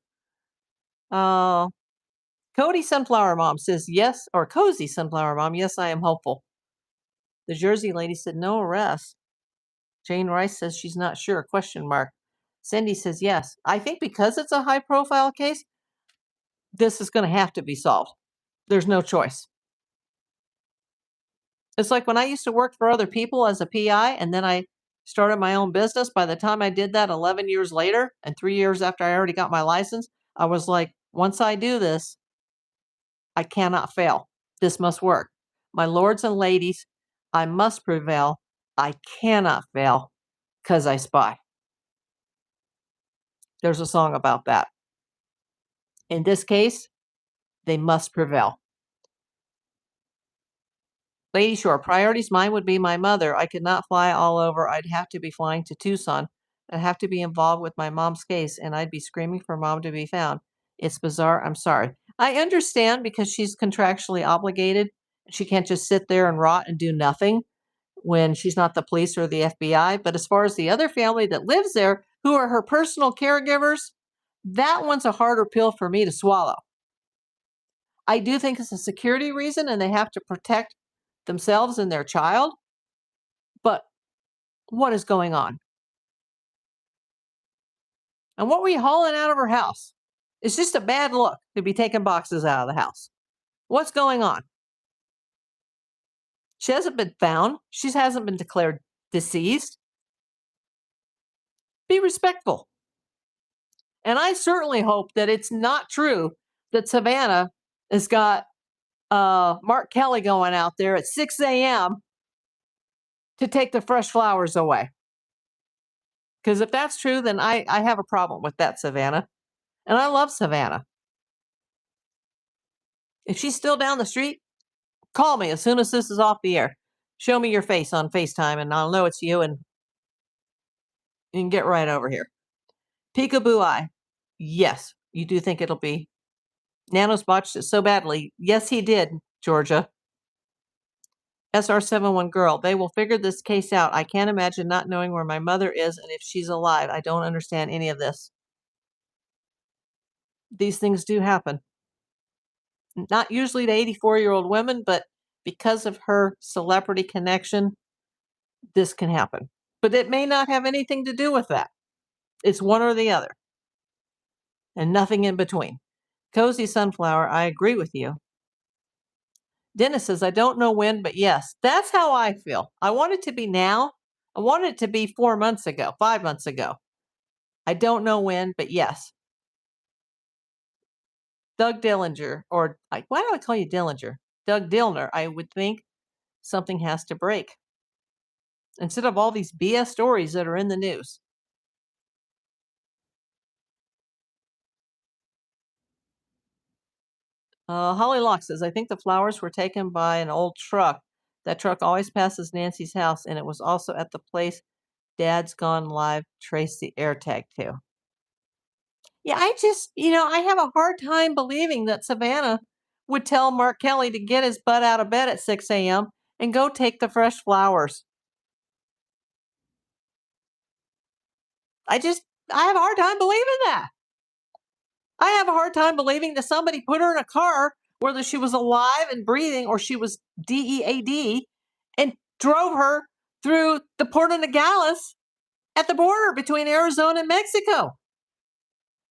Cody Sunflower Mom says yes, or Cozy Sunflower Mom, yes, I am hopeful. The Jersey lady said no arrest. Jane Rice says she's not sure, question mark. Cindy says yes. I think because it's a high profile case, this is going to have to be solved. There's no choice. It's like when I used to work for other people as a PI and then I started my own business. By the time I did that 11 years later and 3 years after I already got my license, I was like, once I do this, I cannot fail. This must work. My lords and ladies, I must prevail. I cannot fail, 'cause I spy. There's a song about that. In this case, they must prevail. Lady Shore, priorities, mine would be my mother. I could not fly all over. I'd have to be flying to Tucson. I'd have to be involved with my mom's case, and I'd be screaming for mom to be found. It's bizarre. I'm sorry. I understand because she's contractually obligated. She can't just sit there and rot and do nothing when she's not the police or the FBI. But as far as the other family that lives there, who are her personal caregivers, that one's a harder pill for me to swallow. I do think it's a security reason and they have to protect themselves and their child. But what is going on? And what were you hauling out of her house? It's just a bad look to be taking boxes out of the house. What's going on? She hasn't been found. She hasn't been declared deceased. Be respectful. And I certainly hope that it's not true that Savannah has got Mark Kelly going out there at 6 a.m. to take the fresh flowers away. Because if that's true, then I have a problem with that, Savannah. And I love Savannah. If she's still down the street, call me as soon as this is off the air. Show me your face on FaceTime and I'll know it's you and you can get right over here. Peekaboo eye. Yes, you do think it'll be. Nanos botched it so badly. Yes, he did, Georgia. SR71 girl. They will figure this case out. I can't imagine not knowing where my mother is and if she's alive. I don't understand any of this. These things do happen. Not usually to 84-year-old women, but because of her celebrity connection, this can happen. But it may not have anything to do with that. It's one or the other. And nothing in between. Cozy Sunflower, I agree with you. Dennis says, I don't know when, but yes. That's how I feel. I want it to be now. I want it to be 4 months ago, 5 months ago. I don't know when, but yes. Doug Dillinger, or why do I call you Dillinger? Doug Dillner, I would think something has to break. Instead of all these BS stories that are in the news. Holly Locke says, I think the flowers were taken by an old truck. That truck always passes Nancy's house, and it was also at the place Dad's Gone Live traced the air tag to. Yeah, I have a hard time believing that Savannah would tell Mark Kelly to get his butt out of bed at 6 a.m. and go take the fresh flowers. I have a hard time believing that. I have a hard time believing that somebody put her in a car, whether she was alive and breathing or she was DEAD, and drove her through the Port of Nogales at the border between Arizona and Mexico.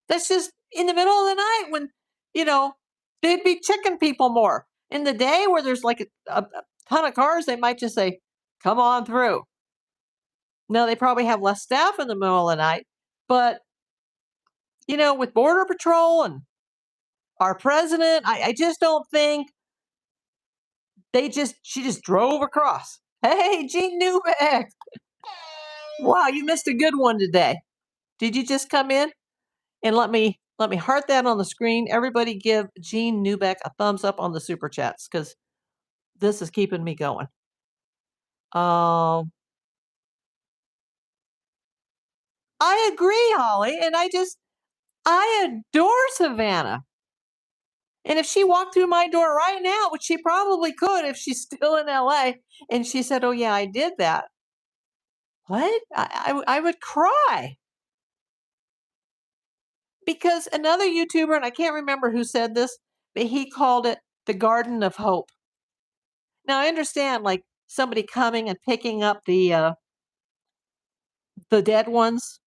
That's just in the middle of the night when, they'd be checking people more. In the day where there's like a ton of cars, they might just say, come on through. Now, they probably have less staff in the middle of the night, but, with Border Patrol and our president, I just don't think she just drove across. Hey, Gene Newbeck. Wow, you missed a good one today. Did you just come in? And let me heart that on the screen. Everybody give Gene Newbeck a thumbs up on the super chats because this is keeping me going. I agree, Holly, and I adore Savannah. And if she walked through my door right now, which she probably could if she's still in LA, and she said, oh, yeah, I did that. What? I would cry. Because another YouTuber, and I can't remember who said this, but he called it the Garden of Hope. Now, I understand, like, somebody coming and picking up the dead ones,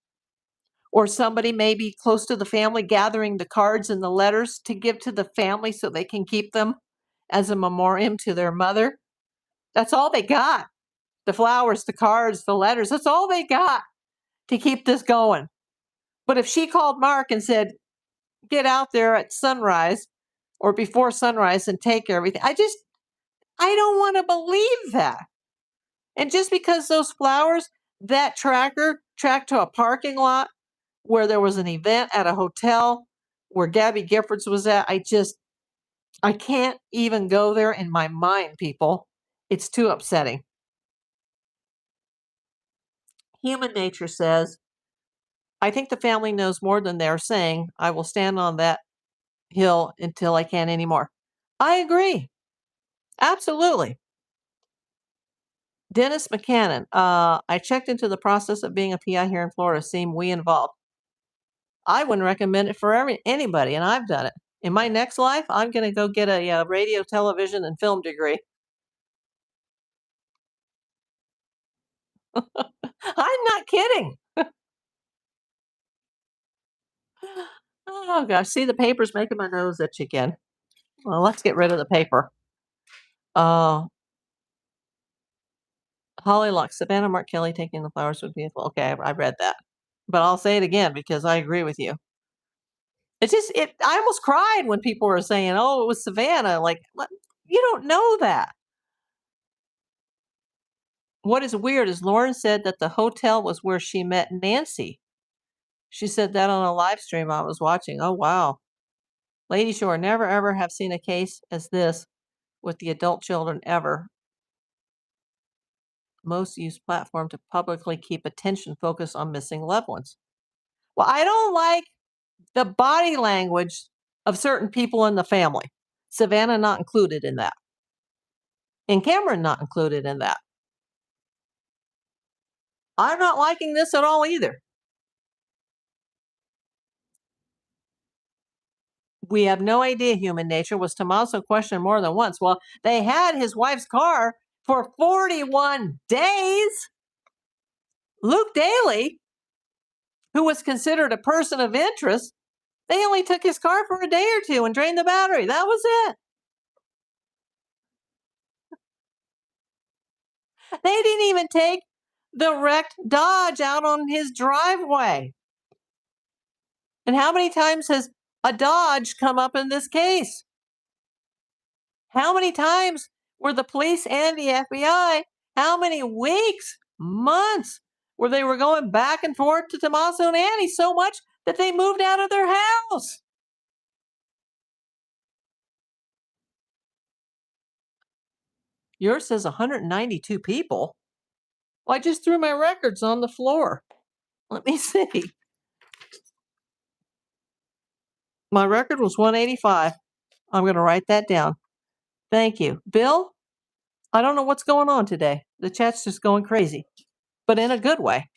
or somebody maybe close to the family gathering the cards and the letters to give to the family so they can keep them as a memoriam to their mother. That's all they got. The flowers, the cards, the letters, that's all they got to keep this going. But if she called Mark and said, get out there at sunrise or before sunrise and take everything, I don't want to believe that. And just because those flowers, that tracker tracked to a parking lot where there was an event at a hotel where Gabby Giffords was at, I can't even go there in my mind, people. It's too upsetting. Human nature says, I think the family knows more than they're saying. I will stand on that hill until I can't anymore. I agree. Absolutely. Dennis McCannon, I checked into the process of being a PI here in Florida. Seem we involved. I wouldn't recommend it for anybody, and I've done it. In my next life, I'm going to go get a radio, television, and film degree. I'm not kidding. Oh gosh, see the paper's making my nose itch again. Well, let's get rid of the paper. Uh, Holly Locke, Savannah Mark Kelly taking the flowers was beautiful. Okay, I read that, but I'll say it again because I agree with you. It's just it. I almost cried when people were saying, "Oh, it was Savannah." Like, what? You don't know that. What is weird is Lauren said that the hotel was where she met Nancy. She said that on a live stream I was watching. Oh wow. Lady Shore, never ever have seen a case as this with the adult children ever. Most use platform to publicly keep attention focused on missing loved ones. Well, I don't like the body language of certain people in the family. Savannah not included in that. And Cameron not included in that. I'm not liking this at all either. We have no idea human nature. Was Tommaso questioned more than once? Well, they had his wife's car for 41 days. Luke Daly, who was considered a person of interest, they only took his car for a day or two and drained the battery. That was it. They didn't even take the wrecked Dodge out on his driveway. And how many times has a Dodge come up in this case? How many times were the police and the FBI, how many weeks, months, where they were going back and forth to Tommaso and Annie so much that they moved out of their house? Yours says 192 people. Well, I just threw my records on the floor. Let me see. My record was 185. I'm going to write that down. Thank you. Bill, I don't know what's going on today. The chat's just going crazy, but in a good way.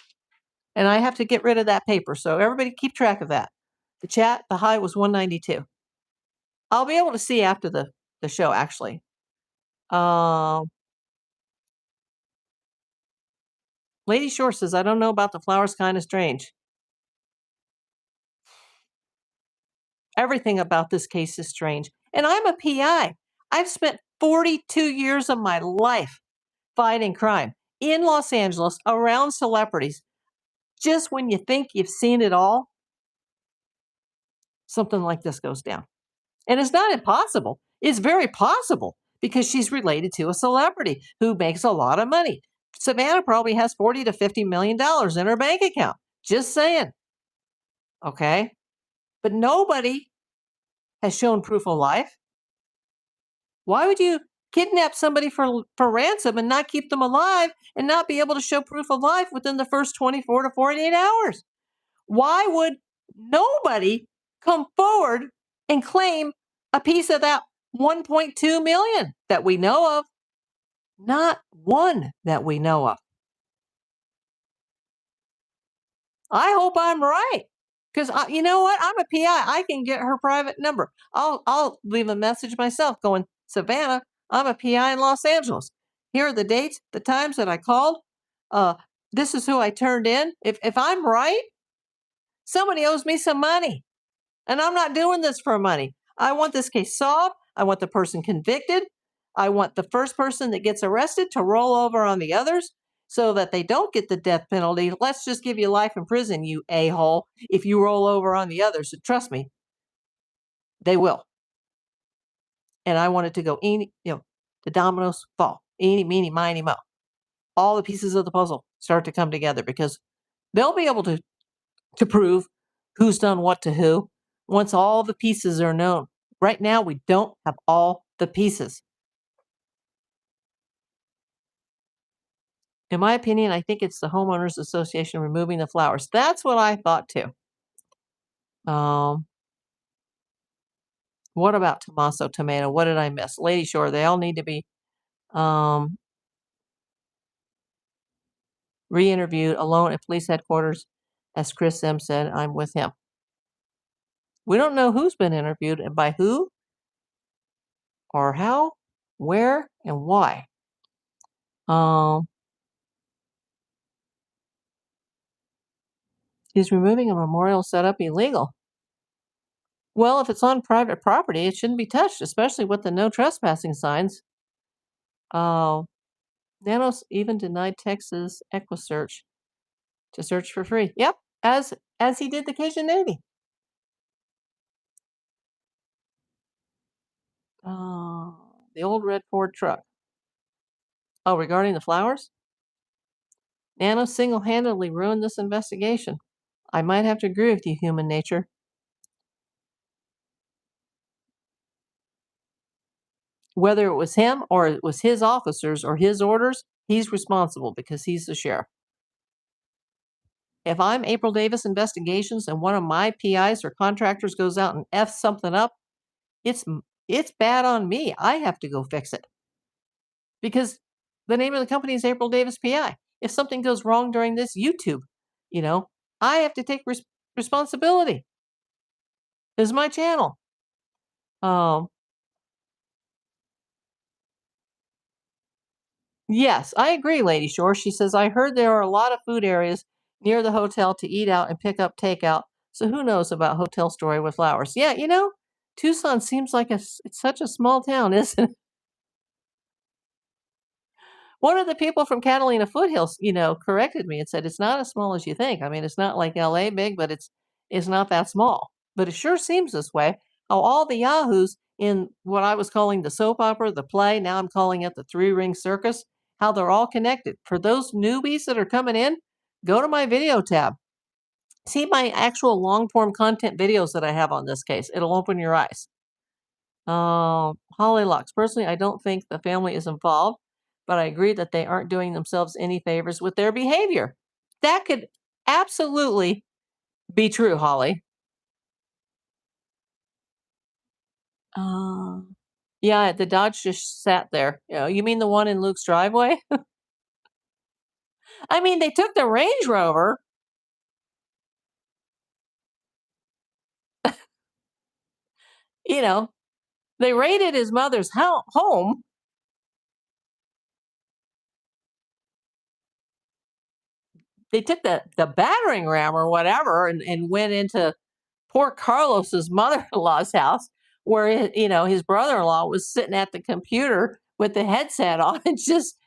And I have to get rid of that paper. So everybody keep track of that. The chat, the high was 192. I'll be able to see after the show, actually. Lady Shore says, I don't know about the flowers, kind of strange. Everything about this case is strange. And I'm a PI. I've spent 42 years of my life fighting crime in Los Angeles around celebrities. Just when you think you've seen it all, something like this goes down. And it's not impossible. It's very possible because she's related to a celebrity who makes a lot of money. Savannah probably has 40 to $50 million in her bank account. Just saying. Okay. But nobody has shown proof of life. Why would you kidnap somebody for ransom and not keep them alive and not be able to show proof of life within the first 24 to 48 hours? Why would nobody come forward and claim a piece of that 1.2 million that we know of? Not one that we know of. I hope I'm right. Because you know what? I'm a PI. I can get her private number. I'll leave a message myself going, Savannah, I'm a PI in Los Angeles. Here are the dates, the times that I called. Uh, this is who I turned in. If I'm right, somebody owes me some money. And I'm not doing this for money. I want this case solved. I want the person convicted. I want the first person that gets arrested to roll over on the others so that they don't get the death penalty. Let's just give you life in prison, you a-hole, if you roll over on the others. Trust me, they will. And I want it to go, the dominoes fall. Eeny, meeny, miny, mo. All the pieces of the puzzle start to come together because they'll be able to prove who's done what to who once all the pieces are known. Right now, we don't have all the pieces. In my opinion, I think it's the homeowners association removing the flowers. That's what I thought too. Um, what about Tommaso Tomato? What did I miss? Lady Shore, they all need to be um, re-interviewed alone at police headquarters. As Chris M said, I'm with him. We don't know who's been interviewed and by who or how, where, and why. Um, is removing a memorial setup illegal? Well, if it's on private property, it shouldn't be touched, especially with the no trespassing signs. Uh, Nanos even denied Texas EquiSearch to search for free. Yep, as he did the Cajun Navy. Uh, the old red Ford truck. Oh, regarding the flowers? Nano single-handedly ruined this investigation. I might have to agree with you, human nature. Whether it was him or it was his officers or his orders, he's responsible because he's the sheriff. If I'm April Davis Investigations and one of my PIs or contractors goes out and F's something up, it's it's bad on me. I have to go fix it because the name of the company is April Davis PI. If something goes wrong during this YouTube, you know, I have to take responsibility. This is my channel. Um, yes, I agree, Lady Shore. She says, I heard there are a lot of food areas near the hotel to eat out and pick up takeout. So who knows about Hotel Story with Flowers? Yeah, you know, Tucson seems like it's such a small town, isn't it? One of the people from Catalina Foothills, corrected me and said it's not as small as you think. I mean, it's not like LA big, but it's not that small. But it sure seems this way. How all the yahoos in what I was calling the soap opera, the play, now I'm calling it the three-ring circus, how they're all connected. For those newbies that are coming in, go to my video tab. See my actual long-form content videos that I have on this case. It'll open your eyes. Holly Locks. Personally, I don't think the family is involved, but I agree that they aren't doing themselves any favors with their behavior. That could absolutely be true, Holly. Uh, yeah, the Dodge just sat there. You mean the one in Luke's driveway? I mean, they took the Range Rover. You know, they raided his mother's home. They took the battering ram or whatever and went into poor Carlos's mother-in-law's house where his brother-in-law was sitting at the computer with the headset on and just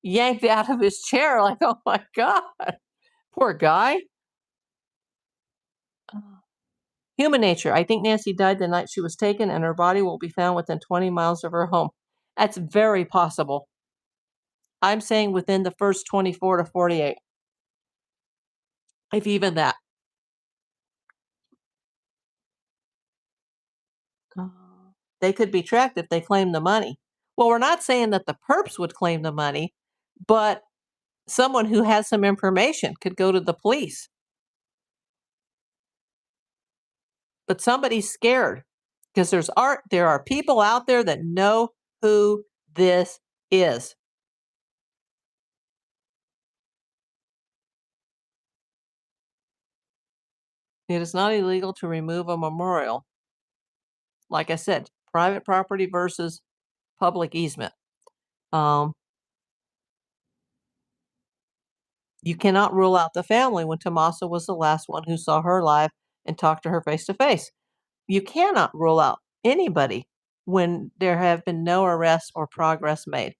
yanked out of his chair like, oh my god, poor guy. Human nature. I think Nancy died the night she was taken and her body will be found within 20 miles of her home. That's very possible. I'm saying within the first 24 to 48, if even that. Uh, They could be tracked if they claim the money. Well, we're not saying that the perps would claim the money, but someone who has some information could go to the police. But somebody's scared because there are people out there that know who this is. It is not illegal to remove a memorial. Like I said, private property versus public easement. Um, you cannot rule out the family when Tomasa was the last one who saw her live and talked to her face to face. You cannot rule out anybody when there have been no arrests or progress made.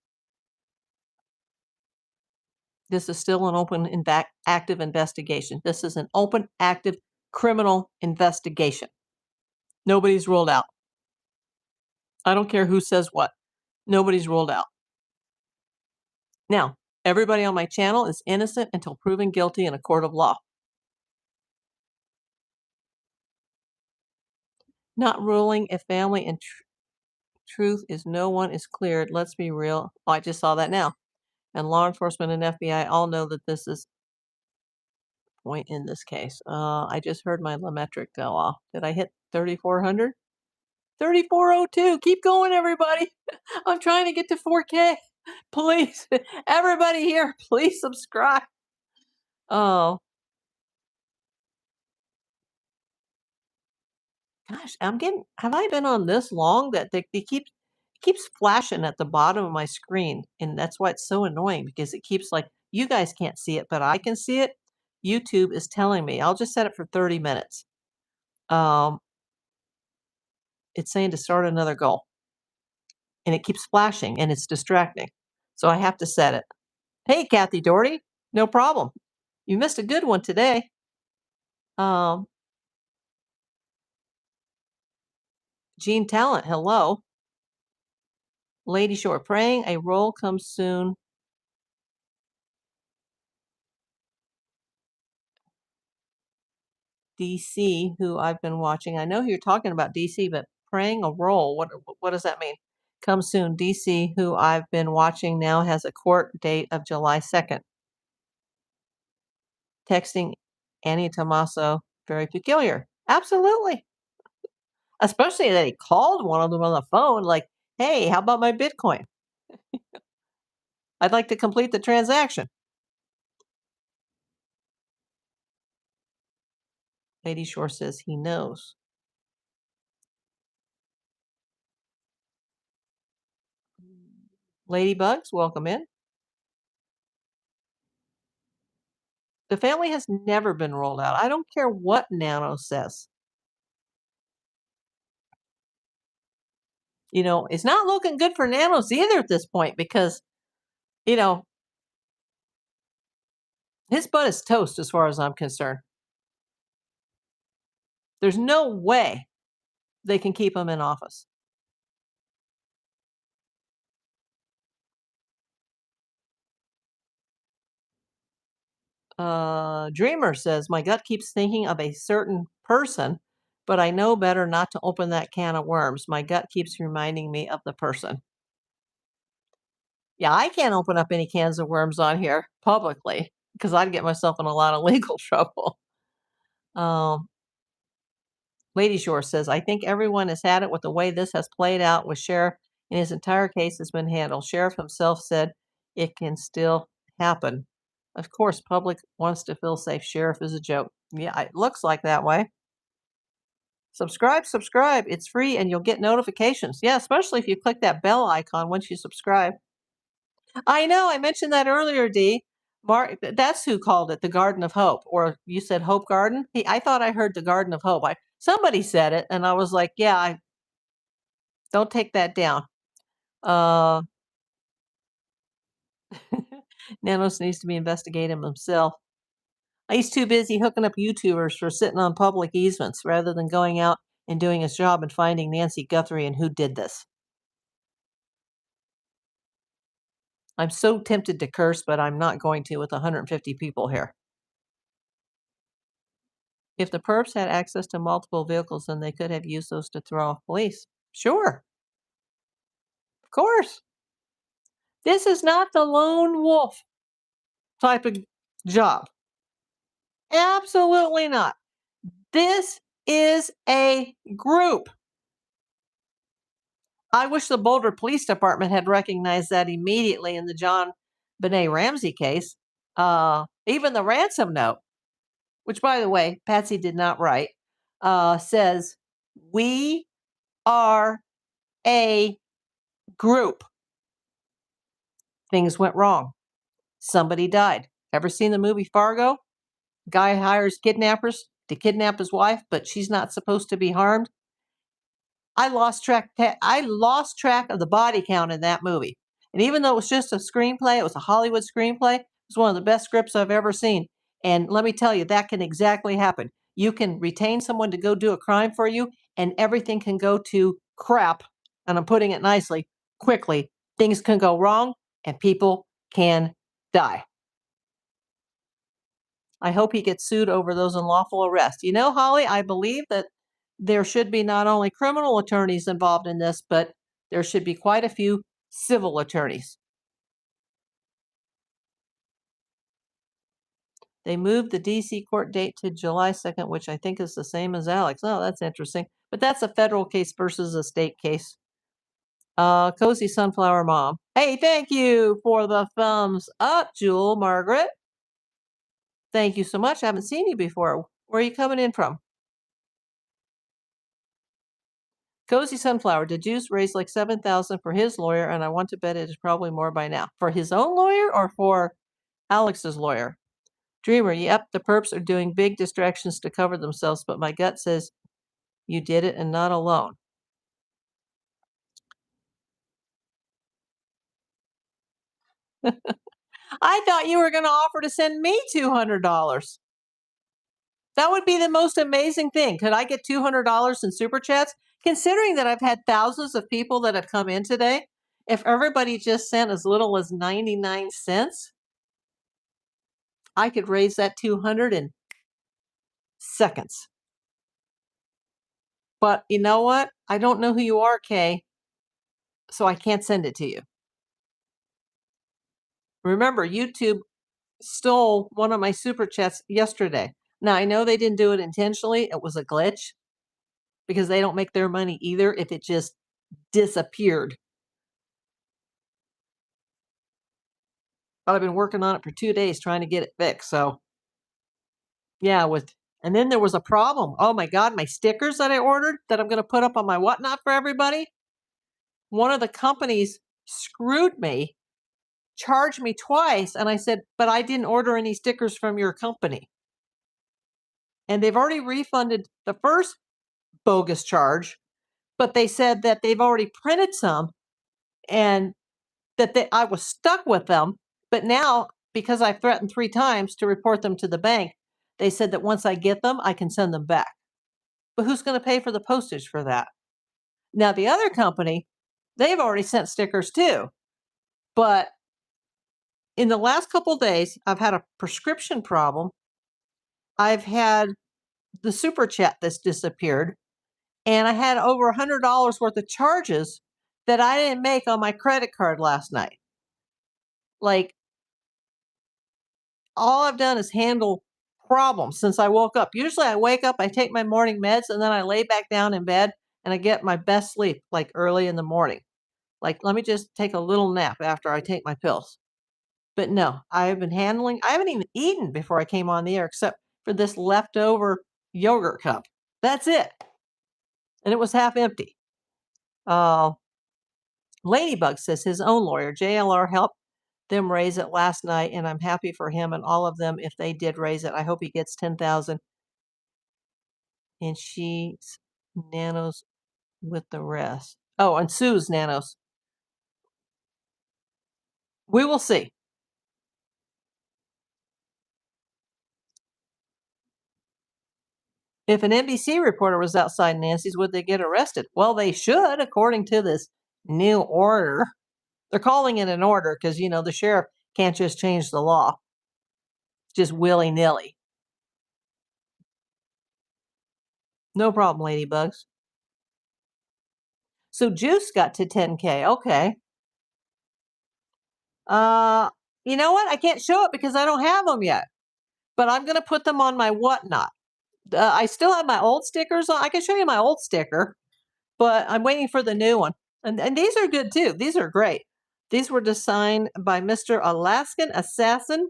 This is still an open, active investigation. This is an open, active criminal investigation. Nobody's ruled out. I don't care who says what. Nobody's ruled out. Now, everybody on my channel is innocent until proven guilty in a court of law. Not ruling if family and truth is no one is cleared. Let's be real. Oh, I just saw that now. And law enforcement and FBI all know that this is point in this case. I just heard my metric go off. Did I hit 3,400? 3,402. Keep going, everybody. I'm trying to get to 4K. Please, everybody here, please subscribe. Oh, gosh, have I been on this long that they keeps flashing at the bottom of my screen, and that's why it's so annoying because it keeps like you guys can't see it, but I can see it. YouTube is telling me. I'll just set it for 30 minutes. Um, it's saying to start another goal, and it keeps flashing, and it's distracting. So I have to set it. Hey, Kathy Doherty, no problem. You missed a good one today. Um, Gene Talent, hello. Lady Shore, praying a role comes soon. DC, who I've been watching. I know you're talking about DC, but praying a role. What does that mean? Come soon, DC, who I've been watching now has a court date of July 2nd. Texting Annie Tommaso, very peculiar. Absolutely. Especially that he called one of them on the phone, like, hey, how about my Bitcoin? I'd like to complete the transaction. Lady Shore says he knows. Ladybugs, welcome in. The family has never been rolled out. I don't care what Nano says. It's not looking good for Nanos either at this point because, you know, his butt is toast as far as I'm concerned. There's no way they can keep him in office. Dreamer says, my gut keeps thinking of a certain person, but I know better not to open that can of worms. My gut keeps reminding me of the person. Yeah, I can't open up any cans of worms on here publicly because I'd get myself in a lot of legal trouble. Um, Lady Shore says, I think everyone has had it with the way this has played out with Sheriff and his entire case has been handled. Sheriff himself said it can still happen. Of course, public wants to feel safe. Sheriff is a joke. Yeah, it looks like that way. Subscribe, subscribe. It's free and you'll get notifications. Yeah, especially if you click that bell icon once you subscribe. I know, I mentioned that earlier, Dee. Mark, that's who called it the Garden of Hope, or you said Hope Garden. I thought I heard the Garden of Hope. Somebody said it, and I was like, yeah, I don't take that down. Uh, Nanos needs to be investigating himself. He's too busy hooking up YouTubers for sitting on public easements rather than going out and doing his job and finding Nancy Guthrie and who did this. I'm so tempted to curse, but I'm not going to with 150 people here. If the perps had access to multiple vehicles, then they could have used those to throw off police. Sure, of course. This is not the lone wolf type of job. Absolutely not. This is a group. I wish the Boulder Police Department had recognized that immediately in the John Benet Ramsey case. Even the ransom note, which, by the way, Patsy did not write, says, we are a group. Things went wrong. Somebody died. Ever seen the movie Fargo? Guy hires kidnappers to kidnap his wife, but she's not supposed to be harmed. I lost track of the body count in that movie. And even though it was just a screenplay, it was a Hollywood screenplay, it was one of the best scripts I've ever seen. And let me tell you, that can exactly happen. You can retain someone to go do a crime for you, and everything can go to crap, and I'm putting it nicely, quickly, things can go wrong and people can die. I hope he gets sued over those unlawful arrests. You know, Holly, I believe that there should be not only criminal attorneys involved in this, but there should be quite a few civil attorneys. They moved the DC court date to July 2nd, which I think is the same as Alex. Oh, that's interesting. But that's a federal case versus a state case. Cozy Sunflower Mom. Hey, thank you for the thumbs up, Jewel Margaret. Thank you so much. I haven't seen you before. Where are you coming in from? Cozy Sunflower. Did Juice raise like 7,000 for his lawyer? And I want to bet it is probably more by now. For his own lawyer or for Alex's lawyer? Dreamer. Yep, the perps are doing big distractions to cover themselves, but my gut says you did it and not alone. I thought you were going to offer to send me $200. That would be the most amazing thing. Could I get $200 in super chats? Considering that I've had thousands of people that have come in today, if everybody just sent as little as 99 cents, I could raise that 200 in seconds. But you know what? I don't know who you are, Kay, so I can't send it to you. Remember, YouTube stole one of my super chats yesterday. Now, I know they didn't do it intentionally. It was a glitch because they don't make their money either if it just disappeared. But I've been working on it for 2 days trying to get it fixed. So, yeah, and then there was a problem. Oh my God, my stickers that I ordered that I'm going to put up on my whatnot for everybody. One of the companies screwed me, charged me twice. And I said, but I didn't order any stickers from your company. And they've already refunded the first bogus charge, but they said that they've already printed some and that I was stuck with them. But now, because I threatened 3 times to report them to the bank, they said that once I get them, I can send them back. But who's going to pay for the postage for that? Now, the other company, they've already sent stickers too. But in the last couple days, I've had a prescription problem. I've had the super chat that's disappeared. And I had over $100 worth of charges that I didn't make on my credit card last night. Like, all I've done is handle problems since I woke up. Usually I wake up, I take my morning meds, and then I lay back down in bed and I get my best sleep like early in the morning. Like, let me just take a little nap after I take my pills. But no, I haven't even eaten before I came on the air except for this leftover yogurt cup. That's it. And it was half empty. Ladybug says his own lawyer, JLR, helped them raise it last night, and I'm happy for him and all of them if they did raise it. I hope he gets 10,000 and she's nanos with the rest. Oh, and Sue's nanos. We will see. If an NBC reporter was outside Nancy's, would they get arrested? Well, they should, according to this new order. They're calling it an order because, the sheriff can't just change the law just willy-nilly. No problem, ladybugs. So Juice got to 10K. Okay. You know what? I can't show it because I don't have them yet. But I'm going to put them on my whatnot. I still have my old stickers on. I can show you my old sticker, but I'm waiting for the new one. And these are good too. These are great. These were designed by Mr. Alaskan Assassin,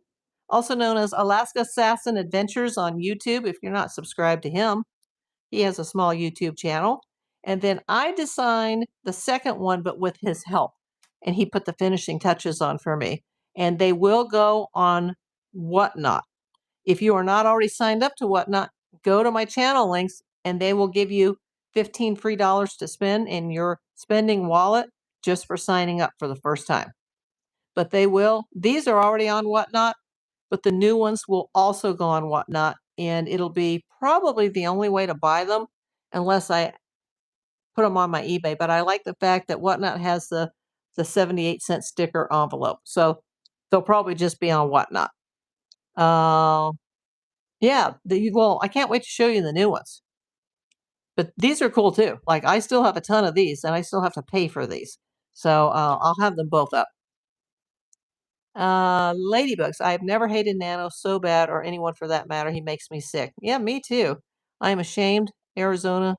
also known as Alaska Assassin Adventures on YouTube. If you're not subscribed to him, he has a small YouTube channel. And then I designed the second one, but with his help. And he put the finishing touches on for me. And they will go on Whatnot. If you are not already signed up to Whatnot, go to my channel links and they will give you 15 free dollars to spend in your spending wallet just for signing up for the first time. But these are already on Whatnot, but the new ones will also go on Whatnot. And it'll be probably the only way to buy them unless I put them on my eBay. But I like the fact that Whatnot has the the 78-cent sticker envelope. So they'll probably just be on Whatnot. Yeah, well, I can't wait to show you the new ones. But these are cool too. Like I still have a ton of these, and I still have to pay for these. So I'll have them both up. Ladybugs. I have never hated Nano so bad, or anyone for that matter. He makes me sick. Yeah, me too. I am ashamed. Arizona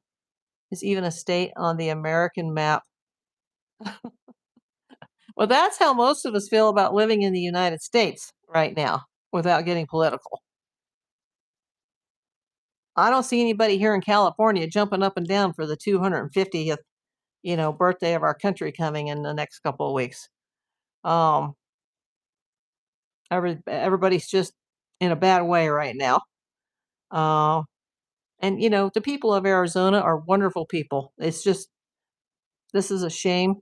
is even a state on the American map. Well, that's how most of us feel about living in the United States right now, without getting political. I don't see anybody here in California jumping up and down for the 250th, birthday of our country coming in the next couple of weeks. Um, everybody's just in a bad way right now. And the people of Arizona are wonderful people. It's just this is a shame.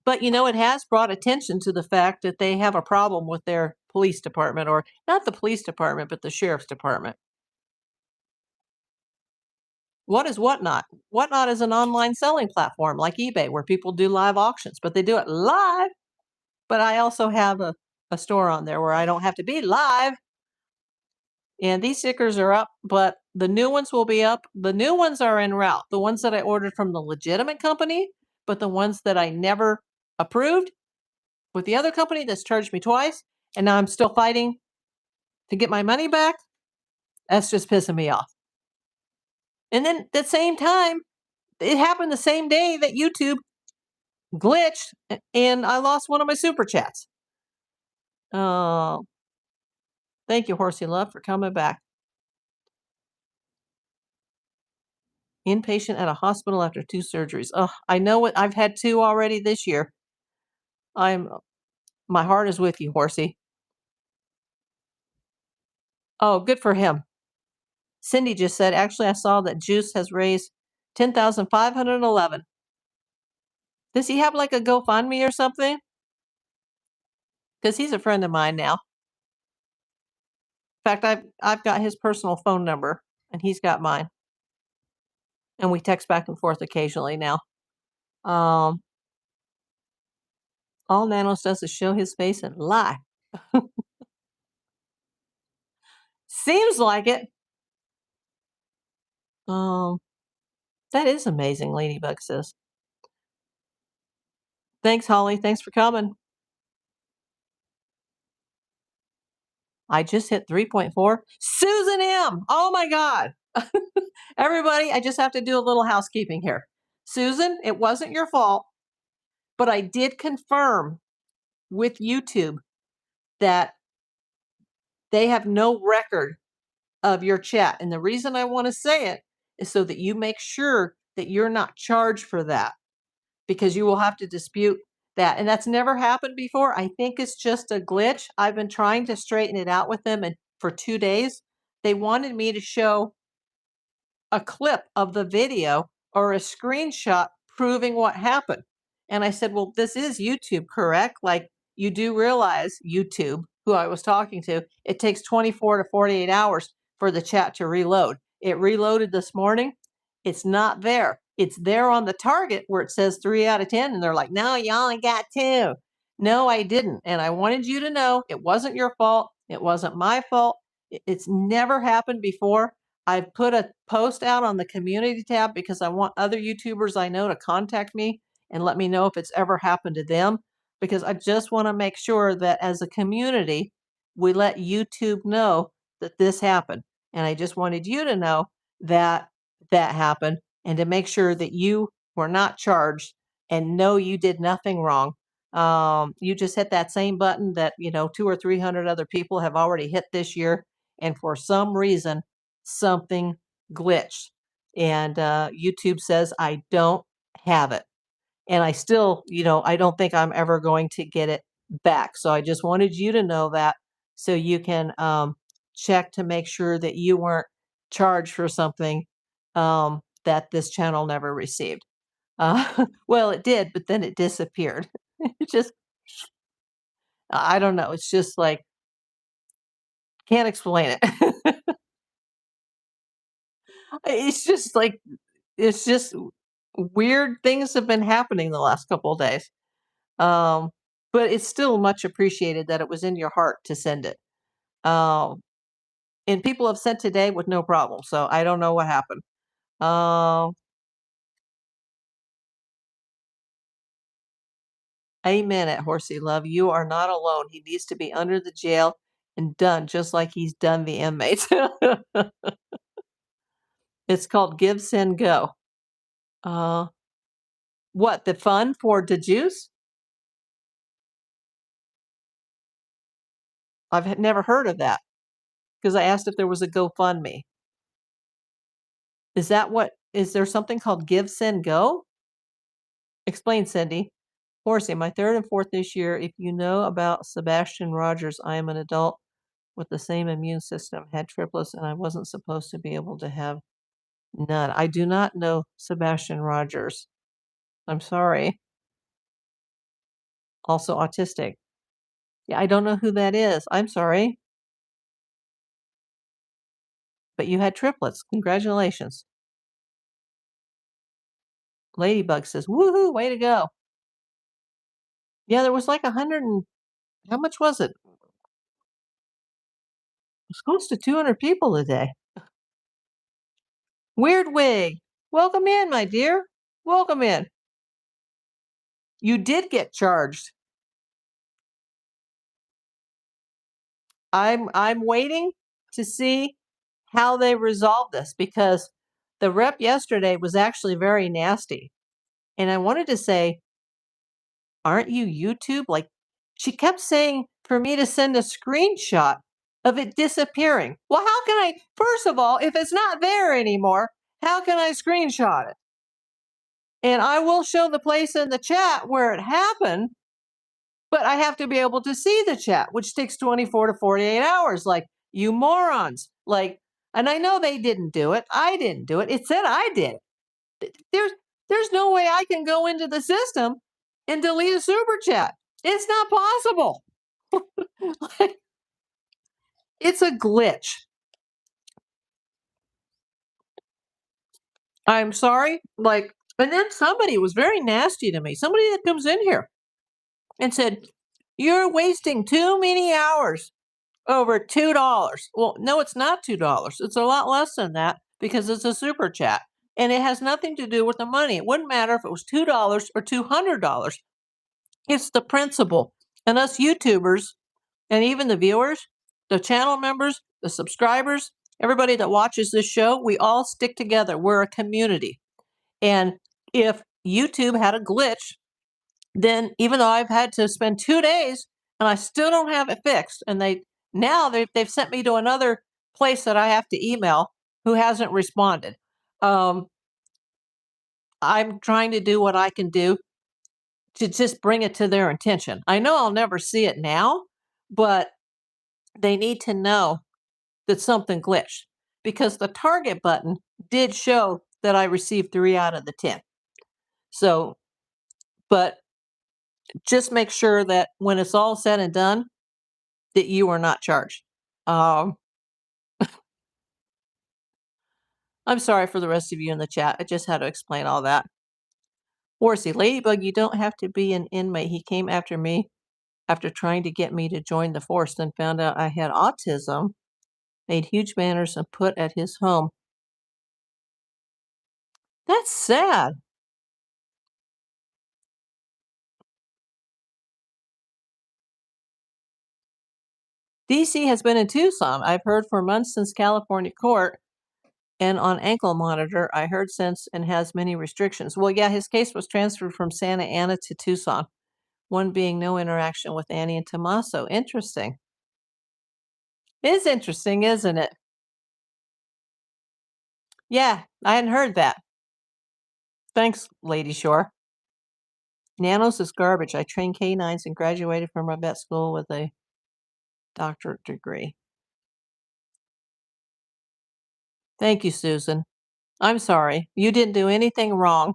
But it has brought attention to the fact that they have a problem with their police department, or not the police department, but the sheriff's department. What is Whatnot? Whatnot is an online selling platform like eBay where people do live auctions, but they do it live. But I also have a store on there where I don't have to be live. And these stickers are up, but the new ones will be up. The new ones are en route. The ones that I ordered from the legitimate company, but the ones that I never approved with the other company that's charged me twice, and now I'm still fighting to get my money back. That's just pissing me off. And then at the same time, it happened the same day that YouTube glitched and I lost one of my super chats. Oh, thank you, Horsey Love, for coming back. Inpatient at a hospital after 2 surgeries. Oh, I know it. I've had 2 already this year. My heart is with you, Horsey. Oh, good for him. Cindy just said, actually, I saw that Juice has raised 10,511. Does he have like a GoFundMe or something? Because he's a friend of mine now. In fact, I've got his personal phone number, and he's got mine, and we text back and forth occasionally now. All Nanos does is show his face and lie. Seems like it. That is amazing, Ladybug says. Thanks, Holly. Thanks for coming. I just hit 3.4. Susan M. Oh my God. Everybody, I just have to do a little housekeeping here. Susan, it wasn't your fault, but I did confirm with YouTube that they have no record of your chat. And the reason I want to say it is so that you make sure that you're not charged for that, because you will have to dispute that. And that's never happened before. I think it's just a glitch. I've been trying to straighten it out with them, and for 2 days, they wanted me to show a clip of the video or a screenshot proving what happened. And I said, well, this is YouTube, correct? Like, you do realize YouTube, who I was talking to, it takes 24 to 48 hours for the chat to reload. It reloaded this morning. It's not there. It's there on the target where it says 3 out of 10. And they're like, no, you only got 2. No, I didn't. And I wanted you to know it wasn't your fault. It wasn't my fault. It's never happened before. I've put a post out on the community tab because I want other YouTubers I know to contact me and let me know if it's ever happened to them, because I just want to make sure that as a community, we let YouTube know that this happened. And I just wanted you to know that that happened, and to make sure that you were not charged and know you did nothing wrong. You just hit that same button that, 2 or 300 other people have already hit this year. And for some reason, something glitched. And YouTube says I don't have it. And I still, I don't think I'm ever going to get it back. So I just wanted you to know that, so you can check to make sure that you weren't charged for something that this channel never received. Well, it did, but then it disappeared. It just, I don't know. It's just like, can't explain it. It's just like, it's just weird things have been happening the last couple of days. Um, but it's still much appreciated that it was in your heart to send it. Um, and people have sent today with no problem. So I don't know what happened. Um, Amen at Horsey Love. You are not alone. He needs to be under the jail and done just like he's done the inmates. It's called Give, Send, Go. Uh, what, the fund for the juice? Never heard of that because I asked if there was a GoFundMe. Is there something called Give, Send, Go? Explain, Cindy. Horsey, my third and fourth this year. If you know about Sebastian Rogers, I am an adult with the same immune system, had triplets, and I wasn't supposed to be able to have none. I do not know Sebastian Rogers. I'm sorry. Also autistic. Yeah, I don't know who that is. I'm sorry. But you had triplets. Congratulations. Ladybug says, woohoo, way to go. Yeah, there was like 100 and how much was it? It was close to 200 people today. Weird Wig. Welcome in, my dear. Welcome in. You did get charged. I'm waiting to see how they resolve this because the rep yesterday was actually very nasty. And I wanted to say, aren't you YouTube? Like, she kept saying for me to send a screenshot of it disappearing. Well, how can I, first of all, if it's not there anymore, how can I screenshot it? And I will show the place in the chat where it happened, but I have to be able to see the chat, which takes 24 to 48 hours. Like, you morons. Like, and I know they didn't do it. I didn't do it. It said I did. There's no way I can go into the system and delete a super chat. It's not possible. Like, it's a glitch. I'm sorry. Like, and then somebody was very nasty to me. Somebody that comes in here and said, "You're wasting too many hours over $2." Well, no, it's not $2. It's a lot less than that because it's a super chat. And it has nothing to do with the money. It wouldn't matter if it was $2 or $200. It's the principle. And us YouTubers and even the viewers, the channel members, the subscribers, everybody that watches this show, we all stick together. We're a community. And if YouTube had a glitch, then even though I've had to spend 2 days and I still don't have it fixed, and they've sent me to another place that I have to email who hasn't responded. Um, I'm trying to do what I can do to just bring it to their attention. I know I'll never see it now, but they need to know that something glitched because the target button did show that I received 3 out of the 10. So, but just make sure that when it's all said and done, that you are not charged. Um, I'm sorry for the rest of you in the chat. I just had to explain all that. Horsey, Ladybug, you don't have to be an inmate. He came after me after trying to get me to join the force, then found out I had autism, made huge banners and put at his home. That's sad. DC has been in Tucson. I've heard for months since California court and on ankle monitor. I heard since and has many restrictions. Well, yeah, his case was transferred from Santa Ana to Tucson, one being no interaction with Annie and Tommaso. Interesting. It is interesting, isn't it? Yeah, I hadn't heard that. Thanks, Lady Shore. Nanos is garbage. I trained canines and graduated from a vet school with a doctorate degree. Thank you, Susan. I'm sorry. You didn't do anything wrong.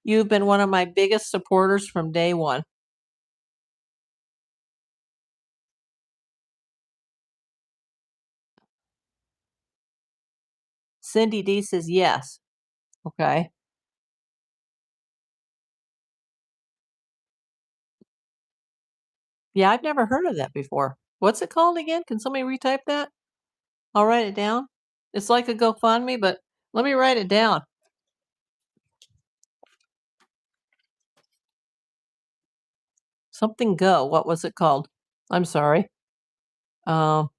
You've been one of my biggest supporters from day one. Cindy D says yes. Okay. Yeah, I've never heard of that before. What's it called again? Can somebody retype that? I'll write it down. It's like a GoFundMe, but let me write it down. Something Go. What was it called? I'm sorry. Um,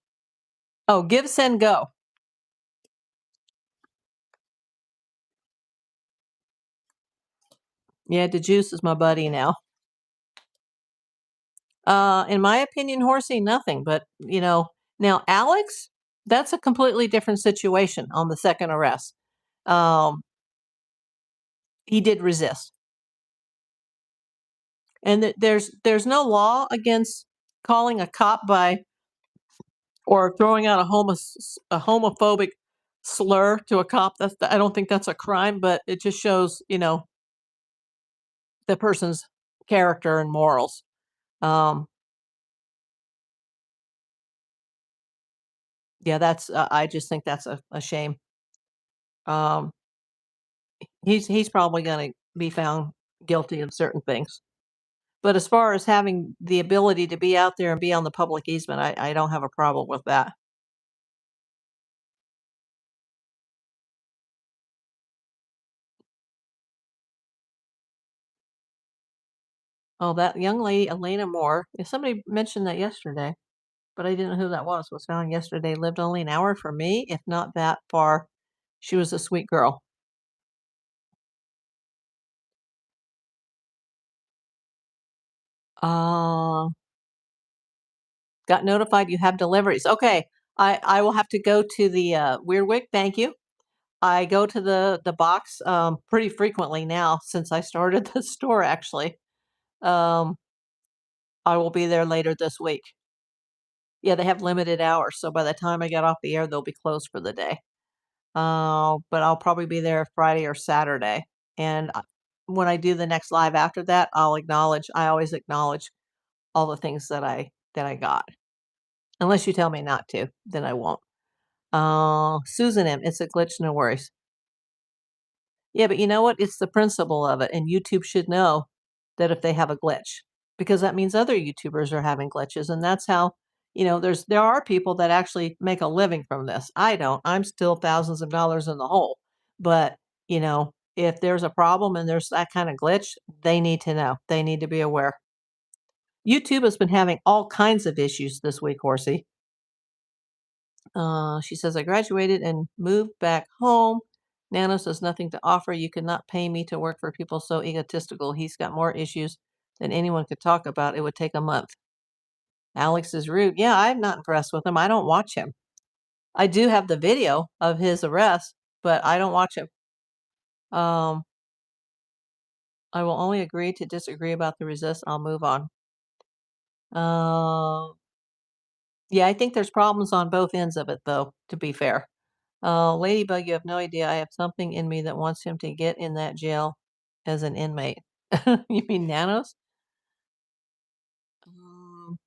oh, Give, Send, Go. Yeah, DeJuice is my buddy now. In my opinion, Horsey, nothing. But now Alex, that's a completely different situation on the second arrest. Um, he did resist, and there's no law against calling a cop by or throwing out a homophobic slur to a cop. I don't think that's a crime, but it just shows the person's character and morals. Um, yeah, that's I just think that's a shame. Um, he's probably going to be found guilty of certain things. But as far as having the ability to be out there and be on the public easement, I don't have a problem with that. Oh, that young lady, Elena Moore, somebody mentioned that yesterday, but I didn't know who that was found yesterday, lived only an hour from me, if not that far. She was a sweet girl. Uh, got notified you have deliveries. Okay, I will have to go to the Weirdwick. Thank you. I go to the box pretty frequently now since I started the store. Actually, um, I will be there later this week. Yeah, they have limited hours, so by the time I get off the air, they'll be closed for the day. But I'll probably be there Friday or Saturday. And when I do the next live after that, I always acknowledge all the things that I got. Unless you tell me not to, then I won't. Susan M, it's a glitch, no worries. Yeah, but you know what? It's the principle of it, and YouTube should know that if they have a glitch, because that means other YouTubers are having glitches, and that's how, there are people that actually make a living from this. I don't. I'm still thousands of dollars in the hole. But, if there's a problem and there's that kind of glitch, they need to know. They need to be aware. YouTube has been having all kinds of issues this week, Horsey. She says, I graduated and moved back home. Nano says, nothing to offer. You cannot pay me to work for people so egotistical. He's got more issues than anyone could talk about. It would take a month. Alex is rude. Yeah, I'm not impressed with him. I don't watch him. I do have the video of his arrest, but I don't watch him. Um, I will only agree to disagree about the resist. I'll move on. Yeah, I think there's problems on both ends of it, though, to be fair. Ladybug, you have no idea. I have something in me that wants him to get in that jail as an inmate. You mean Nanos? Um,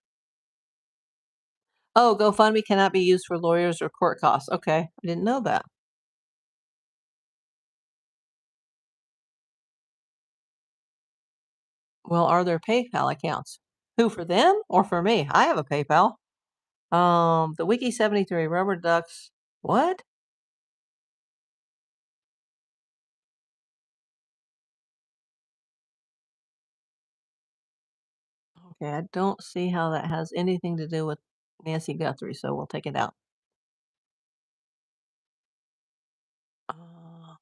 oh, GoFundMe cannot be used for lawyers or court costs. Okay, I didn't know that. Well, are there PayPal accounts? Who, for them or for me? I have a PayPal. The Wiki 73 rubber ducks. What? Okay, I don't see how that has anything to do with Nancy Guthrie, so we'll take it out. Uh,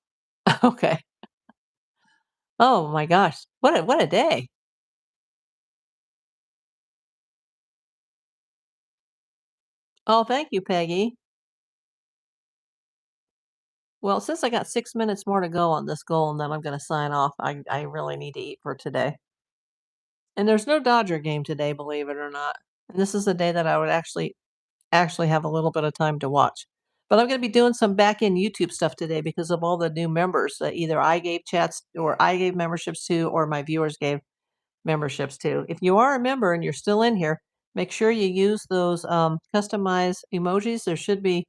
okay. Oh my gosh, what a day! Oh, thank you, Peggy. Well, since I got 6 minutes more to go on this goal, and then I'm going to sign off, I really need to eat for today. And there's no Dodger game today, believe it or not. And this is a day that I would actually have a little bit of time to watch. But I'm going to be doing some back end YouTube stuff today because of all the new members that either I gave chats or I gave memberships to, or my viewers gave memberships to. If you are a member and you're still in here, make sure you use those customized emojis. There should be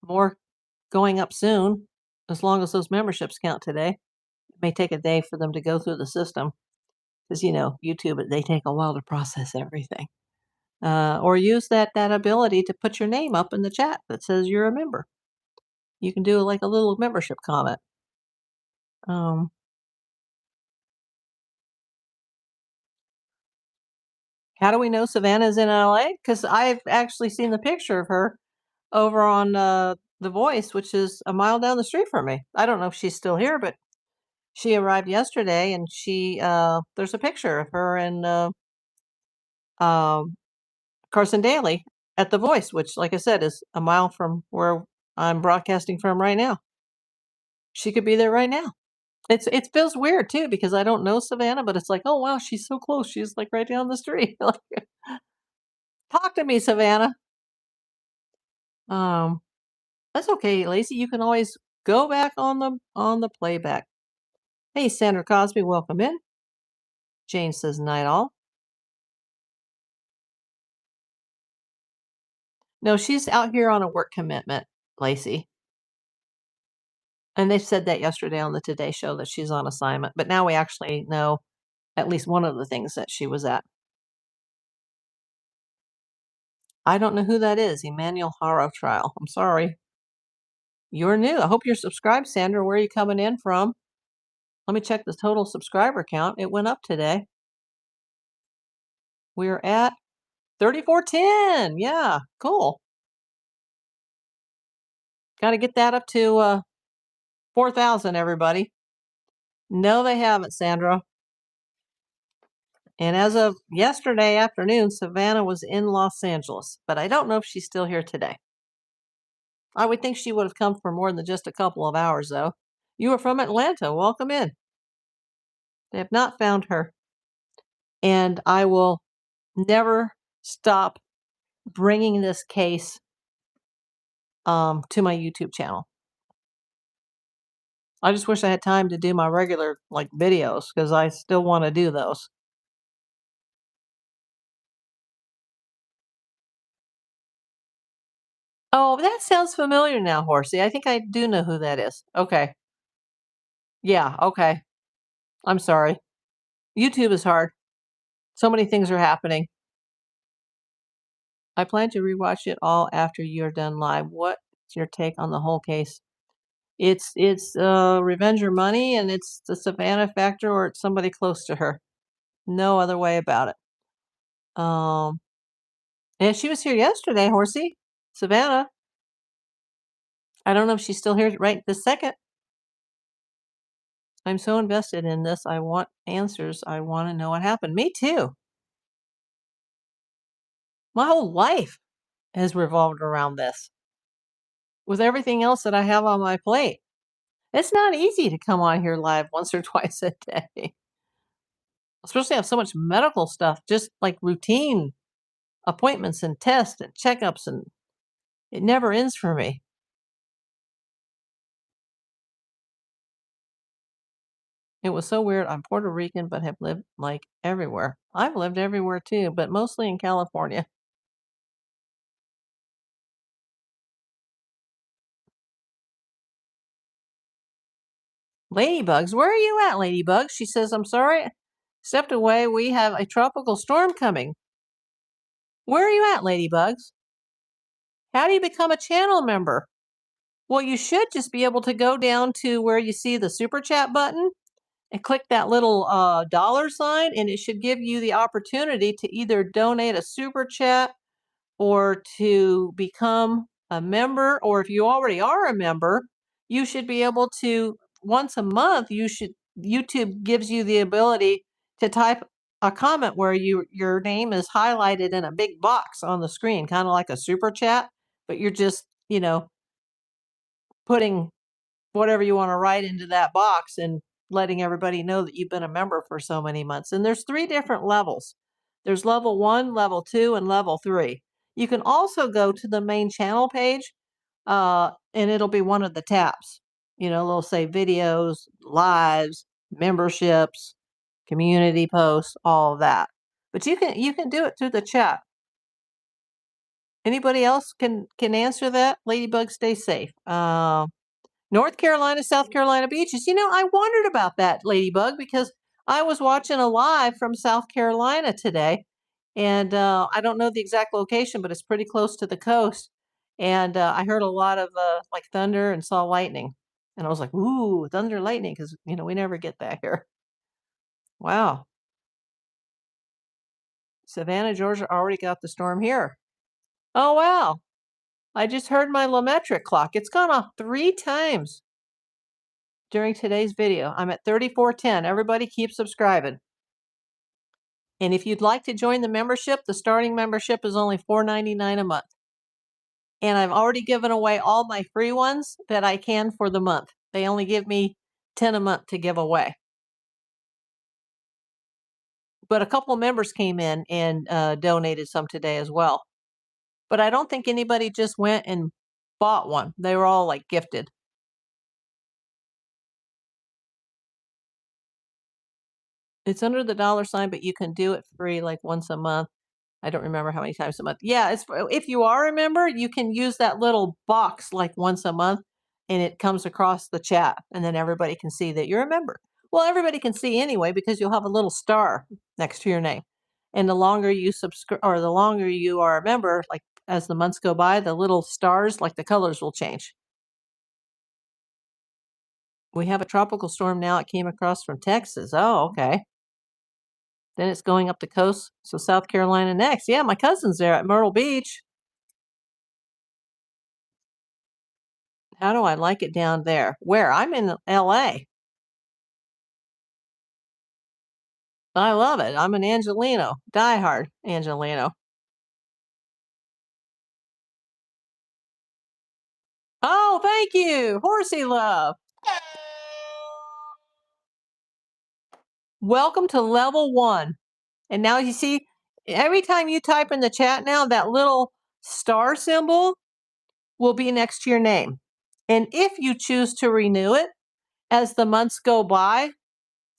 more going up soon, as long as those memberships count today. It may take a day for them to go through the system. because YouTube, they take a while to process everything. Or use that ability to put your name up in the chat that says you're a member. You can do like a little membership comment. Um, how do we know Savannah's in LA? Because I've actually seen the picture of her over on The Voice, which is a mile down the street from me. I don't know if she's still here, but she arrived yesterday, and there's a picture of her in um, Carson Daly at The Voice, which, like I said, is a mile from where I'm broadcasting from right now. She could be there right now. It feels weird too because I don't know Savannah, but it's like, oh wow, she's so close. She's like right down the street. Like, talk to me, Savannah. Um, that's okay, Lacey. You can always go back on the playback. Hey, Sandra Cosby, welcome in. Jane says night all. No, she's out here on a work commitment, Lacey. And they said that yesterday on the Today Show that she's on assignment. But now we actually know at least one of the things that she was at. I don't know who that is. Emmanuel Haro Trial. I'm sorry. You're new. I hope you're subscribed, Sandra. Where are you coming in from? Let me check the total subscriber count. It went up today. We're at 3410. Yeah, cool. Got to get that up to 4,000, everybody. No, they haven't, Sandra. And as of yesterday afternoon, Savannah was in Los Angeles, but I don't know if she's still here today. I would think she would have come for more than just a couple of hours, though. You are from Atlanta. Welcome in. They have not found her. And I will never stop bringing this case to my YouTube channel. I just wish I had time to do my regular videos because I still want to do those. Oh, that sounds familiar now, Horsey. I think I do know who that is. Okay. Yeah, okay. I'm sorry. YouTube is hard. So many things are happening. I plan to rewatch it all after you're done live. What's your take on the whole case? It's revenge or money, and it's the Savannah factor, or it's somebody close to her. No other way about it. And she was here yesterday, Horsey. Savannah. I don't know if she's still here right this second. I'm so invested in this. I want answers. I want to know what happened. Me too. My whole life has revolved around this with everything else that I have on my plate. It's not easy to come on here live once or twice a day, especially have so much medical stuff, just like routine appointments and tests and checkups, and it never ends for me. It was so weird. I'm Puerto Rican, but have lived everywhere. I've lived everywhere too, but mostly in California. Ladybugs, where are you at, Ladybugs? She says, I'm sorry. Stepped away. We have a tropical storm coming. Where are you at, Ladybugs? How do you become a channel member? Well, you should just be able to go down to where you see the super chat button and click that little dollar sign, and it should give you the opportunity to either donate a super chat or to become a member. Or if you already are a member, you should be able to once a month. YouTube gives you the ability to type a comment where your name is highlighted in a big box on the screen, kind of like a super chat, but you're just putting whatever you want to write into that box and letting everybody know that you've been a member for so many months. And there's 3 different levels. There's level 1, level 2, and level 3. You can also go to the main channel page, and it'll be one of the tabs. They'll say videos, lives, memberships, community posts, all of that. But you can do it through the chat. Anybody else can answer that? Ladybug, stay safe. North Carolina, South Carolina beaches. I wondered about that, Ladybug, because I was watching a live from South Carolina today, and I don't know the exact location, but it's pretty close to the coast. And I heard a lot of like thunder and saw lightning, and I was like, "Ooh, thunder, lightning!" Because we never get that here. Wow, Savannah, Georgia already got the storm here. Oh wow, I just heard my LaMetric clock. It's gone off 3 times during today's video. I'm at 3410. Everybody keep subscribing. And if you'd like to join the membership, the starting membership is only $4.99 a month. And I've already given away all my free ones that I can for the month. They only give me 10 a month to give away. But a couple of members came in and donated some today as well. But I don't think anybody just went and bought one. They were all like gifted. It's under the dollar sign, but you can do it free like once a month. I don't remember how many times a month. Yeah, if you are a member, you can use that little box like once a month, and it comes across the chat, and then everybody can see that you're a member. Well, everybody can see anyway because you'll have a little star next to your name. And the longer you subscribe or the longer you are a member, like as the months go by, the little stars, like the colors will change. We have a tropical storm now. It came across from Texas. Oh, okay. Then it's going up the coast, so South Carolina next. Yeah, my cousin's there at Myrtle Beach. How do I like it down there? Where? I'm in LA. I love it. I'm an Angelino, diehard Angelino. Oh, thank you, horsey love. Welcome to level 1. And now you see, every time you type in the chat now, that little star symbol will be next to your name. And if you choose to renew it, as the months go by,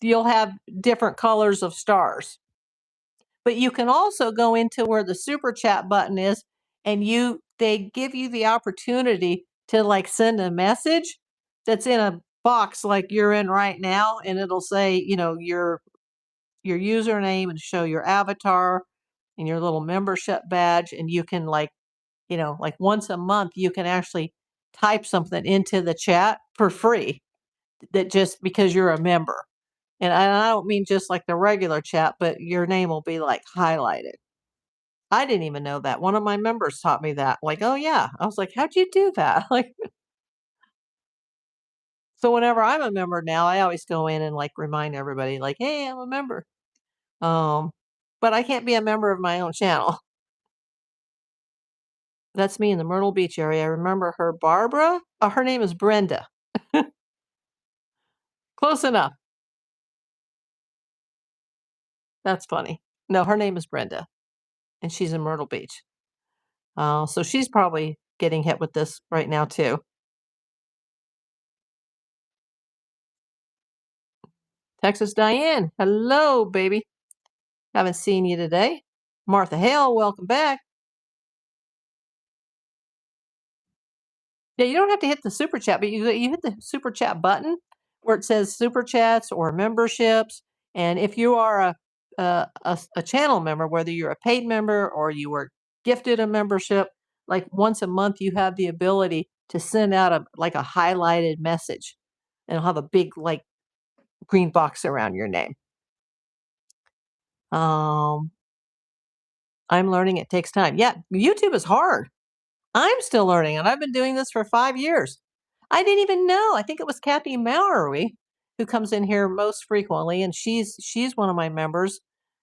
you'll have different colors of stars. But you can also go into where the super chat button is, and they give you the opportunity to like send a message that's in a box like you're in right now, and it'll say, your username and show your avatar and your little membership badge, and you can like once a month you can actually type something into the chat for free that just because you're a member. And I don't mean just like the regular chat, but your name will be like highlighted. I didn't even know that. One of my members taught me that. Like, oh yeah. I was like, how'd you do that? Like, so whenever I'm a member now, I always go in and like remind everybody, like, hey, I'm a member. Um, but I can't be a member of my own channel. That's me in the Myrtle Beach area. I remember her, Barbara. Oh, her name is Brenda. Close enough. That's funny. No, her name is Brenda, and she's in Myrtle Beach. So she's probably getting hit with this right now too. Texas Diane, hello, baby. Haven't seen you today. Martha Hale, welcome back. Yeah, you don't have to hit the super chat, but you hit the super chat button where it says super chats or memberships. And if you are a channel member, whether you're a paid member or you were gifted a membership, like once a month, you have the ability to send out a highlighted message, and it'll have a big like green box around your name. I'm learning it takes time. Yeah, YouTube is hard. I'm still learning, and I've been doing this for 5 years. I didn't even know. I think it was Kathy Mallory who comes in here most frequently, and she's one of my members.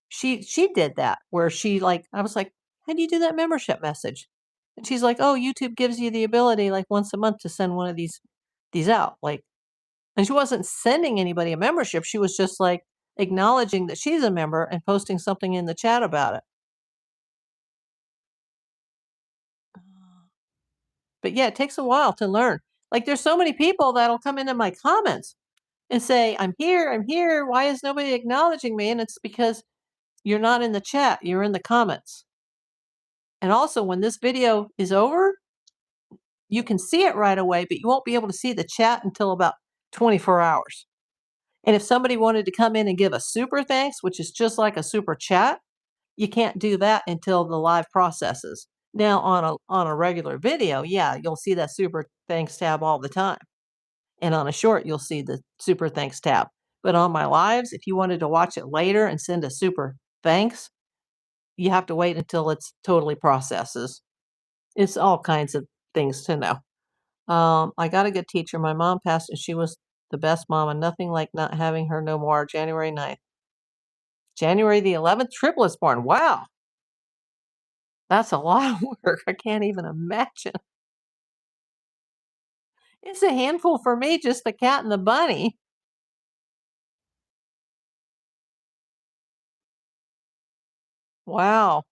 She did that where she like I was like, how do you do that membership message? And she's like, oh, YouTube gives you the ability like once a month to send one of these out. Like, and she wasn't sending anybody a membership. She was just like acknowledging that she's a member and posting something in the chat about it. But yeah, it takes a while to learn. Like there's so many people that'll come into my comments and say, I'm here, I'm here. Why is nobody acknowledging me? And it's because you're not in the chat, you're in the comments. And also, when this video is over, you can see it right away, but you won't be able to see the chat until about 24 hours. And if somebody wanted to come in and give a super thanks, which is just like a super chat, you can't do that until the live processes. Now on a regular video, yeah, you'll see that super thanks tab all the time. And on a short, you'll see the super thanks tab. But on my lives, if you wanted to watch it later and send a super thanks, you have to wait until it's totally processes. It's all kinds of things to know. I got a good teacher. My mom passed and she was the best mom and nothing like not having her no more. January 9th. January the 11th, triplets born. Wow. That's a lot of work. I can't even imagine. It's a handful for me, just the cat and the bunny. Wow.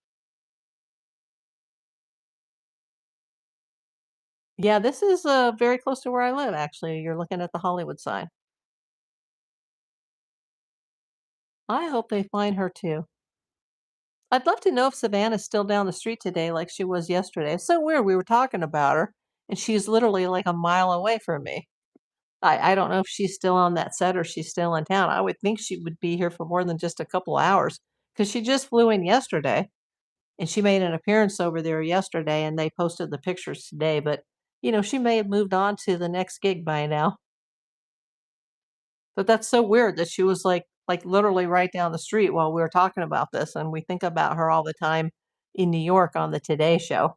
Yeah, this is very close to where I live, actually. You're looking at the Hollywood sign. I hope they find her too. I'd love to know if Savannah's still down the street today like she was yesterday. It's so weird. We were talking about her, and she's literally like a mile away from me. I don't know if she's still on that set or she's still in town. I would think she would be here for more than just a couple hours because she just flew in yesterday and she made an appearance over there yesterday and they posted the pictures today. But, she may have moved on to the next gig by now. But that's so weird that she was like literally right down the street while we were talking about this. And we think about her all the time in New York on the Today Show.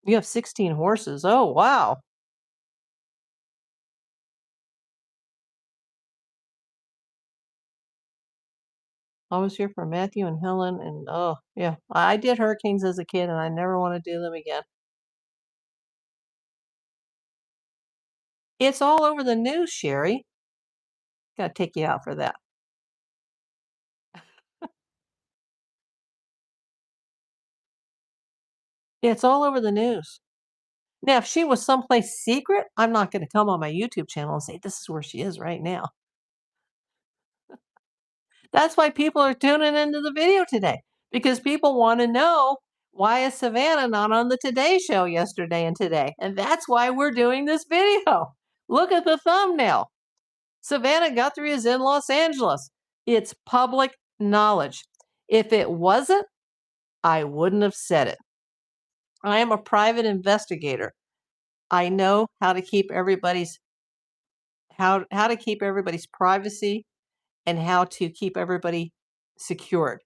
You have 16 horses. Oh, wow. I was here for Matthew and Helen, and oh, yeah, I did hurricanes as a kid, and I never want to do them again. It's all over the news, Sherry. Gotta take you out for that. Yeah, it's all over the news. Now, if she was someplace secret, I'm not gonna come on my YouTube channel and say, "This is where she is right now." That's why people are tuning into the video today, because people wanna know, why is Savannah not on the Today Show yesterday and today? And that's why we're doing this video. Look at the thumbnail. Savannah Guthrie is in Los Angeles. It's public knowledge. If it wasn't, I wouldn't have said it. I am a private investigator. I know how to keep everybody's privacy and how to keep everybody secured.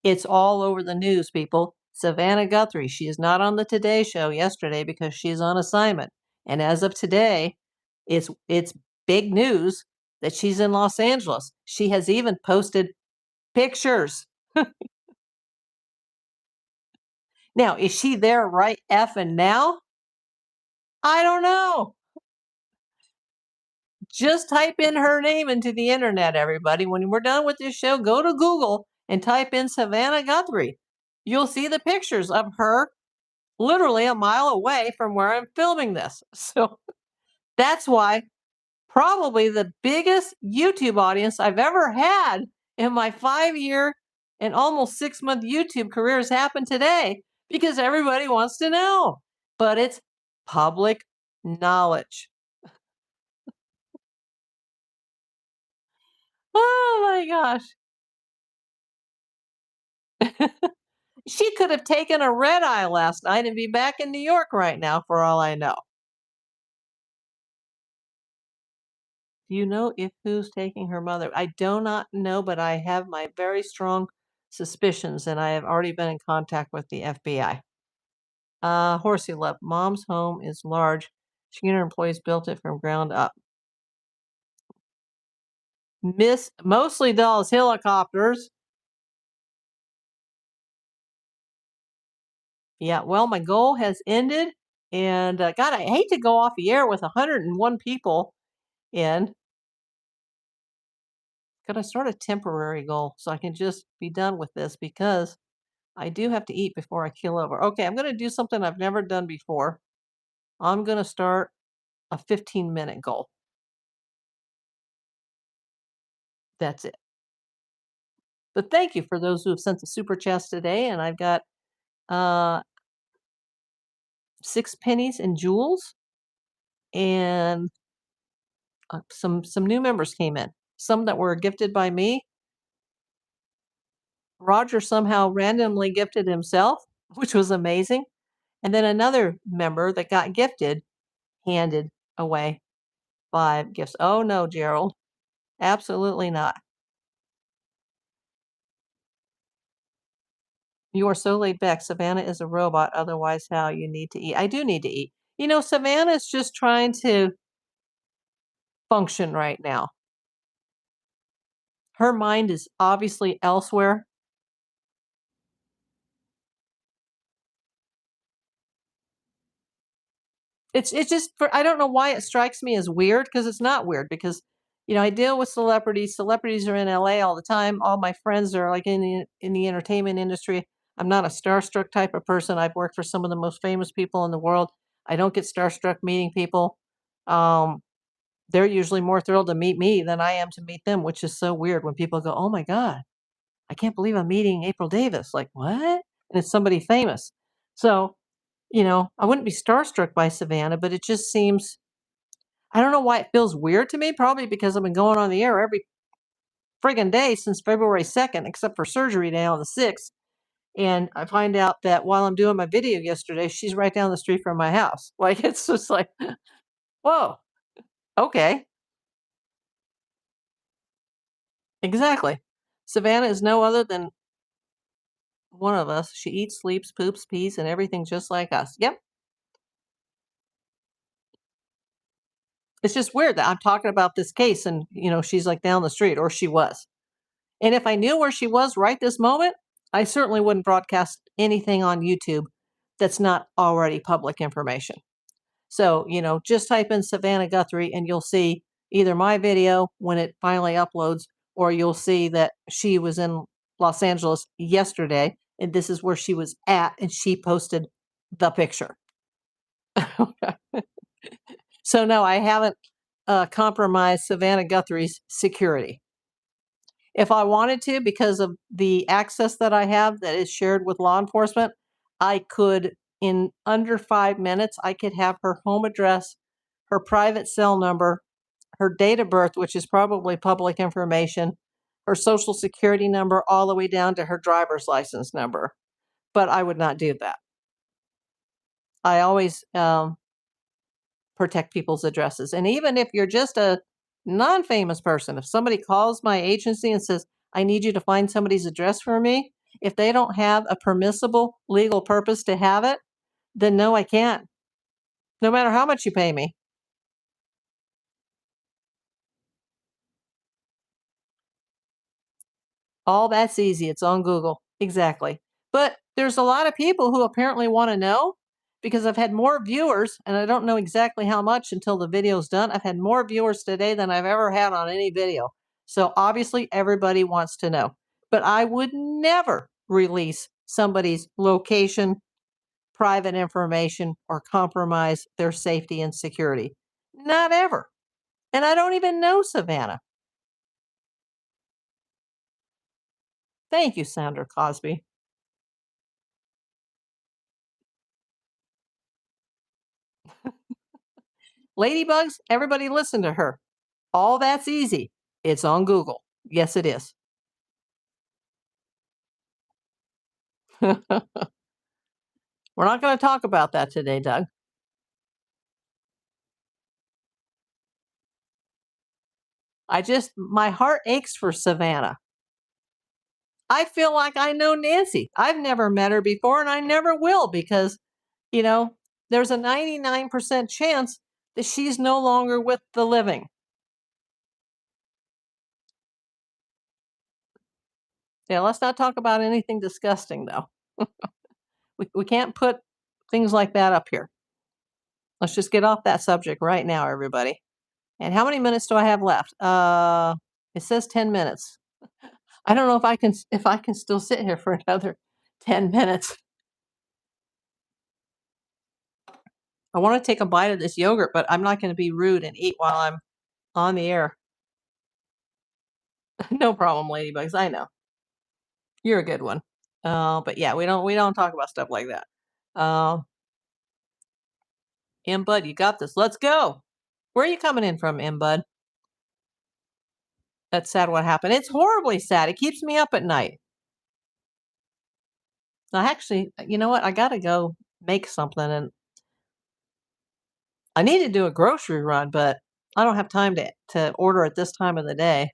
It's all over the news, people. Savannah Guthrie, she is not on the Today Show yesterday because she's on assignment. And as of today, it's big news that she's in Los Angeles. She has even posted pictures. Now, is she there right effing now? I don't know. Just type in her name into the internet, everybody. When we're done with this show, go to Google and type in Savannah Guthrie. You'll see the pictures of her literally a mile away from where I'm filming this. So that's why probably the biggest YouTube audience I've ever had in my 5-year and almost 6-month YouTube career has happened today because everybody wants to know. But it's public knowledge. Oh my gosh. She could have taken a red eye last night and be back in New York right now for all I know. Do you know if who's taking her mother? I do not know, but I have my very strong suspicions, and I have already been in contact with the FBI. Horsey left. Mom's home is large. She and her employees built it from ground up. Miss mostly Dolls helicopters. Yeah, well, my goal has ended, and God, I hate to go off the air with 101 people in. Could I start a temporary goal so I can just be done with this because I do have to eat before I keel over. Okay, I'm going to do something I've never done before. I'm going to start a 15-minute goal. That's it. But thank you for those who have sent the super chats today. And I've got uh, 6 pennies and jewels and some new members came in, some that were gifted by me. Roger somehow randomly gifted himself, which was amazing. And then another member that got gifted handed away 5 gifts. Oh, no, Gerald. Absolutely not. You are so laid back. Savannah is a robot. Otherwise, how you need to eat. I do need to eat. Savannah is just trying to function right now. Her mind is obviously elsewhere. It's just for I don't know why it strikes me as weird because it's not weird because I deal with celebrities. Celebrities are in LA all the time. All my friends are like in the entertainment industry. I'm not a starstruck type of person. I've worked for some of the most famous people in the world. I don't get starstruck meeting people. Um, they're usually more thrilled to meet me than I am to meet them, which is so weird when people go, "Oh my God, I can't believe I'm meeting April Davis." Like, what? And it's somebody famous. So, I wouldn't be starstruck by Savannah, but it just seems, I don't know why it feels weird to me, probably because I've been going on the air every friggin' day since February 2nd, except for surgery day on the 6th. And I find out that while I'm doing my video yesterday, she's right down the street from my house. Like, it's just like, whoa, okay, exactly. Savannah is no other than one of us. She eats, sleeps, poops, pees, and everything just like us. Yep. It's just weird that I'm talking about this case and, she's like down the street, or she was. And if I knew where she was right this moment, I certainly wouldn't broadcast anything on YouTube that's not already public information. So, just type in Savannah Guthrie and you'll see either my video when it finally uploads, or you'll see that she was in Los Angeles yesterday and this is where she was at and she posted the picture. So, no, I haven't compromised Savannah Guthrie's security. If I wanted to, because of the access that I have that is shared with law enforcement, I could, in under 5 minutes, I could have her home address, her private cell number, her date of birth, which is probably public information, her social security number, all the way down to her driver's license number. But I would not do that. I always protect people's addresses. And even if you're just a non-famous person, if somebody calls my agency and says, I need you to find somebody's address for me, if they don't have a permissible legal purpose to have it, then no, I can't. No matter how much you pay me. All that's easy. It's on Google. Exactly. But there's a lot of people who apparently want to know because I've had more viewers, and I don't know exactly how much until the video's done. I've had more viewers today than I've ever had on any video. So obviously, everybody wants to know. But I would never release somebody's location, private information, or compromise their safety and security. Not ever. And I don't even know Savannah. Thank you, Sandra Cosby. Ladybugs, everybody listen to her. All that's easy. It's on Google. Yes, it is. We're not going to talk about that today, Doug. My heart aches for Savannah. I feel like I know Nancy. I've never met her before and I never will because, you know, there's a 99% chance that she's no longer with the living. Yeah, let's not talk about anything disgusting, though. We can't put things like that up here. Let's just get off that subject right now, everybody. And how many minutes do I have left? It says 10 minutes. I don't know if I can still sit here for another 10 minutes. I want to take a bite of this yogurt, but I'm not going to be rude and eat while I'm on the air. No problem, ladybugs. I know. You're a good one. But yeah, we don't talk about stuff like that. M Bud, you got this. Let's go. Where are you coming in from, M Bud? That's sad what happened. It's horribly sad. It keeps me up at night. I actually, you know what? I gotta go make something, and I need to do a grocery run, but I don't have time to order at this time of the day.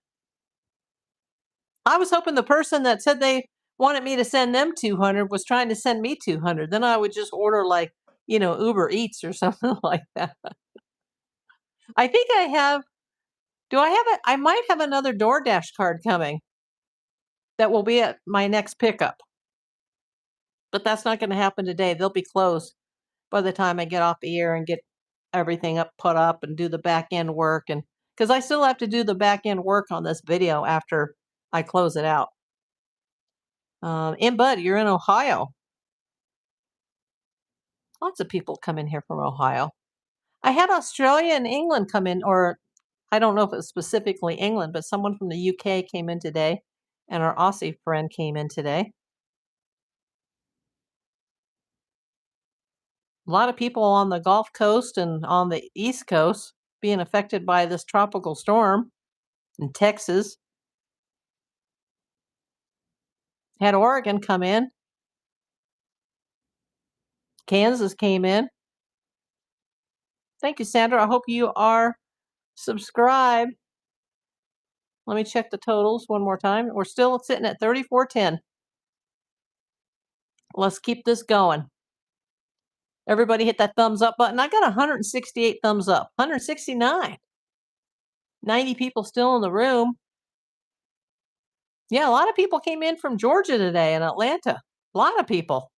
I was hoping the person that said they wanted me to send them 200 was trying to send me 200. Then I would just order like, Uber Eats or something like that. I think I have. Do I have it? I might have another DoorDash card coming that will be at my next pickup, but that's not going to happen today. They'll be closed by the time I get off the air and get everything put up and do the back end work. And because I still have to do the back end work on this video after I close it out. And Bud, you're in Ohio. Lots of people come in here from Ohio. I had Australia and England come in, or I don't know if it's specifically England, but someone from the UK came in today, and our Aussie friend came in today. A lot of people on the Gulf Coast and on the East Coast being affected by this tropical storm in Texas. Had Oregon come in. Kansas came in. Thank you, Sandra. I hope you are subscribed. Let me check the totals one more time. We're still sitting at 3410. Let's keep this going. Everybody hit that thumbs up button. I got 168 thumbs up, 169. 90 people still in the room. Yeah, a lot of people came in from Georgia today and Atlanta. A lot of people.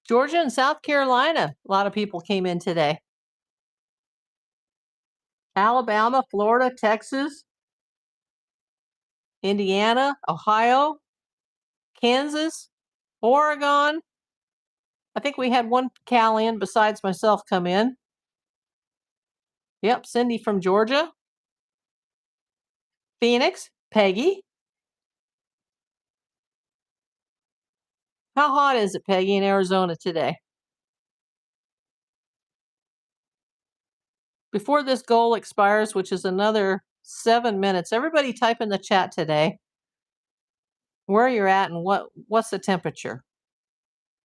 Georgia and South Carolina, a lot of people came in today. Alabama, Florida, Texas, Indiana, Ohio, Kansas, Oregon. I think we had one Calian besides myself come in. Yep, Cindy from Georgia. Phoenix, Peggy. How hot is it, Peggy, in Arizona today? Before this goal expires, which is another 7 minutes, everybody type in the chat today where you're at and what's the temperature.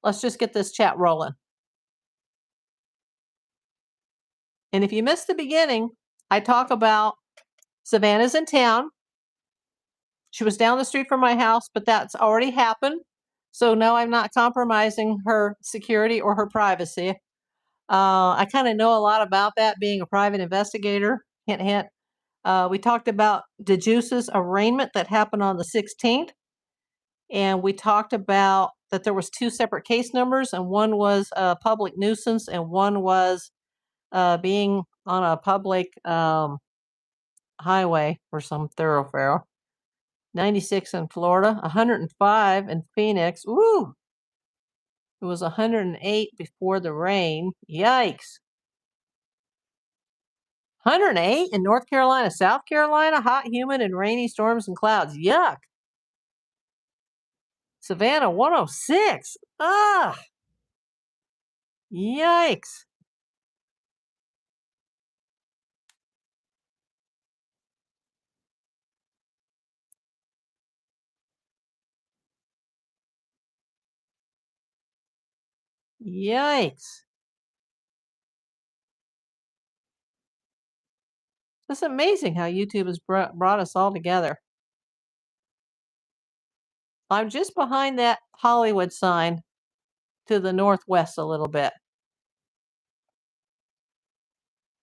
Let's just get this chat rolling. And if you missed the beginning, I talk about Savannah's in town. She was down the street from my house, but that's already happened. So no, I'm not compromising her security or her privacy. I kind of know a lot about that, being a private investigator. Hint, hint. We talked about DeJuice's arraignment that happened on the 16th. And we talked about that there was 2 separate case numbers, and one was a public nuisance and one was being on a public highway or some thoroughfare. 96 in Florida, 105 in Phoenix. Woo! It was 108 before the rain. Yikes. 108 in North Carolina, South Carolina, hot, humid, and rainy storms and clouds. Yuck. Savannah, 106. Ah, yikes. Yikes. It's amazing how YouTube has brought us all together. I'm just behind that Hollywood sign to the northwest a little bit.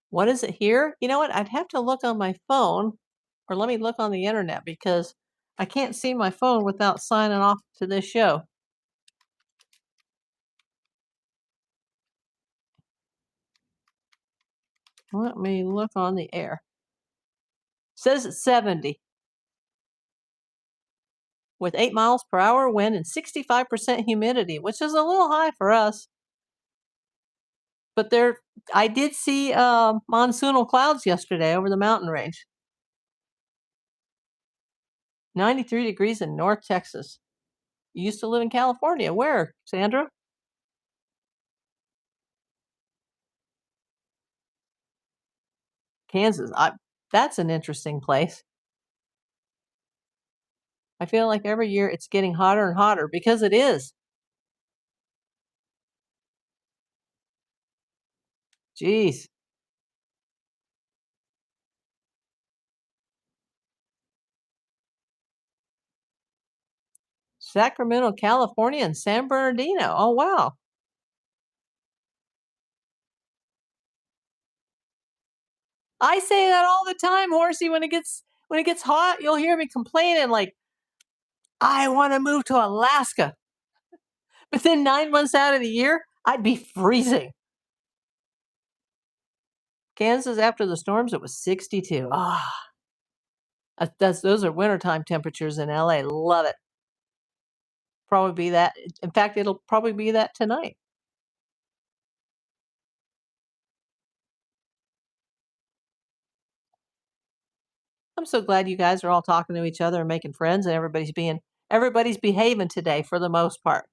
What is it here? You know what? I'd have to look on my phone, or let me look on the internet, because I can't see my phone without signing off to this show. Let me look on the air. Says it's 70 with 8 miles per hour wind and 65% humidity, which is a little high for us. But I did see monsoonal clouds yesterday over the mountain range. 93 degrees in North Texas. You used to live in California. Where, Sandra? Kansas. That's an interesting place. I feel like every year it's getting hotter and hotter because it is. Jeez. Sacramento, California, and San Bernardino. Oh, wow. I say that all the time, Horsey. When it gets hot, you'll hear me complaining like, I want to move to Alaska. But then 9 months out of the year, I'd be freezing. Kansas after the storms, it was 62. Ah, those are wintertime temperatures in LA. Love it. Probably be that. In fact, it'll probably be that tonight. I'm so glad you guys are all talking to each other and making friends, and everybody's behaving today for the most part.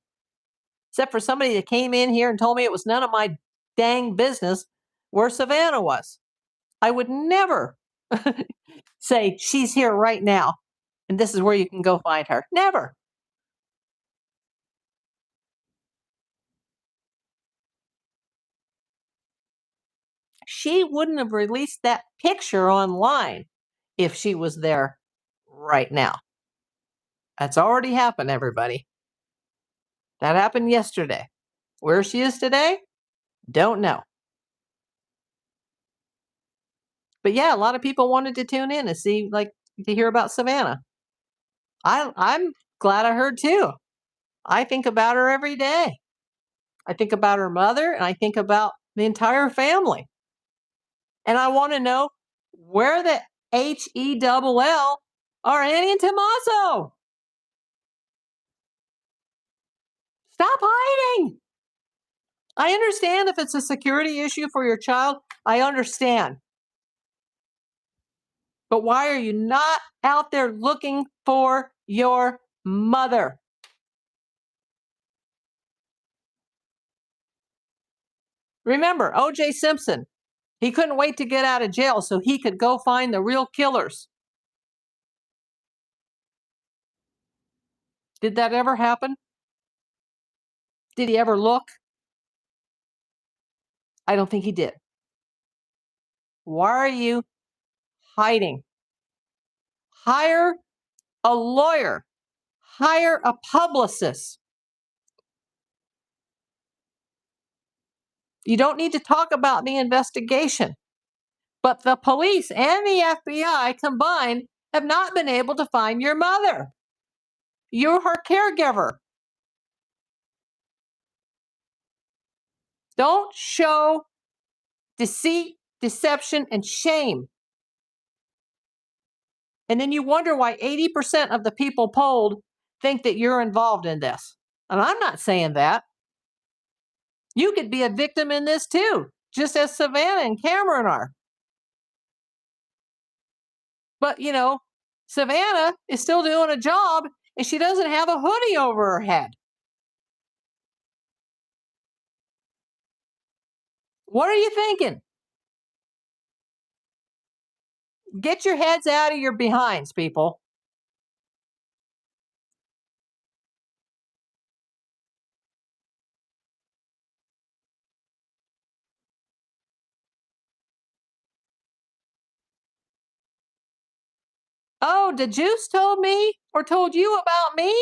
Except for somebody that came in here and told me it was none of my dang business where Savannah was. I would never say she's here right now and this is where you can go find her. Never. She wouldn't have released that picture online if she was there right now. That's already happened, everybody. That happened yesterday. Where she is today, don't know. But yeah, a lot of people wanted to tune in and see, like, to hear about Savannah. I'm glad I heard too. I think about her every day. I think about her mother and I think about the entire family. And I want to know where the HELL are Annie and Tommaso. Stop hiding. I understand if it's a security issue for your child. I understand. But why are you not out there looking for your mother? Remember, O.J. Simpson, he couldn't wait to get out of jail so he could go find the real killers. Did that ever happen? Did he ever look? I don't think he did. Why are you hiding? Hire a lawyer, hire a publicist. You don't need to talk about the investigation. But the police and the FBI combined have not been able to find your mother. You're her caregiver. Don't show deceit, deception, and shame. And then you wonder why 80% of the people polled think that you're involved in this. And I'm not saying that. You could be a victim in this too, just as Savannah and Cameron are. But, Savannah is still doing a job and she doesn't have a hoodie over her head. What are you thinking? Get your heads out of your behinds, people. Oh, the Juice told me or told you about me?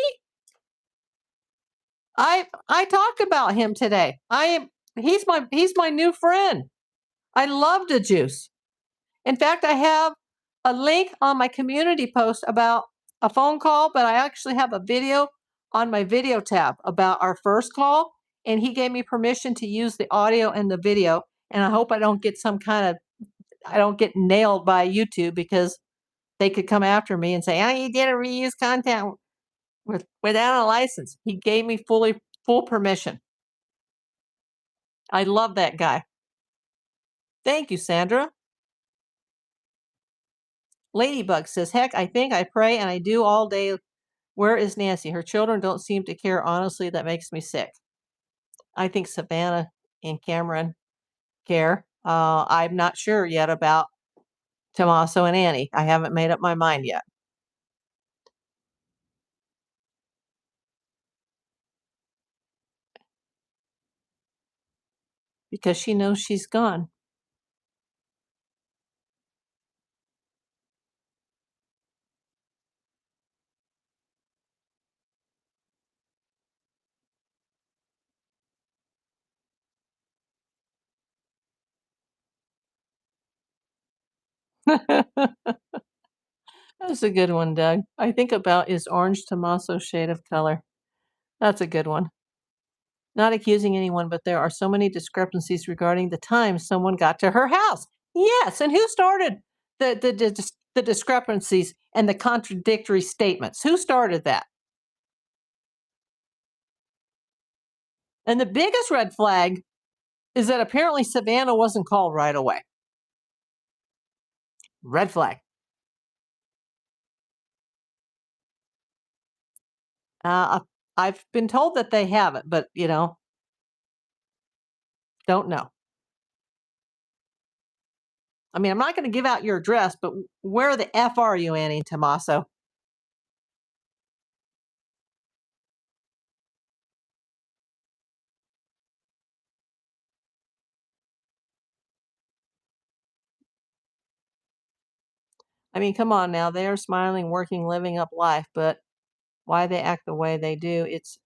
I talked about him today. He's my new friend. I love the Juice. In fact, I have a link on my community post about a phone call, but I actually have a video on my video tab about our first call, and he gave me permission to use the audio and the video. And I hope I don't get I don't get nailed by YouTube because they could come after me and say, "Oh, you did a reuse content without a license." He gave me full permission. I love that guy. Thank you, Sandra. Ladybug says, "Heck, I think I pray and I do all day. Where is Nancy? Her children don't seem to care. Honestly, that makes me sick." I think Savannah and Cameron care. I'm not sure yet about Tommaso and Annie. I haven't made up my mind yet. Because she knows she's gone. That's a good one, Doug. I think about is orange Tommaso's shade of color. That's a good one. Not accusing anyone, but there are so many discrepancies regarding the time someone got to her house. Yes, and who started the discrepancies and the contradictory statements? Who started that? And the biggest red flag is that apparently Savannah wasn't called right away. Red flag. Uh, I've been told that they haven't, but don't know. I mean, I'm not going to give out your address, but where the F are you, Annie Tommaso? I mean, come on now. They are smiling, working, living up life, but why they act the way they do, it's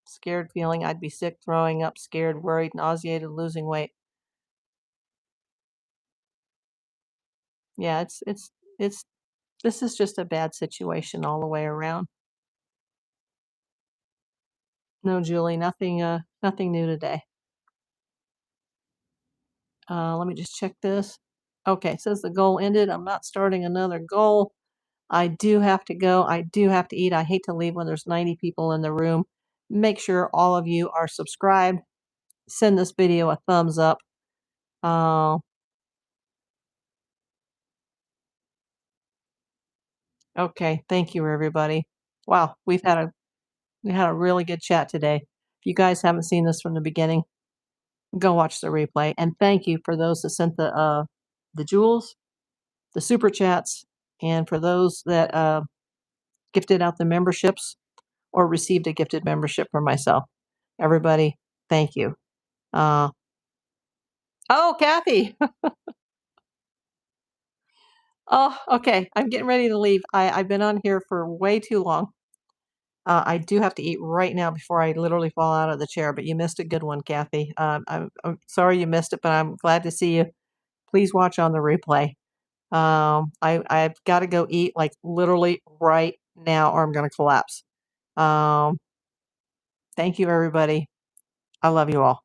scared feeling. I'd be sick, throwing up, scared, worried, nauseated, losing weight. Yeah, it's this is just a bad situation all the way around. No, Julie, nothing new today. Let me just check this. Okay, says the goal ended. I'm not starting another goal. I do have to go. I do have to eat. I hate to leave when there's 90 people in the room. Make sure all of you are subscribed. Send this video a thumbs up. Uh, okay, thank you, everybody. Wow, we had a really good chat today. If you guys haven't seen this from the beginning, go watch the replay. And thank you for those that sent the jewels, the super chats, and for those that gifted out the memberships or received a gifted membership from myself. Everybody, thank you. Uh, oh, Kathy. Oh, okay. I'm getting ready to leave. I've been on here for way too long. I do have to eat right now before I literally fall out of the chair, but you missed a good one, Kathy. I'm sorry you missed it, but I'm glad to see you. Please watch on the replay. I've got to go eat like literally right now, or I'm going to collapse. Um, thank you, everybody. I love you all.